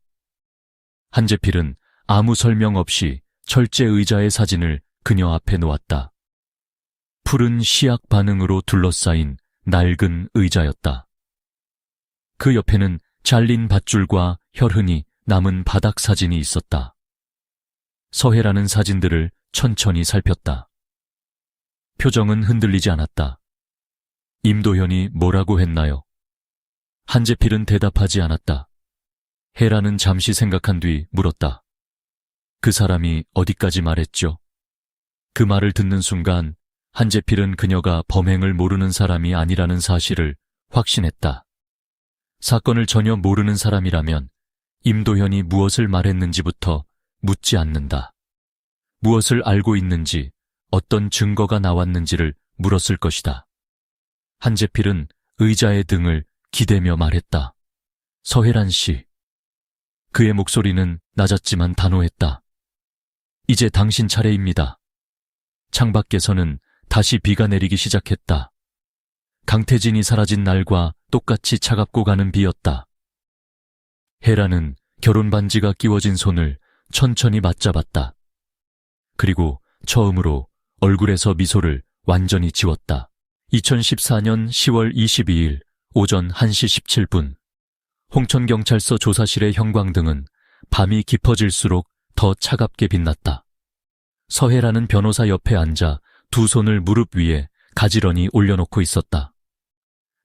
한재필은 아무 설명 없이 철제 의자의 사진을 그녀 앞에 놓았다. 푸른 시약 반응으로 둘러싸인 낡은 의자였다. 그 옆에는 잘린 밧줄과 혈흔이 남은 바닥 사진이 있었다. 서혜라는 사진들을 천천히 살폈다. 표정은 흔들리지 않았다. 임도현이 뭐라고 했나요? 한재필은 대답하지 않았다. 혜라는 잠시 생각한 뒤 물었다. 그 사람이 어디까지 말했죠? 그 말을 듣는 순간 한재필은 그녀가 범행을 모르는 사람이 아니라는 사실을 확신했다. 사건을 전혀 모르는 사람이라면 임도현이 무엇을 말했는지부터 묻지 않는다. 무엇을 알고 있는지, 어떤 증거가 나왔는지를 물었을 것이다. 한재필은 의자의 등을 기대며 말했다. 서혜란 씨. 그의 목소리는 낮았지만 단호했다. 이제 당신 차례입니다. 창밖에서는 다시 비가 내리기 시작했다. 강태진이 사라진 날과 똑같이 차갑고 가는 비였다. 혜라는 결혼 반지가 끼워진 손을 천천히 맞잡았다. 그리고 처음으로 얼굴에서 미소를 완전히 지웠다. 2014년 10월 22일 오전 1시 17분 홍천경찰서 조사실의 형광등은 밤이 깊어질수록 더 차갑게 빛났다. 서혜라는 변호사 옆에 앉아 두 손을 무릎 위에 가지런히 올려놓고 있었다.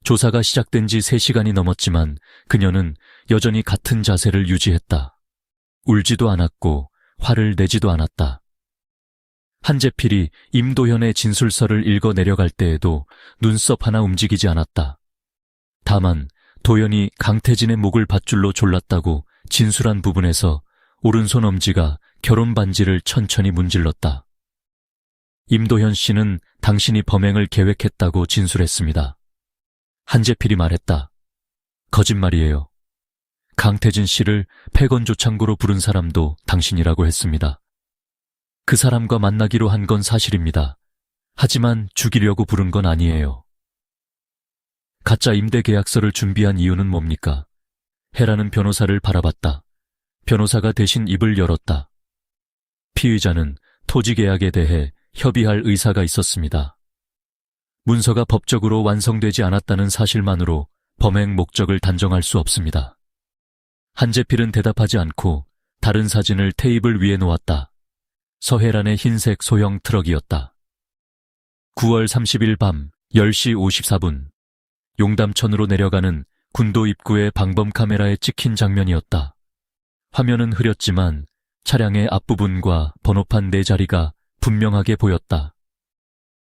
조사가 시작된 지 3시간이 넘었지만 그녀는 여전히 같은 자세를 유지했다. 울지도 않았고 화를 내지도 않았다. 한재필이 임도현의 진술서를 읽어 내려갈 때에도 눈썹 하나 움직이지 않았다. 다만 도현이 강태진의 목을 밧줄로 졸랐다고 진술한 부분에서 오른손 엄지가 결혼 반지를 천천히 문질렀다. 임도현 씨는 당신이 범행을 계획했다고 진술했습니다. 한재필이 말했다. 거짓말이에요. 강태진 씨를 폐건조창고로 부른 사람도 당신이라고 했습니다. 그 사람과 만나기로 한 건 사실입니다. 하지만 죽이려고 부른 건 아니에요. 가짜 임대 계약서를 준비한 이유는 뭡니까? 혜라는 변호사를 바라봤다. 변호사가 대신 입을 열었다. 피의자는 토지 계약에 대해 협의할 의사가 있었습니다. 문서가 법적으로 완성되지 않았다는 사실만으로 범행 목적을 단정할 수 없습니다. 한재필은 대답하지 않고 다른 사진을 테이블 위에 놓았다. 서혜란의 흰색 소형 트럭이었다. 9월 30일 밤 10시 54분. 용담천으로 내려가는 군도 입구의 방범 카메라에 찍힌 장면이었다. 화면은 흐렸지만 차량의 앞부분과 번호판 4자리가 분명하게 보였다.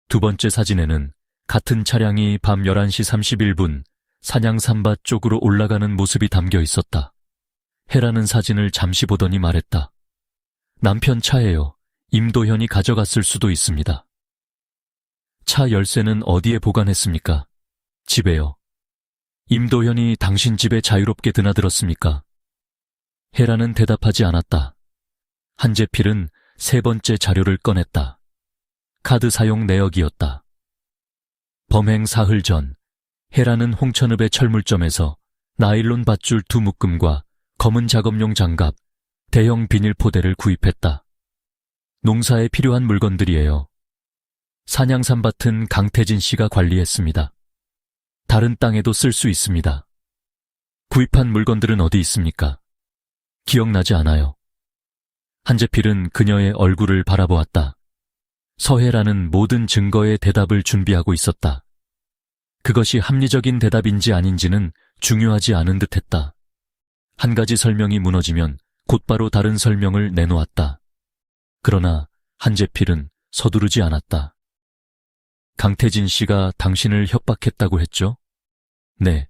두 번째 사진에는 같은 차량이 밤 11시 31분 산양삼밭 쪽으로 올라가는 모습이 담겨 있었다. 혜라는 사진을 잠시 보더니 말했다. 남편 차예요. 임도현이 가져갔을 수도 있습니다. 차 열쇠는 어디에 보관했습니까? 집에요. 임도현이 당신 집에 자유롭게 드나들었습니까? 혜라는 대답하지 않았다. 한재필은 세 번째 자료를 꺼냈다. 카드 사용 내역이었다. 범행 사흘 전, 혜라는 홍천읍의 철물점에서 나일론 밧줄 2묶음과 검은 작업용 장갑, 대형 비닐 포대를 구입했다. 농사에 필요한 물건들이에요. 산양삼밭은 강태진 씨가 관리했습니다. 다른 땅에도 쓸 수 있습니다. 구입한 물건들은 어디 있습니까? 기억나지 않아요. 한재필은 그녀의 얼굴을 바라보았다. 서혜라는 모든 증거의 대답을 준비하고 있었다. 그것이 합리적인 대답인지 아닌지는 중요하지 않은 듯했다. 한 가지 설명이 무너지면 곧바로 다른 설명을 내놓았다. 그러나 한재필은 서두르지 않았다. 강태진 씨가 당신을 협박했다고 했죠? 네.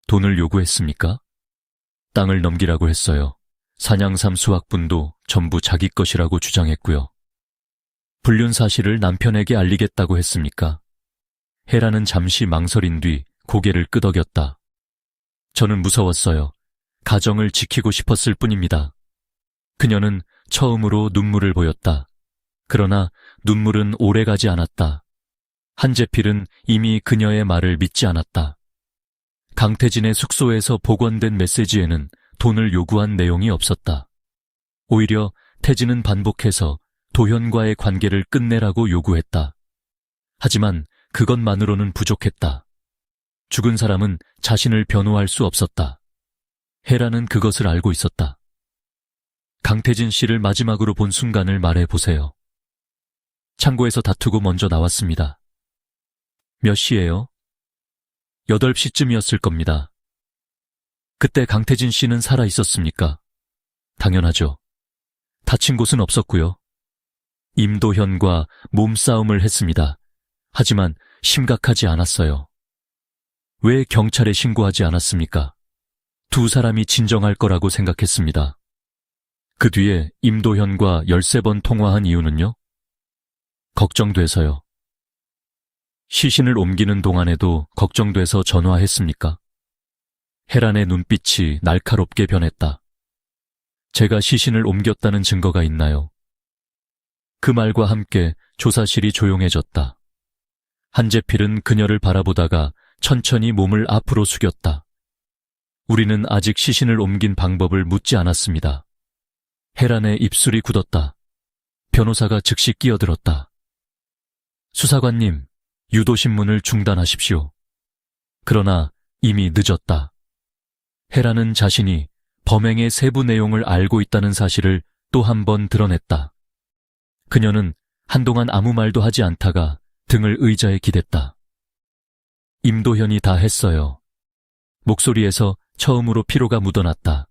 돈을 요구했습니까? 땅을 넘기라고 했어요. 산양삼 수확분도 전부 자기 것이라고 주장했고요. 불륜 사실을 남편에게 알리겠다고 했습니까? 혜라는 잠시 망설인 뒤 고개를 끄덕였다. 저는 무서웠어요. 가정을 지키고 싶었을 뿐입니다. 그녀는 처음으로 눈물을 보였다. 그러나 눈물은 오래가지 않았다. 한재필은 이미 그녀의 말을 믿지 않았다. 강태진의 숙소에서 복원된 메시지에는 돈을 요구한 내용이 없었다. 오히려 태진은 반복해서 도현과의 관계를 끝내라고 요구했다. 하지만 그것만으로는 부족했다. 죽은 사람은 자신을 변호할 수 없었다. 혜라는 그것을 알고 있었다. 강태진 씨를 마지막으로 본 순간을 말해보세요. 창고에서 다투고 먼저 나왔습니다. 몇 시예요? 8시쯤이었을 겁니다. 그때 강태진 씨는 살아 있었습니까? 당연하죠. 다친 곳은 없었고요. 임도현과 몸싸움을 했습니다. 하지만 심각하지 않았어요. 왜 경찰에 신고하지 않았습니까? 두 사람이 진정할 거라고 생각했습니다. 그 뒤에 임도현과 13번 통화한 이유는요? 걱정돼서요. 시신을 옮기는 동안에도 걱정돼서 전화했습니까? 혜란의 눈빛이 날카롭게 변했다. 제가 시신을 옮겼다는 증거가 있나요? 그 말과 함께 조사실이 조용해졌다. 한재필은 그녀를 바라보다가 천천히 몸을 앞으로 숙였다. 우리는 아직 시신을 옮긴 방법을 묻지 않았습니다. 혜란의 입술이 굳었다. 변호사가 즉시 끼어들었다. 수사관님, 유도신문을 중단하십시오. 그러나 이미 늦었다. 혜란은 자신이 범행의 세부 내용을 알고 있다는 사실을 또 한 번 드러냈다. 그녀는 한동안 아무 말도 하지 않다가 등을 의자에 기댔다. 임도현이 다 했어요. 목소리에서 처음으로 피로가 묻어났다.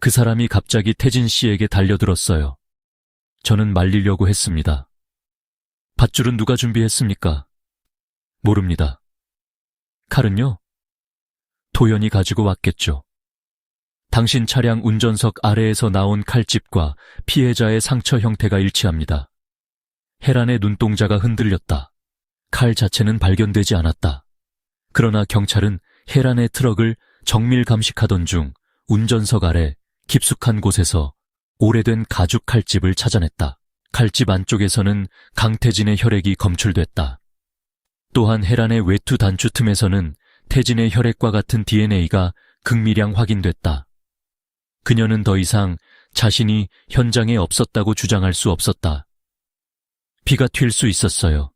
그 사람이 갑자기 태진 씨에게 달려들었어요. 저는 말리려고 했습니다. 밧줄은 누가 준비했습니까? 모릅니다. 칼은요? 도현이 가지고 왔겠죠. 당신 차량 운전석 아래에서 나온 칼집과 피해자의 상처 형태가 일치합니다. 혜란의 눈동자가 흔들렸다. 칼 자체는 발견되지 않았다. 그러나 경찰은 혜란의 트럭을 정밀 감식하던 중 운전석 아래 깊숙한 곳에서 오래된 가죽 칼집을 찾아냈다. 칼집 안쪽에서는 강태진의 혈액이 검출됐다. 또한 혜란의 외투 단추 틈에서는 태진의 혈액과 같은 DNA가 극미량 확인됐다. 그녀는 더 이상 자신이 현장에 없었다고 주장할 수 없었다. 피가 튈 수 있었어요.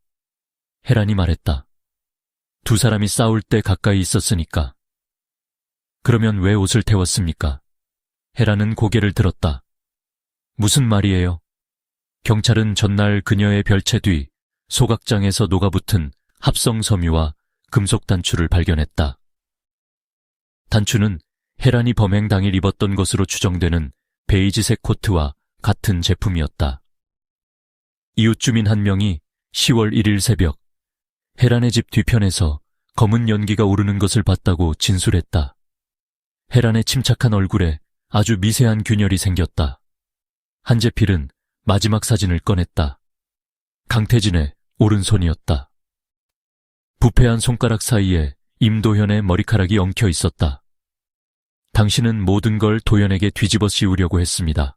혜란이 말했다. 두 사람이 싸울 때 가까이 있었으니까. 그러면 왜 옷을 태웠습니까? 헤라는 고개를 들었다. 무슨 말이에요? 경찰은 전날 그녀의 별채 뒤 소각장에서 녹아붙은 합성 섬유와 금속 단추를 발견했다. 단추는 헤란이 범행 당일 입었던 것으로 추정되는 베이지색 코트와 같은 제품이었다. 이웃 주민 한 명이 10월 1일 새벽 헤란의 집 뒤편에서 검은 연기가 오르는 것을 봤다고 진술했다. 헤란의 침착한 얼굴에 아주 미세한 균열이 생겼다. 한재필은 마지막 사진을 꺼냈다. 강태진의 오른손이었다. 부패한 손가락 사이에 임도현의 머리카락이 엉켜 있었다. 당신은 모든 걸 도현에게 뒤집어 씌우려고 했습니다.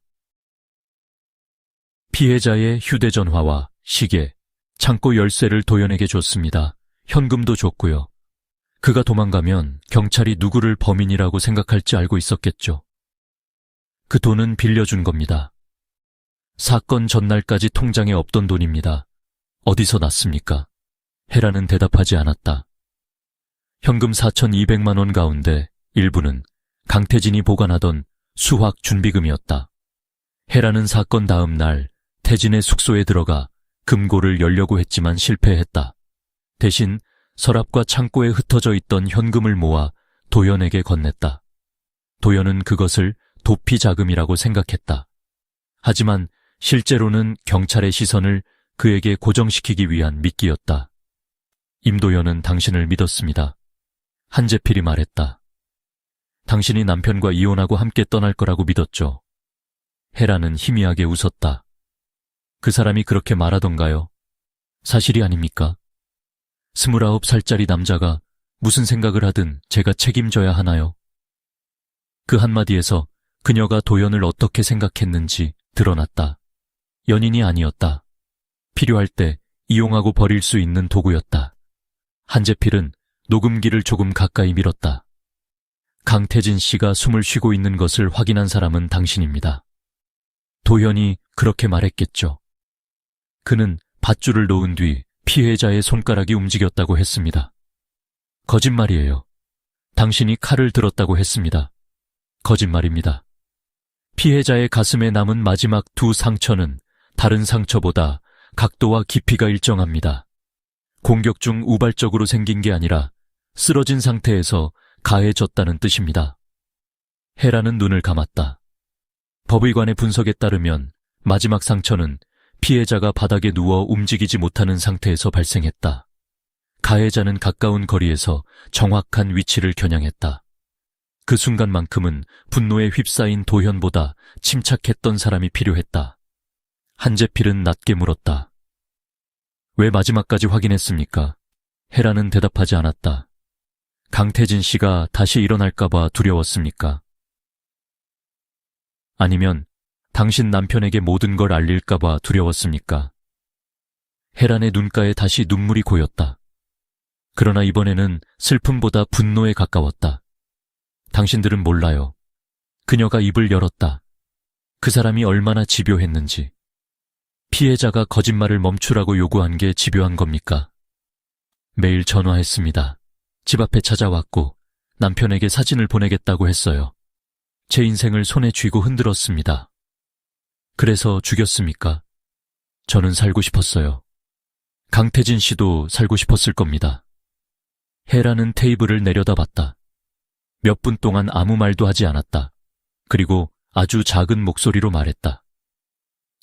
피해자의 휴대전화와 시계, 창고 열쇠를 도현에게 줬습니다. 현금도 줬고요. 그가 도망가면 경찰이 누구를 범인이라고 생각할지 알고 있었겠죠. 그 돈은 빌려준 겁니다. 사건 전날까지 통장에 없던 돈입니다. 어디서 났습니까? 헤라는 대답하지 않았다. 현금 4,200만 원 가운데 일부는 강태진이 보관하던 수학 준비금이었다. 헤라는 사건 다음 날 태진의 숙소에 들어가 금고를 열려고 했지만 실패했다. 대신 서랍과 창고에 흩어져 있던 현금을 모아 도연에게 건넸다. 도연은 그것을 도피 자금이라고 생각했다. 하지만 실제로는 경찰의 시선을 그에게 고정시키기 위한 미끼였다. 임도연은 당신을 믿었습니다. 한재필이 말했다. 당신이 남편과 이혼하고 함께 떠날 거라고 믿었죠. 헤라는 희미하게 웃었다. 그 사람이 그렇게 말하던가요? 사실이 아닙니까? 29살짜리 남자가 무슨 생각을 하든 제가 책임져야 하나요? 그 한마디에서 그녀가 도연을 어떻게 생각했는지 드러났다. 연인이 아니었다. 필요할 때 이용하고 버릴 수 있는 도구였다. 한재필은 녹음기를 조금 가까이 밀었다. 강태진 씨가 숨을 쉬고 있는 것을 확인한 사람은 당신입니다. 도연이 그렇게 말했겠죠. 그는 밧줄을 놓은 뒤 피해자의 손가락이 움직였다고 했습니다. 거짓말이에요. 당신이 칼을 들었다고 했습니다. 거짓말입니다. 피해자의 가슴에 남은 마지막 두 상처는 다른 상처보다 각도와 깊이가 일정합니다. 공격 중 우발적으로 생긴 게 아니라 쓰러진 상태에서 가해졌다는 뜻입니다. 헤라는 눈을 감았다. 법의관의 분석에 따르면 마지막 상처는 피해자가 바닥에 누워 움직이지 못하는 상태에서 발생했다. 가해자는 가까운 거리에서 정확한 위치를 겨냥했다. 그 순간만큼은 분노에 휩싸인 도현보다 침착했던 사람이 필요했다. 한재필은 낮게 물었다. 왜 마지막까지 확인했습니까? 헤라는 대답하지 않았다. 강태진 씨가 다시 일어날까봐 두려웠습니까? 아니면 당신 남편에게 모든 걸 알릴까봐 두려웠습니까? 헤란의 눈가에 다시 눈물이 고였다. 그러나 이번에는 슬픔보다 분노에 가까웠다. 당신들은 몰라요. 그녀가 입을 열었다. 그 사람이 얼마나 집요했는지. 피해자가 거짓말을 멈추라고 요구한 게 집요한 겁니까? 매일 전화했습니다. 집 앞에 찾아왔고 남편에게 사진을 보내겠다고 했어요. 제 인생을 손에 쥐고 흔들었습니다. 그래서 죽였습니까? 저는 살고 싶었어요. 강태진 씨도 살고 싶었을 겁니다. 헤라는 테이블을 내려다봤다. 몇 분 동안 아무 말도 하지 않았다. 그리고 아주 작은 목소리로 말했다.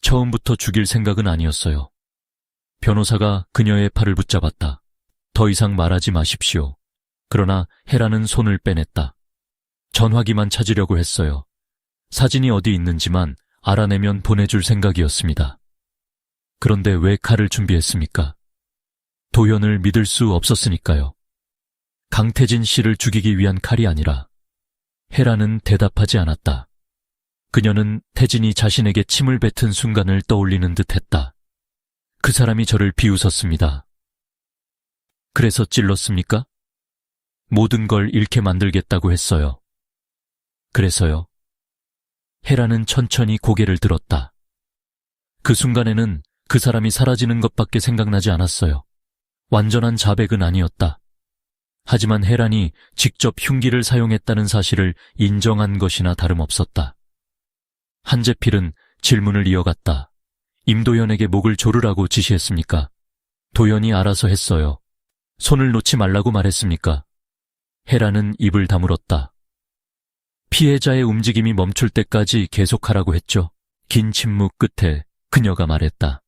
처음부터 죽일 생각은 아니었어요. 변호사가 그녀의 팔을 붙잡았다. 더 이상 말하지 마십시오. 그러나 헤라는 손을 빼냈다. 전화기만 찾으려고 했어요. 사진이 어디 있는지만 알아내면 보내줄 생각이었습니다. 그런데 왜 칼을 준비했습니까? 도연을 믿을 수 없었으니까요. 강태진 씨를 죽이기 위한 칼이 아니라. 헤라는 대답하지 않았다. 그녀는 태진이 자신에게 침을 뱉은 순간을 떠올리는 듯했다. 그 사람이 저를 비웃었습니다. 그래서 찔렀습니까? 모든 걸 잃게 만들겠다고 했어요. 그래서요. 헤라는 천천히 고개를 들었다. 그 순간에는 그 사람이 사라지는 것밖에 생각나지 않았어요. 완전한 자백은 아니었다. 하지만 혜란이 직접 흉기를 사용했다는 사실을 인정한 것이나 다름없었다. 한재필은 질문을 이어갔다. 임도현에게 목을 조르라고 지시했습니까? 도현이 알아서 했어요. 손을 놓지 말라고 말했습니까? 혜란은 입을 다물었다. 피해자의 움직임이 멈출 때까지 계속하라고 했죠. 긴 침묵 끝에 그녀가 말했다.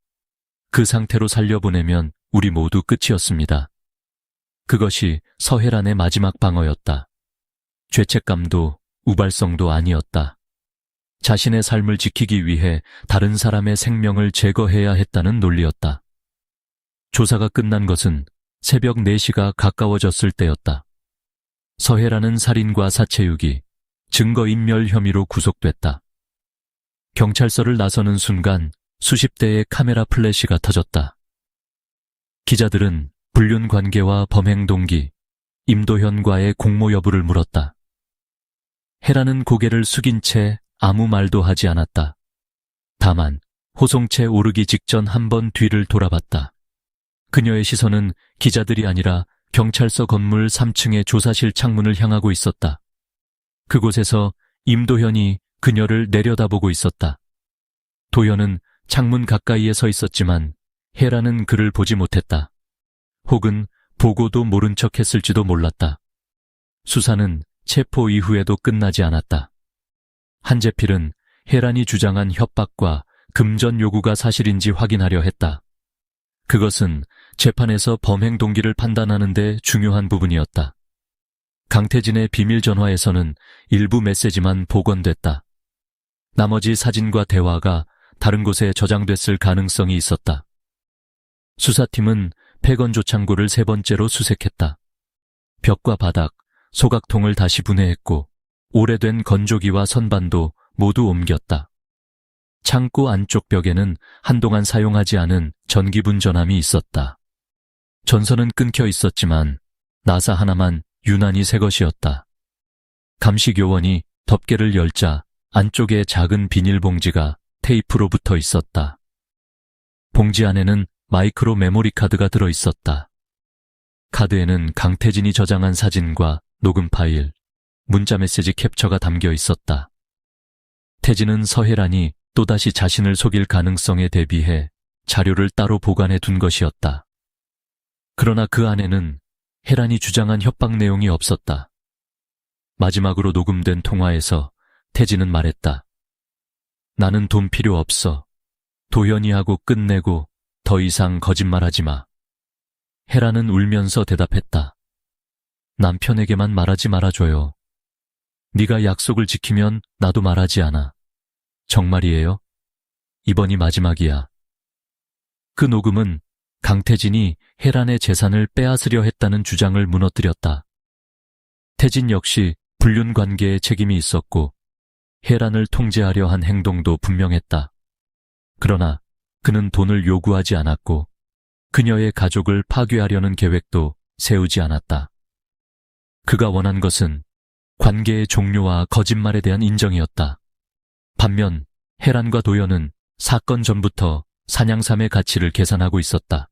그 상태로 살려보내면 우리 모두 끝이었습니다. 그것이 서혜란의 마지막 방어였다. 죄책감도 우발성도 아니었다. 자신의 삶을 지키기 위해 다른 사람의 생명을 제거해야 했다는 논리였다. 조사가 끝난 것은 새벽 4시가 가까워졌을 때였다. 서혜란은 살인과 사체유기, 증거인멸 혐의로 구속됐다. 경찰서를 나서는 순간 수십 대의 카메라 플래시가 터졌다. 기자들은 불륜 관계와 범행 동기, 임도현과의 공모 여부를 물었다. 혜란은 고개를 숙인 채 아무 말도 하지 않았다. 다만 호송체 오르기 직전 한 번 뒤를 돌아봤다. 그녀의 시선은 기자들이 아니라 경찰서 건물 3층의 조사실 창문을 향하고 있었다. 그곳에서 임도현이 그녀를 내려다보고 있었다. 도현은 창문 가까이에 서 있었지만 혜란은 그를 보지 못했다. 혹은 보고도 모른 척 했을지도 몰랐다. 수사는 체포 이후에도 끝나지 않았다. 한재필은 혜란이 주장한 협박과 금전 요구가 사실인지 확인하려 했다. 그것은 재판에서 범행 동기를 판단하는 데 중요한 부분이었다. 강태진의 비밀 전화에서는 일부 메시지만 복원됐다. 나머지 사진과 대화가 다른 곳에 저장됐을 가능성이 있었다. 수사팀은 폐건 조창고를 3번째로 수색했다. 벽과 바닥, 소각통을 다시 분해했고 오래된 건조기와 선반도 모두 옮겼다. 창고 안쪽 벽에는 한동안 사용하지 않은 전기분 전함이 있었다. 전선은 끊겨 있었지만 나사 하나만 유난히 새 것이었다. 감식요원이 덮개를 열자 안쪽에 작은 비닐봉지가 테이프로 붙어 있었다. 봉지 안에는 마이크로 메모리 카드가 들어 있었다. 카드에는 강태진이 저장한 사진과 녹음 파일, 문자 메시지 캡처가 담겨 있었다. 태진은 서혜란이 또다시 자신을 속일 가능성에 대비해 자료를 따로 보관해 둔 것이었다. 그러나 그 안에는 혜란이 주장한 협박 내용이 없었다. 마지막으로 녹음된 통화에서 태진은 말했다. 나는 돈 필요 없어. 도현이하고 끝내고 더 이상 거짓말하지 마. 혜란은 울면서 대답했다. 남편에게만 말하지 말아줘요. 네가 약속을 지키면 나도 말하지 않아. 정말이에요? 이번이 마지막이야. 그 녹음은 강태진이 혜란의 재산을 빼앗으려 했다는 주장을 무너뜨렸다. 태진 역시 불륜 관계에 책임이 있었고 혜란을 통제하려 한 행동도 분명했다. 그러나 그는 돈을 요구하지 않았고 그녀의 가족을 파괴하려는 계획도 세우지 않았다. 그가 원한 것은 관계의 종료와 거짓말에 대한 인정이었다. 반면 혜란과 도연은 사건 전부터 산양삼의 가치를 계산하고 있었다.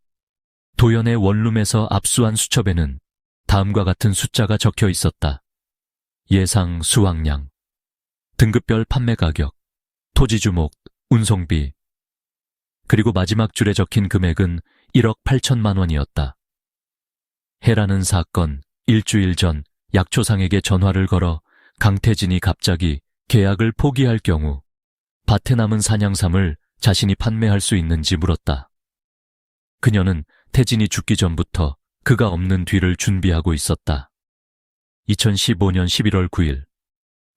도연의 원룸에서 압수한 수첩에는 다음과 같은 숫자가 적혀 있었다. 예상 수확량, 등급별 판매 가격, 토지 주목, 운송비, 그리고 마지막 줄에 적힌 금액은 1억 8천만 원이었다. 혜란은 사건 일주일 전 약초상에게 전화를 걸어 강태진이 갑자기 계약을 포기할 경우 밭에 남은 산양삼을 자신이 판매할 수 있는지 물었다. 그녀는 태진이 죽기 전부터 그가 없는 뒤를 준비하고 있었다. 2015년 11월 9일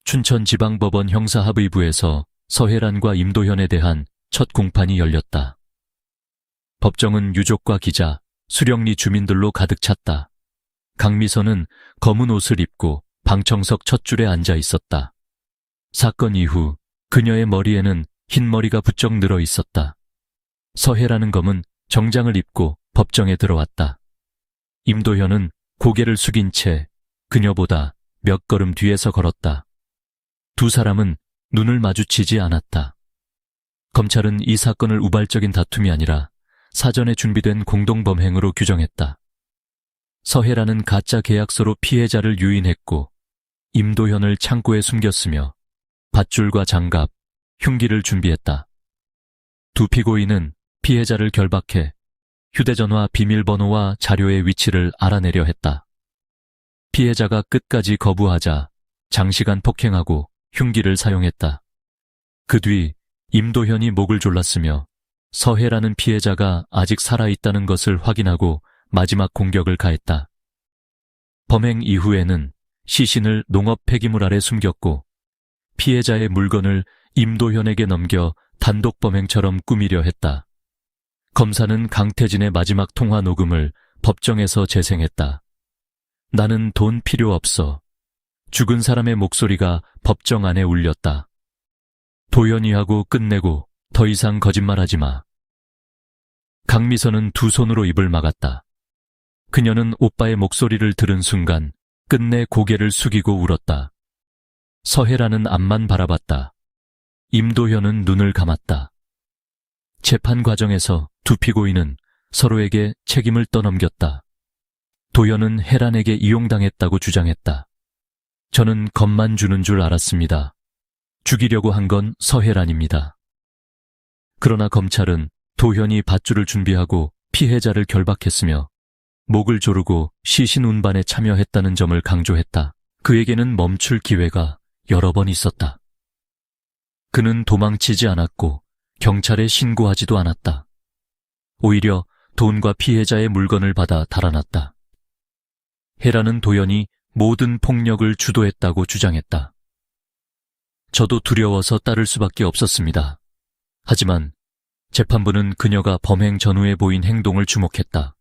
춘천지방법원 형사합의부에서 서혜란과 임도현에 대한 첫 공판이 열렸다. 법정은 유족과 기자, 수령리 주민들로 가득 찼다. 강미선은 검은 옷을 입고 방청석 첫 줄에 앉아 있었다. 사건 이후 그녀의 머리에는 흰머리가 부쩍 늘어 있었다. 서혜라는 검은 정장을 입고 법정에 들어왔다. 임도현은 고개를 숙인 채 그녀보다 몇 걸음 뒤에서 걸었다. 두 사람은 눈을 마주치지 않았다. 검찰은 이 사건을 우발적인 다툼이 아니라 사전에 준비된 공동범행으로 규정했다. 서해라는 가짜 계약서로 피해자를 유인했고 임도현을 창고에 숨겼으며 밧줄과 장갑, 흉기를 준비했다. 두 피고인은 피해자를 결박해 휴대전화 비밀번호와 자료의 위치를 알아내려 했다. 피해자가 끝까지 거부하자 장시간 폭행하고 흉기를 사용했다. 그 뒤 임도현이 목을 졸랐으며 서해라는 피해자가 아직 살아있다는 것을 확인하고 마지막 공격을 가했다. 범행 이후에는 시신을 농업 폐기물 아래 숨겼고 피해자의 물건을 임도현에게 넘겨 단독 범행처럼 꾸미려 했다. 검사는 강태진의 마지막 통화 녹음을 법정에서 재생했다. 나는 돈 필요 없어. 죽은 사람의 목소리가 법정 안에 울렸다. 도연이하고 끝내고 더 이상 거짓말하지 마. 강미선은 두 손으로 입을 막았다. 그녀는 오빠의 목소리를 들은 순간 끝내 고개를 숙이고 울었다. 서해라는 앞만 바라봤다. 임도현은 눈을 감았다. 재판 과정에서 두 피고인은 서로에게 책임을 떠넘겼다. 도연은 혜란에게 이용당했다고 주장했다. 저는 겁만 주는 줄 알았습니다. 죽이려고 한 건 서해란입니다. 그러나 검찰은 도현이 밧줄을 준비하고 피해자를 결박했으며 목을 조르고 시신 운반에 참여했다는 점을 강조했다. 그에게는 멈출 기회가 여러 번 있었다. 그는 도망치지 않았고 경찰에 신고하지도 않았다. 오히려 돈과 피해자의 물건을 받아 달아났다. 혜란은 도연이 모든 폭력을 주도했다고 주장했다. 저도 두려워서 따를 수밖에 없었습니다. 하지만 재판부는 그녀가 범행 전후에 보인 행동을 주목했다.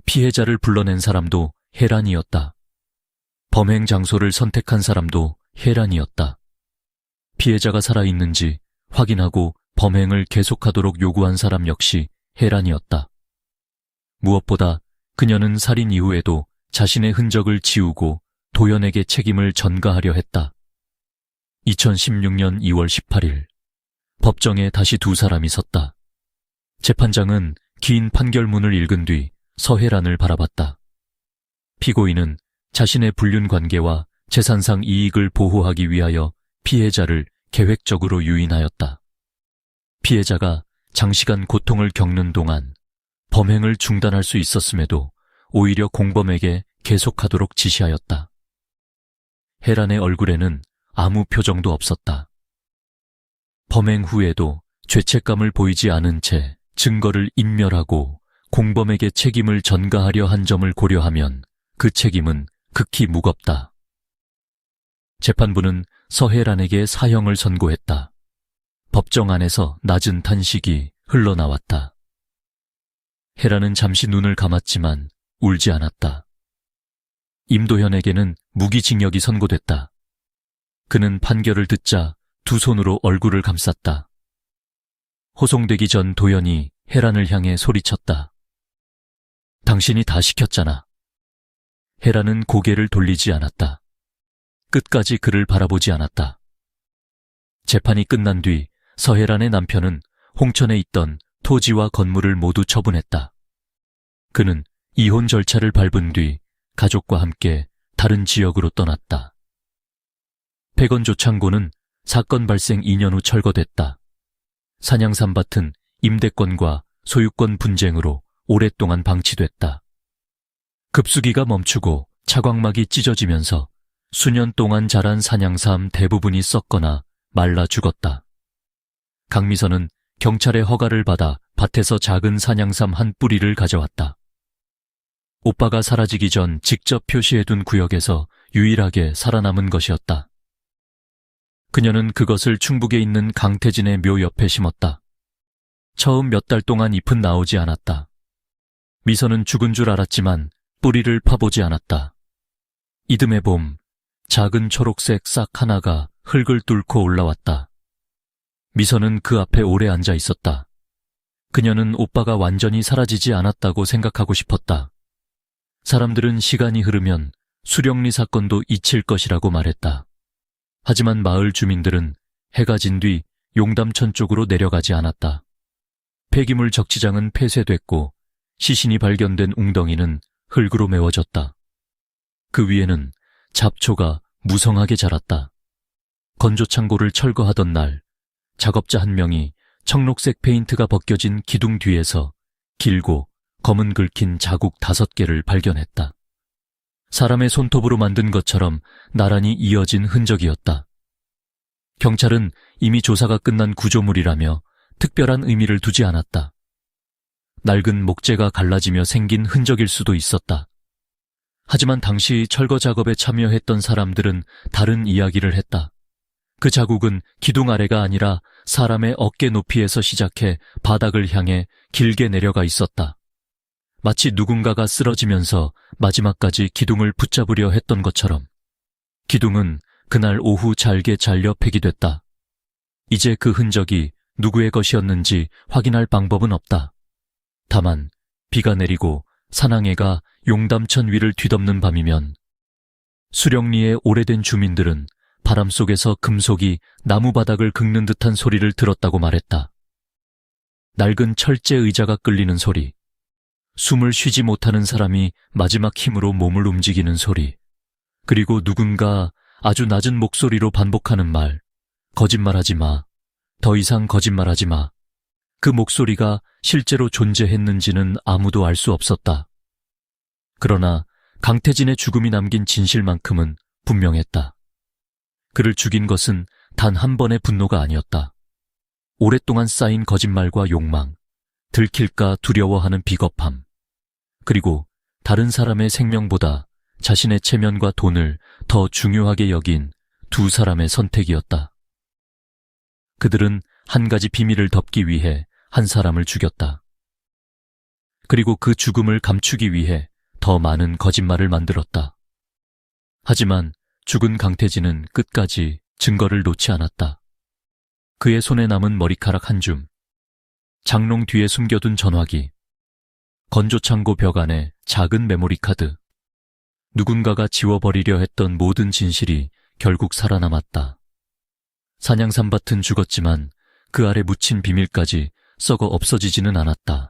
피해자를 불러낸 사람도 혜란이었다. 범행 장소를 선택한 사람도 혜란이었다. 피해자가 살아있는지 확인하고 범행을 계속하도록 요구한 사람 역시 혜란이었다. 무엇보다 그녀는 살인 이후에도 자신의 흔적을 지우고 도연에게 책임을 전가하려 했다. 2016년 2월 18일 법정에 다시 두 사람이 섰다. 재판장은 긴 판결문을 읽은 뒤 서해란을 바라봤다. 피고인은 자신의 불륜 관계와 재산상 이익을 보호하기 위하여 피해자를 계획적으로 유인하였다. 피해자가 장시간 고통을 겪는 동안 범행을 중단할 수 있었음에도 오히려 공범에게 계속하도록 지시하였다. 혜란의 얼굴에는 아무 표정도 없었다. 범행 후에도 죄책감을 보이지 않은 채 증거를 인멸하고 공범에게 책임을 전가하려 한 점을 고려하면 그 책임은 극히 무겁다. 재판부는 서해란에게 사형을 선고했다. 법정 안에서 낮은 탄식이 흘러나왔다. 혜란은 잠시 눈을 감았지만 울지 않았다. 임도현에게는 무기징역이 선고됐다. 그는 판결을 듣자 두 손으로 얼굴을 감쌌다. 호송되기 전 도연이 혜란을 향해 소리쳤다. 당신이 다 시켰잖아. 혜란은 고개를 돌리지 않았다. 끝까지 그를 바라보지 않았다. 재판이 끝난 뒤 서혜란의 남편은 홍천에 있던 토지와 건물을 모두 처분했다. 그는 이혼 절차를 밟은 뒤 가족과 함께 다른 지역으로 떠났다. 백원조 창고는 사건 발생 2년 후 철거됐다. 산양삼밭은 임대권과 소유권 분쟁으로 오랫동안 방치됐다. 급수기가 멈추고 차광막이 찢어지면서 수년 동안 자란 산양삼 대부분이 썩거나 말라 죽었다. 강미선은 경찰의 허가를 받아 밭에서 작은 산양삼 한 뿌리를 가져왔다. 오빠가 사라지기 전 직접 표시해둔 구역에서 유일하게 살아남은 것이었다. 그녀는 그것을 충북에 있는 강태진의 묘 옆에 심었다. 처음 몇 달 동안 잎은 나오지 않았다. 미선은 죽은 줄 알았지만 뿌리를 파보지 않았다. 이듬해 봄, 작은 초록색 싹 하나가 흙을 뚫고 올라왔다. 미선은 그 앞에 오래 앉아 있었다. 그녀는 오빠가 완전히 사라지지 않았다고 생각하고 싶었다. 사람들은 시간이 흐르면 수령리 사건도 잊힐 것이라고 말했다. 하지만 마을 주민들은 해가 진 뒤 용담천 쪽으로 내려가지 않았다. 폐기물 적치장은 폐쇄됐고 시신이 발견된 웅덩이는 흙으로 메워졌다. 그 위에는 잡초가 무성하게 자랐다. 건조창고를 철거하던 날, 작업자 한 명이 청록색 페인트가 벗겨진 기둥 뒤에서 길고 검은 긁힌 자국 5개를 발견했다. 사람의 손톱으로 만든 것처럼 나란히 이어진 흔적이었다. 경찰은 이미 조사가 끝난 구조물이라며 특별한 의미를 두지 않았다. 낡은 목재가 갈라지며 생긴 흔적일 수도 있었다. 하지만 당시 철거 작업에 참여했던 사람들은 다른 이야기를 했다. 그 자국은 기둥 아래가 아니라 사람의 어깨 높이에서 시작해 바닥을 향해 길게 내려가 있었다. 마치 누군가가 쓰러지면서 마지막까지 기둥을 붙잡으려 했던 것처럼. 기둥은 그날 오후 잘게 잘려 폐기됐다. 이제 그 흔적이 누구의 것이었는지 확인할 방법은 없다. 다만 비가 내리고 산항해가 용담천 위를 뒤덮는 밤이면 수령리의 오래된 주민들은 바람 속에서 금속이 나무 바닥을 긁는 듯한 소리를 들었다고 말했다. 낡은 철제 의자가 끌리는 소리, 숨을 쉬지 못하는 사람이 마지막 힘으로 몸을 움직이는 소리, 그리고 누군가 아주 낮은 목소리로 반복하는 말, 거짓말하지 마, 더 이상 거짓말하지 마. 그 목소리가 실제로 존재했는지는 아무도 알 수 없었다. 그러나 강태진의 죽음이 남긴 진실만큼은 분명했다. 그를 죽인 것은 단 한 번의 분노가 아니었다. 오랫동안 쌓인 거짓말과 욕망, 들킬까 두려워하는 비겁함, 그리고 다른 사람의 생명보다 자신의 체면과 돈을 더 중요하게 여긴 두 사람의 선택이었다. 그들은 한 가지 비밀을 덮기 위해 한 사람을 죽였다. 그리고 그 죽음을 감추기 위해 더 많은 거짓말을 만들었다. 하지만 죽은 강태진은 끝까지 증거를 놓지 않았다. 그의 손에 남은 머리카락 한 줌, 장롱 뒤에 숨겨둔 전화기, 건조창고 벽 안에 작은 메모리 카드, 누군가가 지워버리려 했던 모든 진실이 결국 살아남았다. 산양삼밭은 죽었지만 그 아래 묻힌 비밀까지 썩어 없어지지는 않았다.